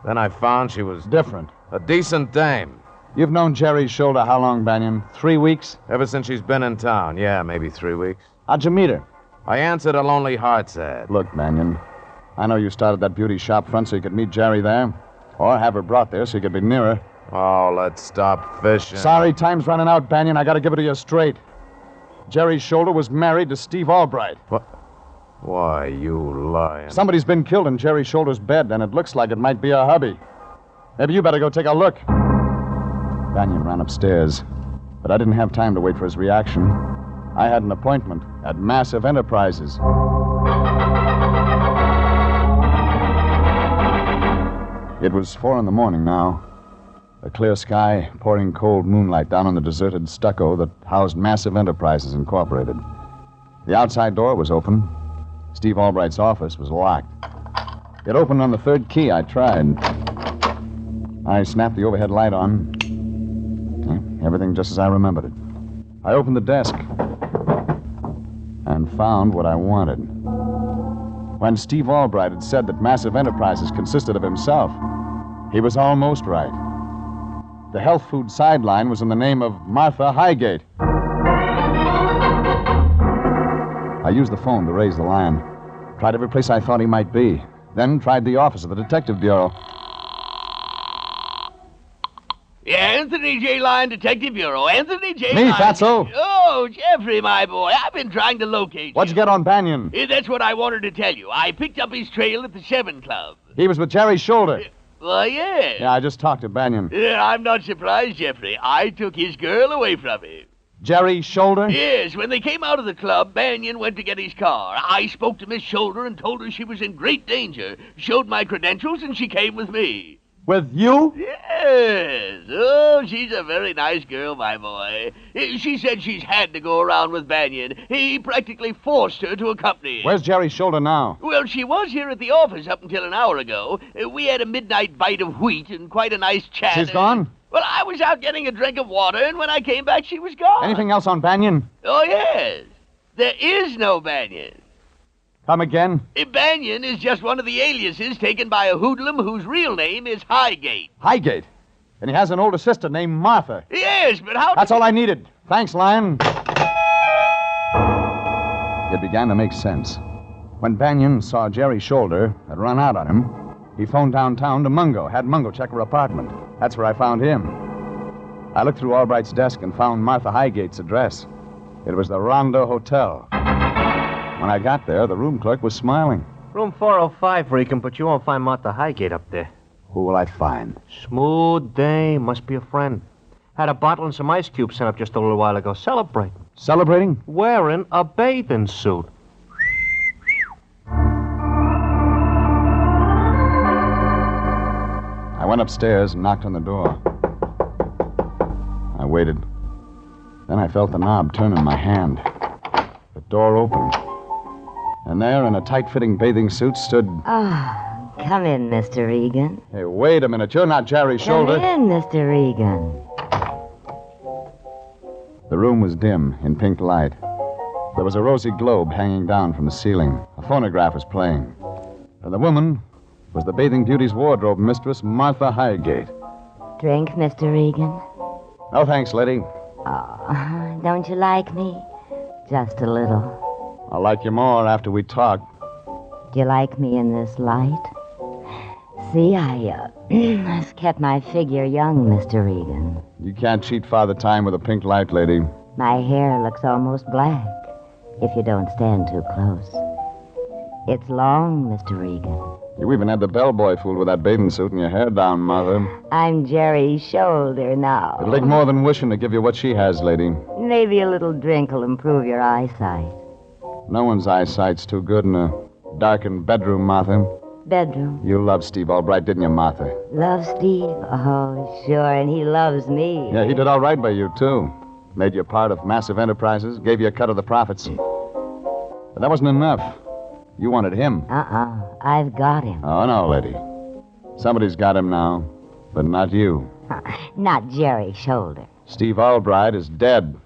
then I found she was... different. A decent dame. You've known Jerry's shoulder how long, Banyan? 3 weeks? Ever since she's been in town. Yeah, maybe 3 weeks. How'd you meet her? I answered a lonely heart's ad. Look, Banyan, I know you started that beauty shop front so you could meet Jerry there, or have her brought there so you could be nearer. Oh, let's stop fishing. Sorry, time's running out, Banyan. I gotta give it to you straight. Jerry's shoulder was married to Steve Albright. What? Why, you lying. Somebody's been killed in Jerry's shoulder's bed, and it looks like it might be a hubby. Maybe you better go take a look. Banyan ran upstairs, but I didn't have time to wait for his reaction. I had an appointment at Massive Enterprises. It was 4 a.m. now. A clear sky, pouring cold moonlight down on the deserted stucco that housed Massive Enterprises Incorporated. The outside door was open. Steve Albright's office was locked. It opened on the third key. I tried. I snapped the overhead light on. Everything just as I remembered it. I opened the desk and found what I wanted. When Steve Albright had said that Massive Enterprises consisted of himself, he was almost right. The health food sideline was in the name of Martha Highgate. I used the phone to raise the line. Tried every place I thought he might be. Then tried the office of the Detective Bureau. Yeah, Anthony J. Line, Detective Bureau. Anthony J. Me, Line. Fatso. Oh, Jeffrey, my boy. I've been trying to locate What'd you get on Banyan? That's what I wanted to tell you. I picked up his trail at the 7 Club. He was with Jerry's shoulder. Well, yeah. Yeah, I just talked to Banyan. I'm not surprised, Jeffrey. I took his girl away from him. Jerry's shoulder? Yes, when they came out of the club, Banyan went to get his car. I spoke to Miss Shoulder and told her she was in great danger. Showed my credentials, and she came with me. With you? Yes. Oh, she's a very nice girl, my boy. She said she's had to go around with Banyan. He practically forced her to accompany him. Where's Jerry's shoulder now? Well, she was here at the office up until an hour ago. We had a midnight bite of wheat and quite a nice chat. She's gone? Well, I was out getting a drink of water, and when I came back, she was gone. Anything else on Banyan? Oh, yes. There is no Banyan. Come again? Banyan is just one of the aliases taken by a hoodlum whose real name is Highgate. Highgate? And he has an older sister named Martha. Yes, but how... That's all I needed. Thanks, Lion. It began to make sense. When Banyan saw Jerry's shoulder had run out on him, he phoned downtown to Mungo, had Mungo check her apartment. That's where I found him. I looked through Albright's desk and found Martha Highgate's address. It was the Ronda Hotel. When I got there, the room clerk was smiling. Room 405, Regan, but you won't find Martha Highgate up there. Who will I find? Smooth dame. Must be a friend. Had a bottle and some ice cubes sent up just a little while ago. Celebrating. Celebrating? Wearing a bathing suit. I went upstairs and knocked on the door. I waited. Then I felt the knob turn in my hand. The door opened. And there, in a tight-fitting bathing suit, stood... Oh, come in, Mr. Regan. Hey, wait a minute. You're not Jerry Come Shoulder. in, Mr. Regan. The room was dim, in pink light. There was a rosy globe hanging down from the ceiling. A phonograph was playing. And the woman was the bathing beauty's wardrobe mistress, Martha Highgate. Drink, Mr. Regan. No thanks, lady. Oh, don't you like me? Just a little. I'll like you more after we talk. Do you like me in this light? See, I've kept my figure young, Mr. Regan. You can't cheat Father Time with a pink light, lady. My hair looks almost black if you don't stand too close. It's long, Mr. Regan. You even had the bellboy fooled with that bathing suit and your hair down, Mother. I'm Jerry's shoulder now. It'll take more than wishing to give you what she has, lady. Maybe a little drink will improve your eyesight. No one's eyesight's too good in a darkened bedroom, Martha. Bedroom. You loved Steve Albright, didn't you, Martha? Love Steve? Oh, sure, and he loves me. Yeah, he did all right by you, too. Made you part of massive enterprises, gave you a cut of the profits. But that wasn't enough. You wanted him. I've got him. Oh, no, lady. Somebody's got him now, but not you. Not Jerry Shoulder. Steve Albright is dead.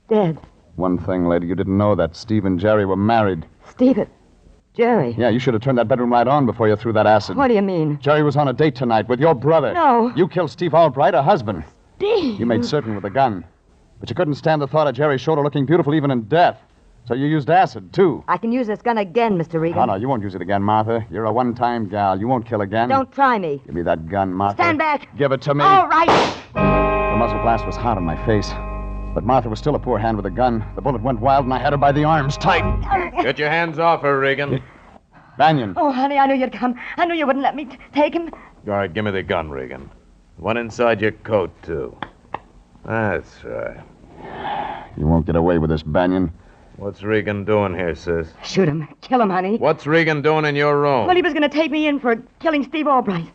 Dead? One thing, lady, you didn't know that Steve and Jerry were married. Stephen. Jerry. Yeah, you should have turned that bedroom light on before you threw that acid. What do you mean? Jerry was on a date tonight with your brother. No. You killed Steve Albright, her husband. Steve. You made certain with a gun. But you couldn't stand the thought of Jerry's shoulder looking beautiful even in death. So you used acid, too. I can use this gun again, Mr. Regan. Oh, no, you won't use it again, Martha. You're a one-time gal. You won't kill again. Don't try me. Give me that gun, Martha. Stand back. Give it to me. All right. The muzzle blast was hot on my face. But Martha was still a poor hand with a gun. The bullet went wild, and I had her by the arms tight. Get your hands off her, Regan. Banyan. Oh, honey, I knew you'd come. I knew you wouldn't let me take him. All right, give me the gun, Regan. One inside your coat, too. That's right. You won't get away with this, Banyan. What's Regan doing here, sis? Shoot him. Kill him, honey. What's Regan doing in your room? Well, he was going to take me in for killing Steve Albright.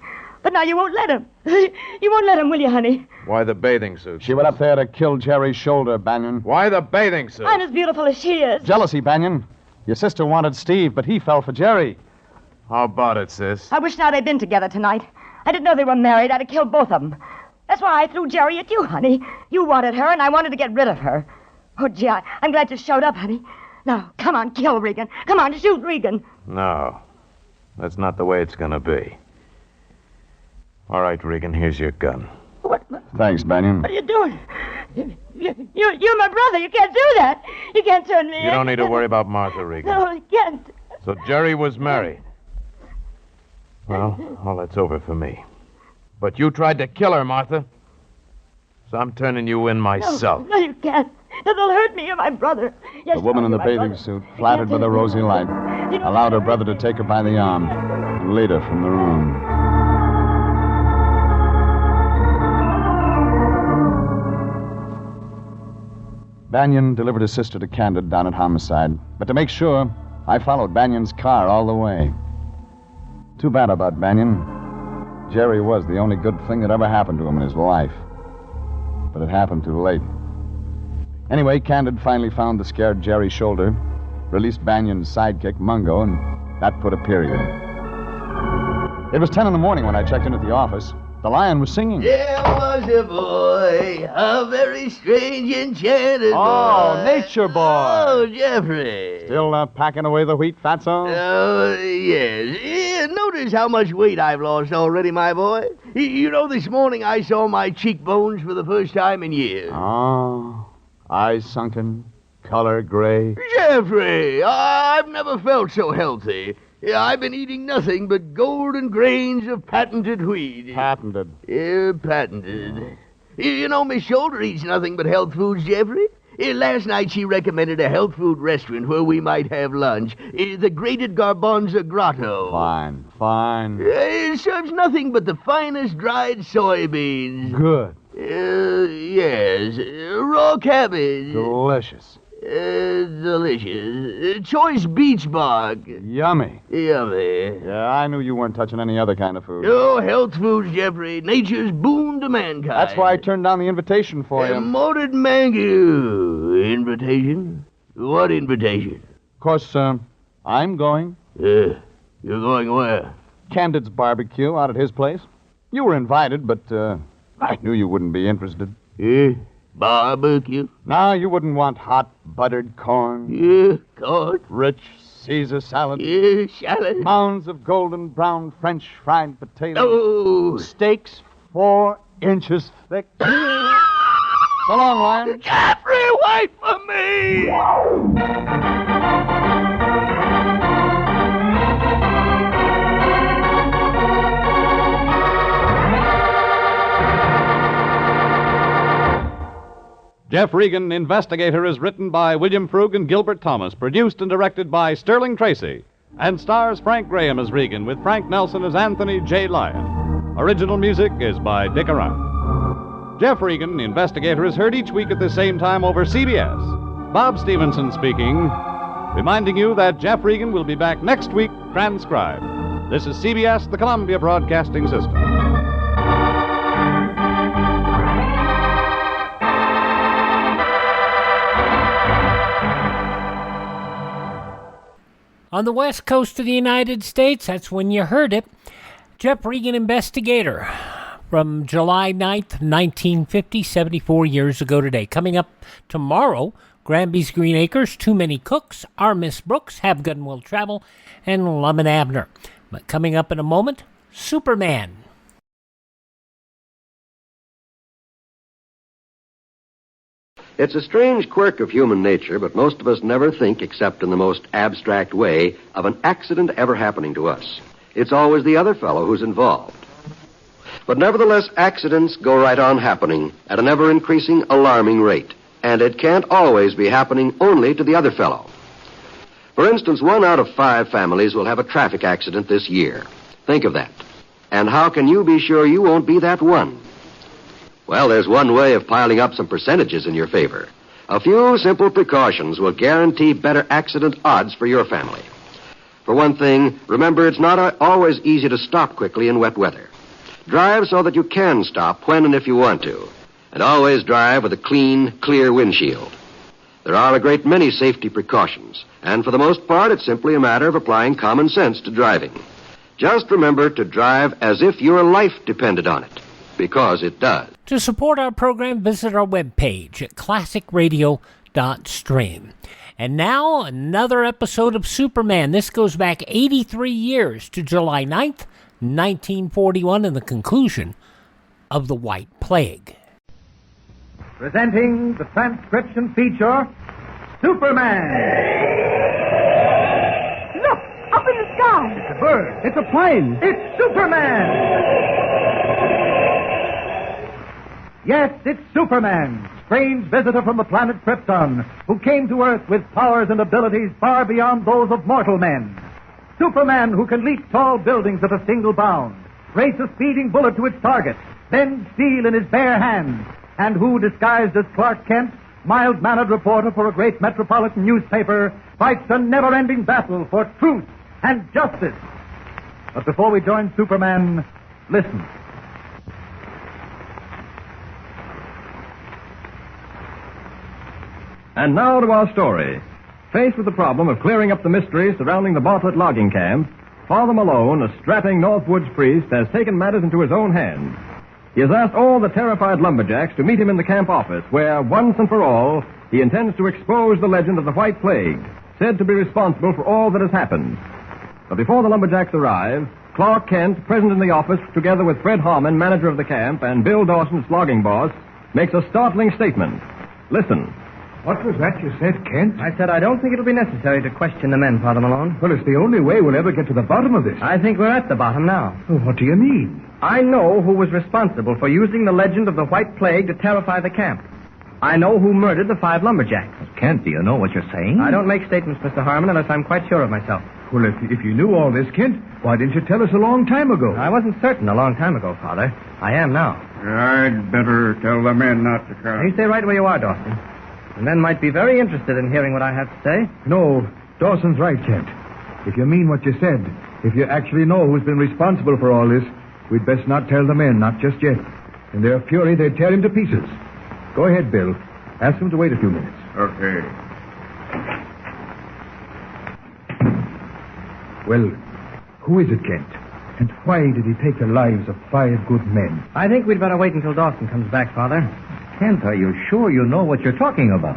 But now you won't let him. You won't let him, will you, honey? Why the bathing suit? She went up there to kill Jerry's shoulder, Banyan. Why the bathing suit? I'm as beautiful as she is. Jealousy, Banyan. Your sister wanted Steve, but he fell for Jerry. How about it, sis? I wish now they'd been together tonight. I didn't know they were married. I'd have killed both of them. That's why I threw Jerry at you, honey. You wanted her, and I wanted to get rid of her. Oh, gee, I'm glad you showed up, honey. Now, come on, kill Regan. Come on, shoot Regan. No. That's not the way it's going to be. All right, Regan, here's your gun. Thanks, Banyan. What are you doing? You're my brother. You can't do that. You can't turn me in. You don't need to worry about Martha, Regan. No, you can't. So Jerry was married. Well, all that's over for me. But you tried to kill her, Martha. So I'm turning you in myself. No, you can't. That'll hurt me. You're my brother. Yes, The woman in the you're my bathing brother. suit, flattered by the rosy light, allowed her brother to take her by the arm and lead her from the room. Banyan delivered his sister to Candid down at Homicide. But to make sure, I followed Banyan's car all the way. Too bad about Banyan. Jerry was the only good thing that ever happened to him in his life. But it happened too late. Anyway, Candid finally found the scared Jerry Shoulder, released Banyan's sidekick, Mungo, and that put a period. It was 10 in the morning when I checked in at the office. The lion was singing. There was a boy, a very strange, enchanted boy. Oh, nature boy. Oh, Jeffrey. Still packing away the wheat, Fatso? Oh, yes. Yeah, notice how much weight I've lost already, my boy. You know, this morning I saw my cheekbones for the first time in years. Oh, eyes sunken, color gray. Jeffrey, I've never felt so healthy. Yeah, I've been eating nothing but golden grains of patented wheat. Patented. Yeah, patented. You know, Miss Shoulder eats nothing but health foods, Jeffrey. Last night she recommended a health food restaurant where we might have lunch. The Grated Garbanzo Grotto. Fine. It serves nothing but the finest dried soybeans. Good. Yes. Raw cabbage. Delicious. Delicious. Choice beech bark. Yummy. Yummy. Yeah, I knew you weren't touching any other kind of food. Oh, health foods, Jeffrey. Nature's boon to mankind. That's why I turned down the invitation for you. Moated mango. Invitation? What invitation? Of course, I'm going. You're going where? Candid's barbecue out at his place. You were invited, but I knew you wouldn't be interested. Barbecue? No, you wouldn't want hot buttered corn. Corn? Rich Caesar salad. Salad. Mounds of golden brown French fried potatoes. Oh. Steaks 4 inches thick. So long, Lion. Jeffrey, wait for me! Jeff Regan, Investigator, is written by William Frug and Gilbert Thomas, produced and directed by Sterling Tracy, and stars Frank Graham as Regan, with Frank Nelson as Anthony J. Lyon. Original music is by Dick Arant. Jeff Regan, Investigator, is heard each week at the same time over CBS. Bob Stevenson speaking, reminding you that Jeff Regan will be back next week, transcribed. This is CBS, the Columbia Broadcasting System. On the west coast of the United States, that's when you heard it. Jeff Regan Investigator from July 9th, 1950, 74 years ago today. Coming up tomorrow, Granby's Green Acres, Too Many Cooks, Our Miss Brooks, Have Gun Will Travel, and Lum and Abner. But coming up in a moment, Superman. It's a strange quirk of human nature, but most of us never think, except in the most abstract way, of an accident ever happening to us. It's always the other fellow who's involved. But nevertheless, accidents go right on happening at an ever-increasing, alarming rate. And it can't always be happening only to the other fellow. For instance, 1 out of 5 families will have a traffic accident this year. Think of that. And how can you be sure you won't be that one? Well, there's one way of piling up some percentages in your favor. A few simple precautions will guarantee better accident odds for your family. For one thing, remember it's not always easy to stop quickly in wet weather. Drive so that you can stop when and if you want to. And always drive with a clean, clear windshield. There are a great many safety precautions, and for the most part, it's simply a matter of applying common sense to driving. Just remember to drive as if your life depended on it, because it does. To support our program, visit our webpage at classicradio.stream. And now, another episode of Superman. This goes back 83 years to July 9th, 1941, and the conclusion of the White Plague. Presenting the transcription feature, Superman. Look, up in the sky. It's a bird. It's a plane. It's Superman. Yes, it's Superman, strange visitor from the planet Krypton, who came to Earth with powers and abilities far beyond those of mortal men. Superman, who can leap tall buildings at a single bound, race a speeding bullet to its target, bend steel in his bare hands, and who, disguised as Clark Kent, mild-mannered reporter for a great metropolitan newspaper, fights a never-ending battle for truth and justice. But before we join Superman, listen. And now to our story. Faced with the problem of clearing up the mystery surrounding the Bartlett logging camp, Father Malone, a strapping Northwoods priest, has taken matters into his own hands. He has asked all the terrified lumberjacks to meet him in the camp office, where, once and for all, he intends to expose the legend of the White Plague, said to be responsible for all that has happened. But before the lumberjacks arrive, Clark Kent, present in the office, together with Fred Harmon, manager of the camp, and Bill Dawson, its logging boss, makes a startling statement. Listen. What was that you said, Kent? I said I don't think it'll be necessary to question the men, Father Malone. Well, it's the only way we'll ever get to the bottom of this. I think we're at the bottom now. Well, what do you mean? I know who was responsible for using the legend of the White Plague to terrify the camp. I know who murdered the 5 lumberjacks. Kent, do you know what you're saying? I don't make statements, Mr. Harmon, unless I'm quite sure of myself. Well, if you knew all this, Kent, why didn't you tell us a long time ago? I wasn't certain a long time ago, Father. I am now. I'd better tell the men not to come. You stay right where you are, Dawson. The men might be very interested in hearing what I have to say. No, Dawson's right, Kent. If you mean what you said, if you actually know who's been responsible for all this, we'd best not tell the men, not just yet. In their fury, they'd tear him to pieces. Go ahead, Bill. Ask them to wait a few minutes. Okay. Well, who is it, Kent? And why did he take the lives of 5 good men? I think we'd better wait until Dawson comes back, Father. Kent, are you sure you know what you're talking about?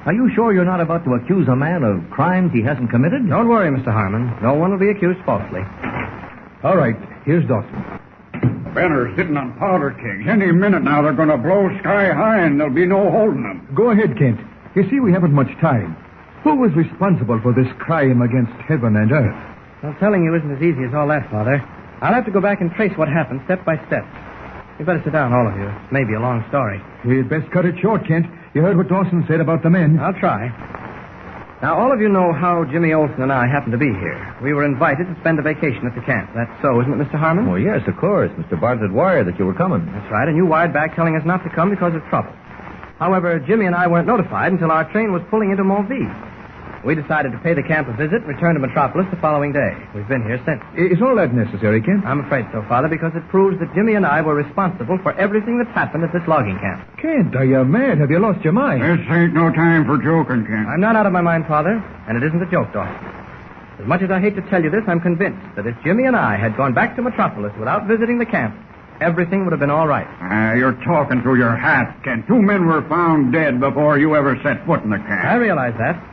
Are you sure you're not about to accuse a man of crimes he hasn't committed? Don't worry, Mr. Harmon. No one will be accused falsely. All right, here's Dawson. Benner's sitting on powder kegs. Any minute now they're going to blow sky high and there'll be no holding them. Go ahead, Kent. You see, we haven't much time. Who was responsible for this crime against heaven and earth? Well, telling you isn't as easy as all that, Father. I'll have to go back and trace what happened step by step. You'd better sit down, all of you. It may be a long story. You'd best cut it short, Kent. You heard what Dawson said about the men. I'll try. Now, all of you know how Jimmy Olsen and I happened to be here. We were invited to spend a vacation at the camp. That's so, isn't it, Mr. Harmon? Oh, yes, of course. Mr. Bartlett wired that you were coming. That's right, and you wired back telling us not to come because of trouble. However, Jimmy and I weren't notified until our train was pulling into Mulvey. We decided to pay the camp a visit and return to Metropolis the following day. We've been here since. Is all that necessary, Kent? I'm afraid so, Father, because it proves that Jimmy and I were responsible for everything that's happened at this logging camp. Kent, are you mad? Have you lost your mind? This ain't no time for joking, Kent. I'm not out of my mind, Father, and it isn't a joke, Dawson. As much as I hate to tell you this, I'm convinced that if Jimmy and I had gone back to Metropolis without visiting the camp, everything would have been all right. You're talking through your hat, Kent. 2 men were found dead before you ever set foot in the camp. I realize that.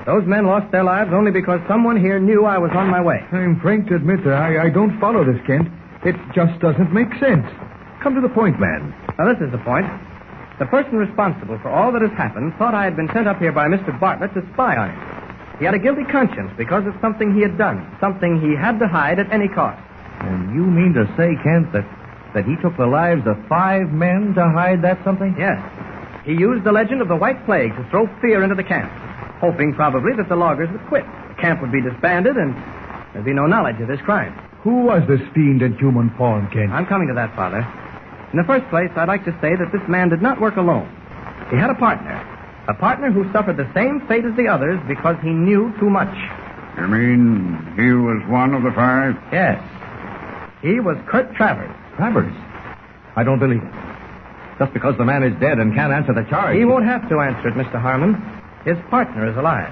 Those men lost their lives only because someone here knew I was on my way. I'm frank to admit that I don't follow this, Kent. It just doesn't make sense. Come to the point, man. Now, this is the point. The person responsible for all that has happened thought I had been sent up here by Mr. Bartlett to spy on him. He had a guilty conscience because of something he had done, something he had to hide at any cost. And you mean to say, Kent, that he took the lives of 5 men to hide that something? Yes. He used the legend of the White Plague to throw fear into the camp, hoping probably that the loggers would quit. The camp would be disbanded and there'd be no knowledge of this crime. Who was this fiend in human form, Kent? I'm coming to that, Father. In the first place, I'd like to say that this man did not work alone. He had a partner who suffered the same fate as the others because he knew too much. You mean he was one of the 5? Yes. He was Kurt Travers. Travers? I don't believe it. Just because the man is dead and can't answer the charge. He won't have to answer it, Mr. Harmon. His partner is alive.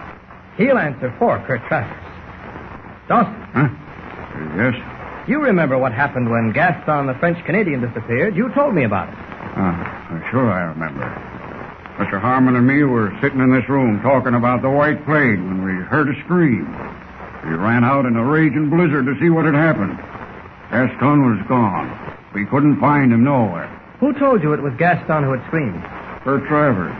He'll answer for Kurt Travers. Dawson. Huh? Yes? You remember what happened when Gaston, the French-Canadian, disappeared. You told me about it. Sure I remember. Mr. Harmon and me were sitting in this room talking about the White Plague when we heard a scream. We ran out in a raging blizzard to see what had happened. Gaston was gone. We couldn't find him nowhere. Who told you it was Gaston who had screamed? Kurt Travers.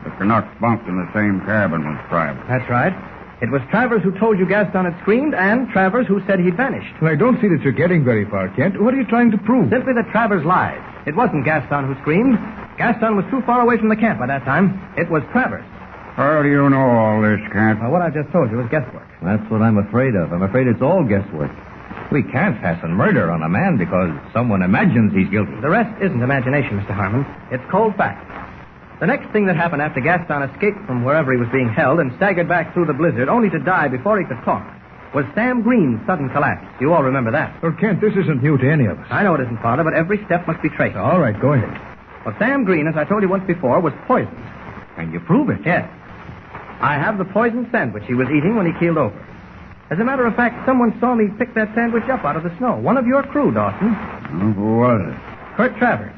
The Canuck bunked in the same cabin with Travers. That's right. It was Travers who told you Gaston had screamed, and Travers who said he'd vanished. Well, I don't see that you're getting very far, Kent. What are you trying to prove? Simply that Travers lied. It wasn't Gaston who screamed. Gaston was too far away from the camp by that time. It was Travers. How do you know all this, Kent? Well, what I just told you is guesswork. That's what I'm afraid of. I'm afraid it's all guesswork. We can't fasten murder on a man because someone imagines he's guilty. The rest isn't imagination, Mr. Harmon. It's cold fact. The next thing that happened after Gaston escaped from wherever he was being held and staggered back through the blizzard only to die before he could talk was Sam Green's sudden collapse. You all remember that. Well, Kent, this isn't new to any of us. I know it isn't, Father, but every step must be traced. All right, go ahead. Well, Sam Green, as I told you once before, was poisoned. And you prove it? Yes. I have the poisoned sandwich he was eating when he keeled over. As a matter of fact, someone saw me pick that sandwich up out of the snow. One of your crew, Dawson. Who was it? Kurt Travers.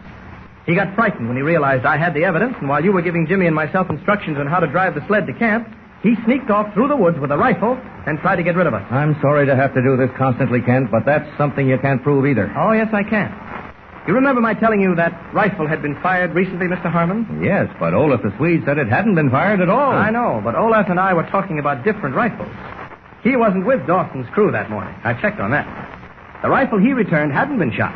He got frightened when he realized I had the evidence, and while you were giving Jimmy and myself instructions on how to drive the sled to camp, he sneaked off through the woods with a rifle and tried to get rid of us. I'm sorry to have to do this constantly, Kent, but that's something you can't prove either. Oh, yes, I can. You remember my telling you that rifle had been fired recently, Mr. Harmon? Yes, but Olaf the Swede said it hadn't been fired at all. I know, but Olaf and I were talking about different rifles. He wasn't with Dawson's crew that morning. I checked on that. The rifle he returned hadn't been shot,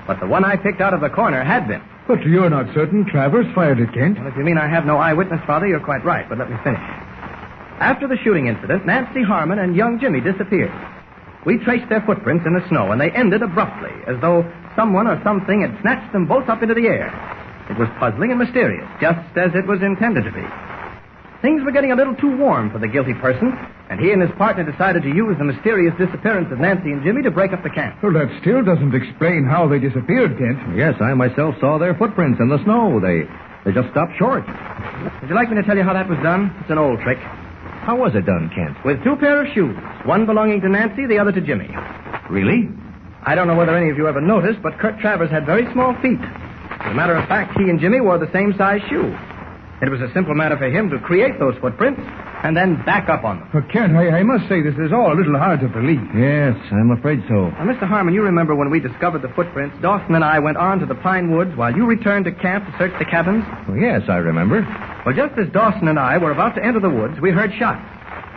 but the one I picked out of the corner had been. But you're not certain Travers fired it, Kent. Well, if you mean I have no eyewitness, Father, you're quite right, but let me finish. After the shooting incident, Nancy Harmon and young Jimmy disappeared. We traced their footprints in the snow, and they ended abruptly, as though someone or something had snatched them both up into the air. It was puzzling and mysterious, just as it was intended to be. Things were getting a little too warm for the guilty person, and he and his partner decided to use the mysterious disappearance of Nancy and Jimmy to break up the camp. Well, that still doesn't explain how they disappeared, Kent. Yes, I myself saw their footprints in the snow. They just stopped short. Would you like me to tell you how that was done? It's an old trick. How was it done, Kent? With 2 pair of shoes, one belonging to Nancy, the other to Jimmy. Really? I don't know whether any of you ever noticed, but Kurt Travers had very small feet. As a matter of fact, he and Jimmy wore the same size shoe. It was a simple matter for him to create those footprints and then back up on them. But, Kent, I must say this is all a little hard to believe. Yes, I'm afraid so. Now, Mr. Harmon, you remember when we discovered the footprints, Dawson and I went on to the Pine Woods while you returned to camp to search the cabins? Well, yes, I remember. Well, just as Dawson and I were about to enter the woods, we heard shots.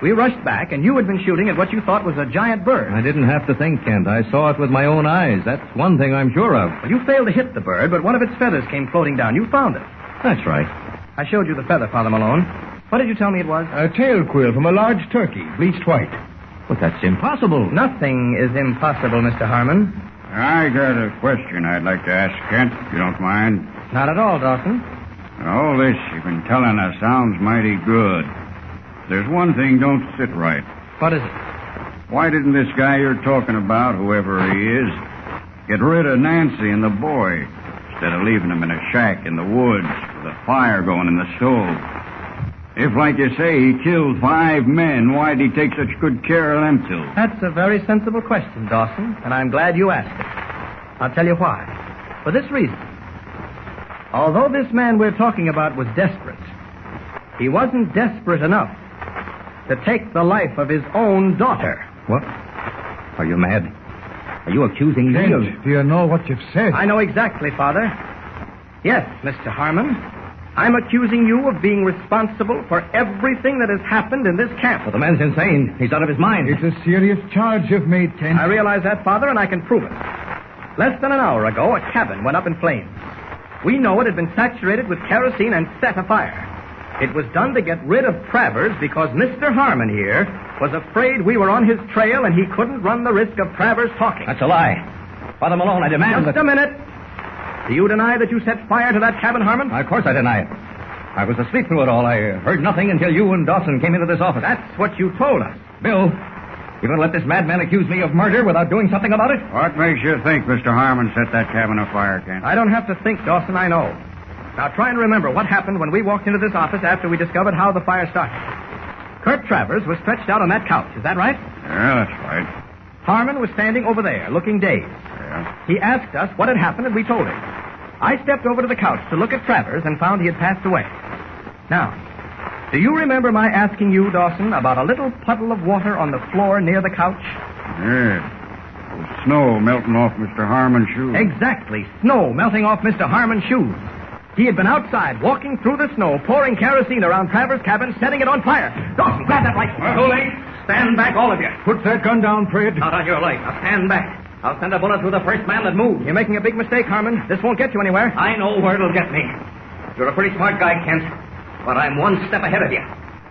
We rushed back, and you had been shooting at what you thought was a giant bird. I didn't have to think, Kent. I saw it with my own eyes. That's one thing I'm sure of. Well, you failed to hit the bird, but one of its feathers came floating down. You found it. That's right. I showed you the feather, Father Malone. What did you tell me it was? A tail quill from a large turkey, bleached white. But that's impossible. Nothing is impossible, Mr. Harmon. I got a question I'd like to ask Kent, if you don't mind. Not at all, Dawson. All this you've been telling us sounds mighty good. There's one thing don't sit right. What is it? Why didn't this guy you're talking about, whoever he is, get rid of Nancy and the boy instead of leaving them in a shack in the woods with a fire going in the stove? If, like you say, he killed 5 men, why'd he take such good care of them two? That's a very sensible question, Dawson, and I'm glad you asked it. I'll tell you why. For this reason. Although this man we're talking about was desperate, he wasn't desperate enough to take the life of his own daughter. What? Are you mad? Are you accusing me of... Do you know what you've said? I know exactly, Father. Yes, Mr. Harmon. I'm accusing you of being responsible for everything that has happened in this camp. Well, the man's insane. He's out of his mind. It's a serious charge you've made, Kent. I realize that, Father, and I can prove it. Less than an hour ago, a cabin went up in flames. We know it had been saturated with kerosene and set afire. It was done to get rid of Travers because Mr. Harmon here was afraid we were on his trail and he couldn't run the risk of Travers talking. That's a lie. Father Malone, I demand Just a minute. Do you deny that you set fire to that cabin, Harmon? Of course I deny it. I was asleep through it all. I heard nothing until you and Dawson came into this office. That's what you told us. Bill, you going to let this madman accuse me of murder without doing something about it? What makes you think Mr. Harmon set that cabin afire, Kent? I don't have to think, Dawson, I know. Now try and remember what happened when we walked into this office after we discovered how the fire started. Kurt Travers was stretched out on that couch. Is that right? Yeah, that's right. Harmon was standing over there, looking dazed. Yeah. He asked us what had happened, and we told him. I stepped over to the couch to look at Travers and found he had passed away. Now, do you remember my asking you, Dawson, about a little puddle of water on the floor near the couch? Yeah. The snow melting off Mr. Harmon's shoes. Exactly. Snow melting off Mr. Harmon's shoes. He had been outside, walking through the snow, pouring kerosene around Travers' cabin, setting it on fire. Dawson, grab that rifle. Too late. Stand back, all of you. Put that gun down, Fred. Not on your life. Now stand back. I'll send a bullet through the first man that moves. You're making a big mistake, Harmon. This won't get you anywhere. I know where it'll get me. You're a pretty smart guy, Kent. But I'm one step ahead of you.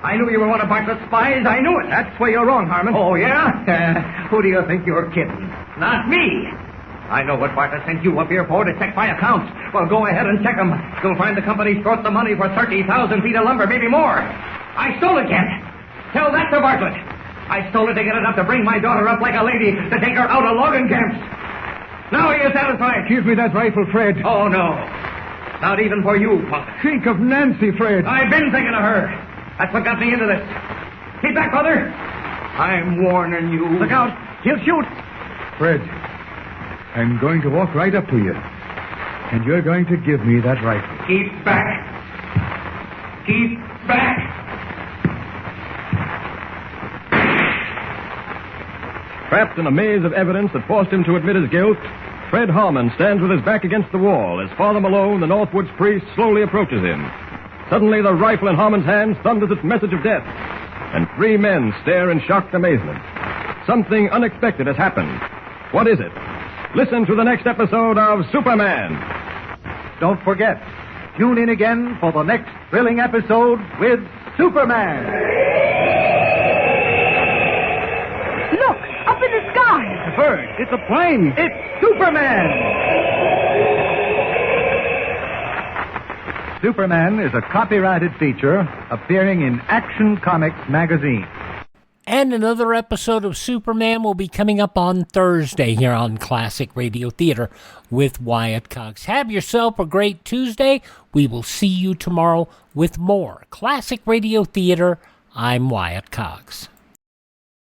I knew you were one of Bartlett's spies. I knew it. That's where you're wrong, Harmon. Oh, yeah? Who do you think you're kidding? Not me. I know what Bartlett sent you up here for, to check my accounts. Well, go ahead and check them. You'll find the company short the money for 30,000 feet of lumber, maybe more. I stole it, Kent. Tell that to Bartlett. I stole it to get enough to bring my daughter up like a lady, to take her out of logging camps. Now are you satisfied? Give me that rifle, Fred. Oh, no. Not even for you, Father. Think of Nancy, Fred. I've been thinking of her. That's what got me into this. Keep back, Father. I'm warning you. Look out. He'll shoot. Fred, I'm going to walk right up to you. And you're going to give me that rifle. Keep back. Keep back. Trapped in a maze of evidence that forced him to admit his guilt, Fred Harmon stands with his back against the wall as Father Malone, the Northwoods priest, slowly approaches him. Suddenly, the rifle in Harmon's hands thunders its message of death, and 3 men stare in shocked amazement. Something unexpected has happened. What is it? Listen to the next episode of Superman. Don't forget, tune in again for the next thrilling episode with Superman. Look, up in the sky. It's a bird. It's a plane. It's Superman. Superman is a copyrighted feature appearing in Action Comics magazine. And another episode of Superman will be coming up on Thursday here on Classic Radio Theater with Wyatt Cox. Have yourself a great Tuesday. We will see you tomorrow with more Classic Radio Theater I'm Wyatt Cox.